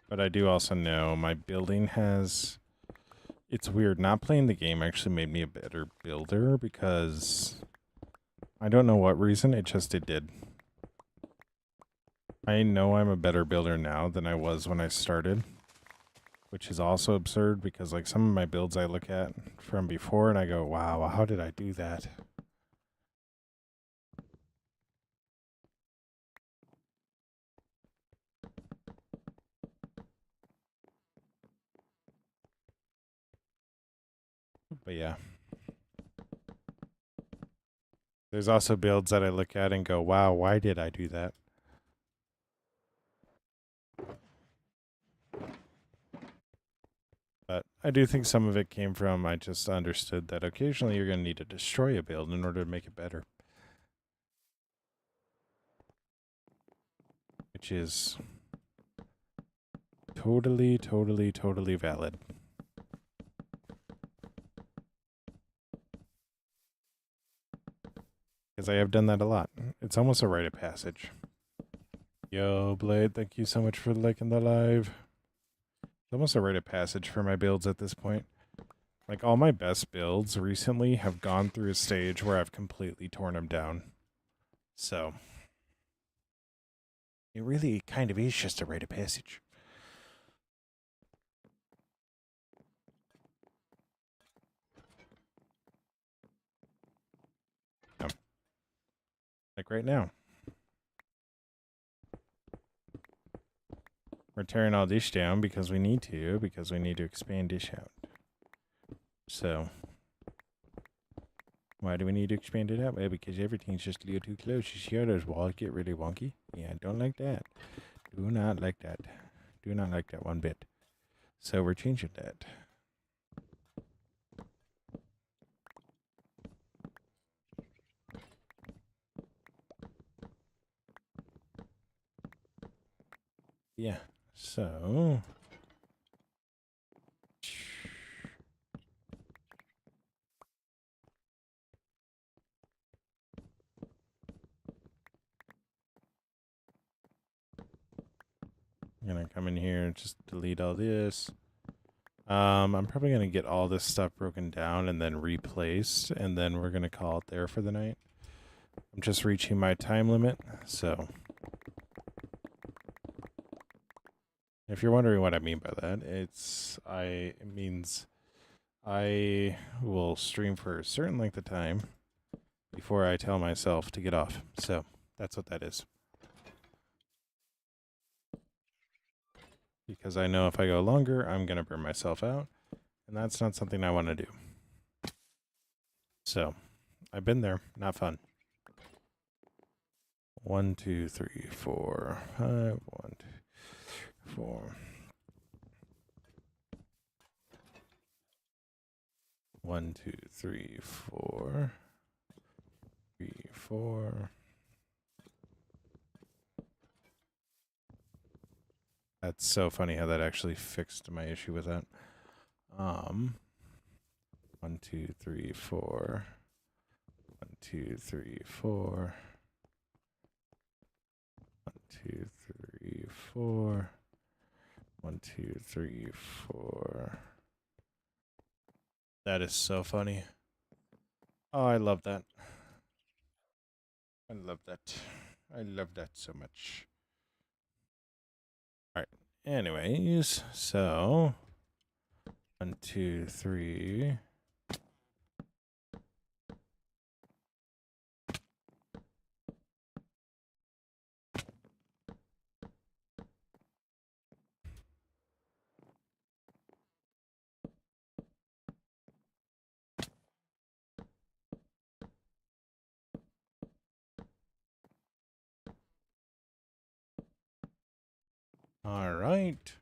But I do also know my building has... It's weird. Not playing the game actually made me a better builder because... I don't know what reason, it did. I know I'm a better builder now than I was when I started. Which is also absurd because like some of my builds I look at from before and I go, wow, how did I do that? But yeah. There's also builds that I look at and go, wow, why did I do that? But I do think some of it came from I just understood that occasionally you're going to need to destroy a build in order to make it better. Which is totally valid. Because I have done that a lot. It's almost a rite of passage. Yo, Blade, thank you so much for liking the live. It's almost a rite of passage for my builds at this point. Like, all my best builds recently have gone through a stage where I've completely torn them down. So, it really kind of is just a rite of passage. Yeah. Like right now. We're tearing all this down because we need to expand this out. So, why do we need to expand it out? Well, because everything's just a little too close. You see how those walls get really wonky? Yeah, don't like that. Do not like that. Do not like that one bit. So we're changing that. Yeah, so... I'm gonna come in here and just delete all this. I'm probably gonna get all this stuff broken down and then replaced, and then we're gonna call it there for the night. I'm just reaching my time limit, so if you're wondering what I mean by that, it means I will stream for a certain length of time before I tell myself to get off. So that's what that is. Because I know if I go longer, I'm going to burn myself out, and that's not something I want to do. So, I've been there. Not fun. 1, 2, 3, 4, 5. 1, 2, 4. 1, 2, 3, 4. 3, 4. That's so funny how that actually fixed my issue with that. 1, 2, 3, 4. 1, 2, 3, 4. 1, 2, 3, 4. 1, 2, 3, 4. That is so funny. Oh, I love that. I love that. I love that so much. All right. Anyways, so 1, 2, 3. All right.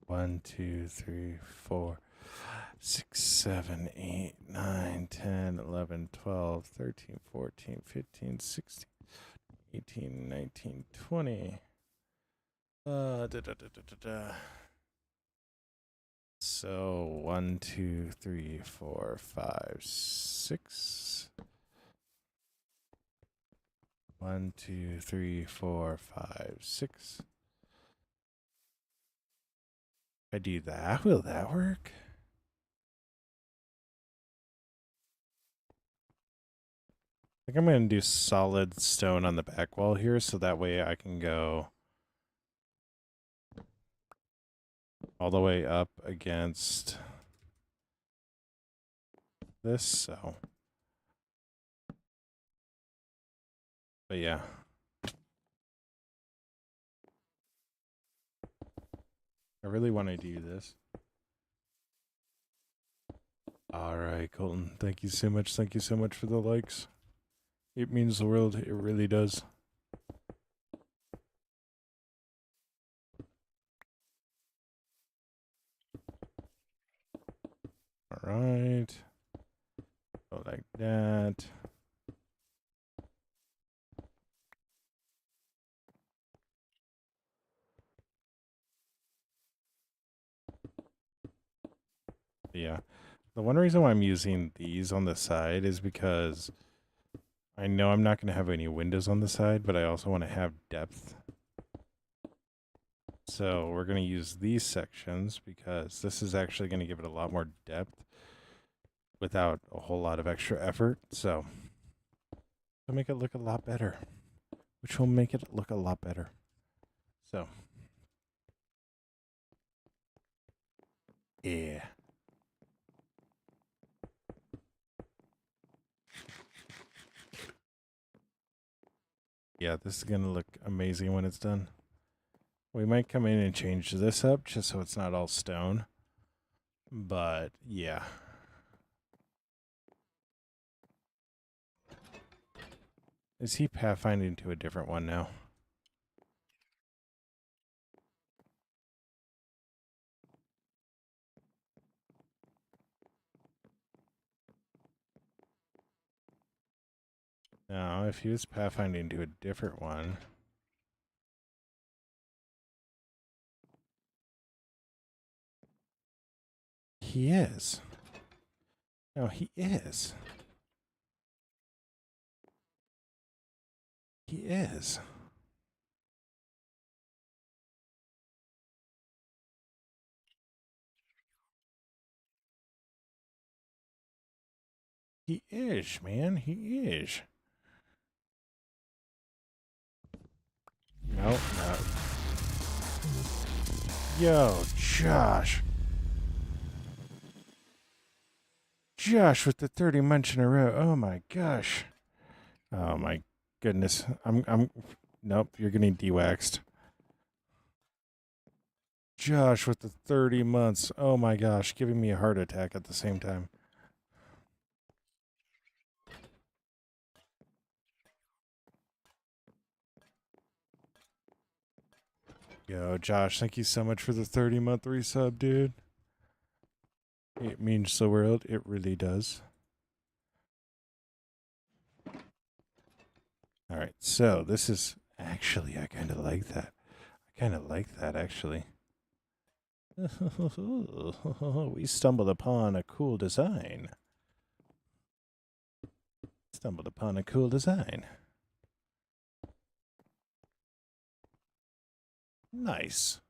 1, 2, 3, 4, 6, 7, 8, 9, 10, 11, 12, 13, 14, 15, 16, 18, 19, 20. So 1, 2, 3, 4, 5, 6. 1, 2, 3, 4, 5, 6. If I do that, will that work? I think I'm going to do solid stone on the back wall here, so that way I can go all the way up against this, so. But yeah. I really want to do this. All right, Colton. Thank you so much. Thank you so much for the likes. It means the world. It really does. All right. Go like that. Yeah. The one reason why I'm using these on the side is because I know I'm not going to have any windows on the side, but I also want to have depth. So we're going to use these sections because this is actually going to give it a lot more depth without a whole lot of extra effort. So it'll make it look a lot better, which will make it look a lot better. So, yeah. Yeah, this is going to look amazing when it's done. We might come in and change this up just so it's not all stone. But, yeah. Is he pathfinding to a different one now? No, if he was pathfinding to a different one. He is. No, he is. He is. He is, man. He is. No, no. Yo, Josh. Josh with the 30 months in a row. Oh my gosh. Oh my goodness. Nope, you're getting de-waxed. Josh with the 30 months. Oh my gosh, giving me a heart attack at the same time. Yo, Josh, thank you so much for the 30-month resub, dude. It means the world. It really does. All right, so this is actually, I kind of like that. I kind of like that, actually. We stumbled upon a cool design. Stumbled upon a cool design. Nice.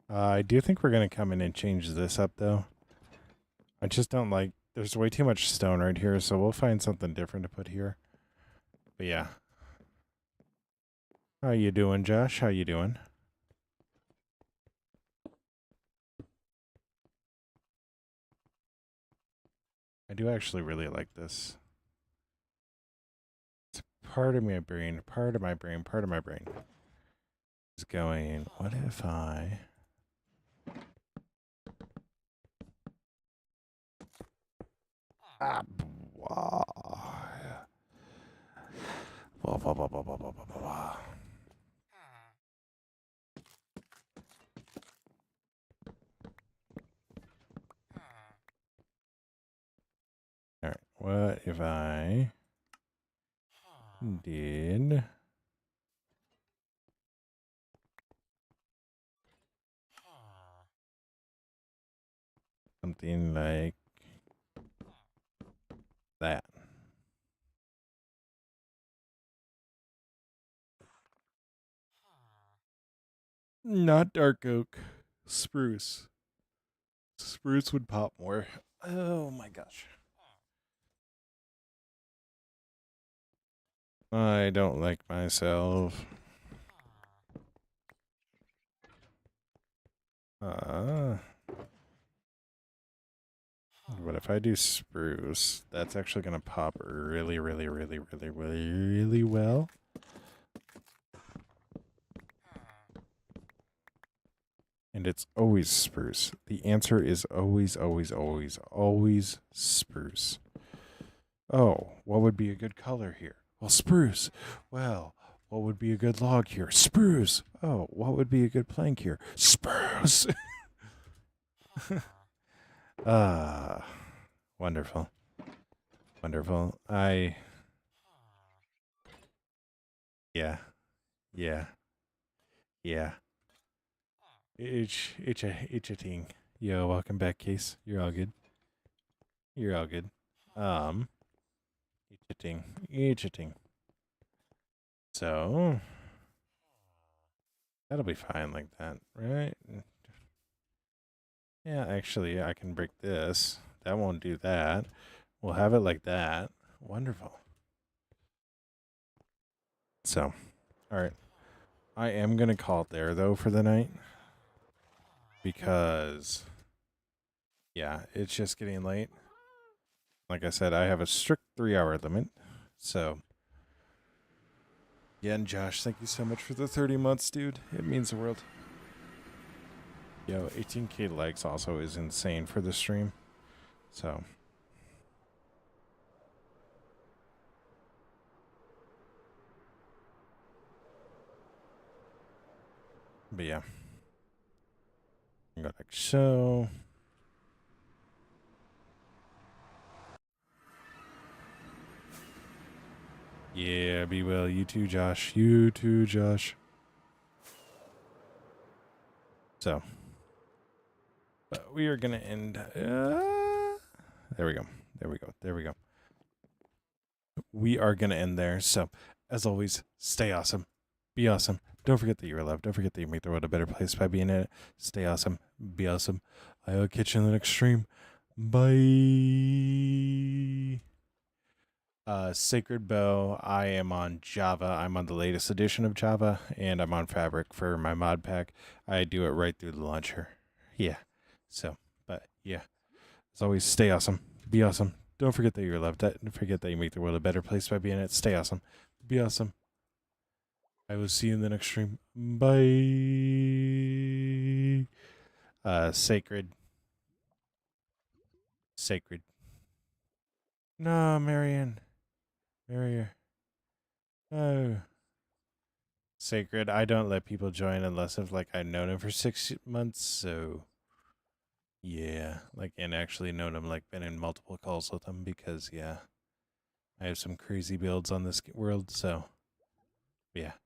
I do think we're going to come in and change this up, though. I just don't like... There's way too much stone right here, so we'll find something different to put here. But yeah. How you doing, Josh? How you doing? I do actually really like this. It's part of my brain, part of my brain, part of my brain is going, what if I... Ah, blah. Blah, blah, blah, blah, blah, blah, blah, blah. All right. What if I did something like that? Not dark oak. Spruce. Spruce would pop more. Oh my gosh. I don't like myself. But if I do spruce, that's actually going to pop really, really, really, really, really, really well. And it's always spruce. The answer is always, always, always, always spruce. Oh, what would be a good color here? Well, spruce. Well, what would be a good log here? Spruce. Oh, what would be a good plank here? Spruce. Ah, wonderful. Wonderful. Yeah, yeah, yeah. It's a thing. Yo, welcome back, Case. You're all good. You're all good. It's a thing. It's a thing. So, that'll be fine like that, right? Yeah, actually, I can break this. That won't do that. We'll have it like that. Wonderful. So, all right. I am going to call it there, though, for the night. Because, yeah, it's just getting late. Like I said, I have a strict 3-hour limit. So, again, Josh, thank you so much for the 30 months, dude. It means the world. Yo, 18K likes also is insane for the stream. So, but yeah. Go like so. Yeah, be well. You too, Josh. You too, Josh. So, but we are going to end. There we go. There we go. There we go. We are going to end there. So, as always, stay awesome. Be awesome. Don't forget that you're loved. Don't forget that you make the world a better place by being in it. Stay awesome. Be awesome. I will catch you in the next stream. Bye. Sacred Bow, I am on Java. I'm on the latest edition of Java, and I'm on Fabric for my mod pack. I do it right through the launcher. Yeah. So, but yeah. As always, stay awesome. Be awesome. Don't forget that you're loved. Don't forget that you make the world a better place by being in it. Stay awesome. Be awesome. I will see you in the next stream. Bye. Sacred. Sacred. No, Marion. Marion. No. Sacred. I don't let people join unless I've I've known them for 6 months. So yeah, and actually known them, been in multiple calls with them because yeah, I have some crazy builds on this world. So yeah.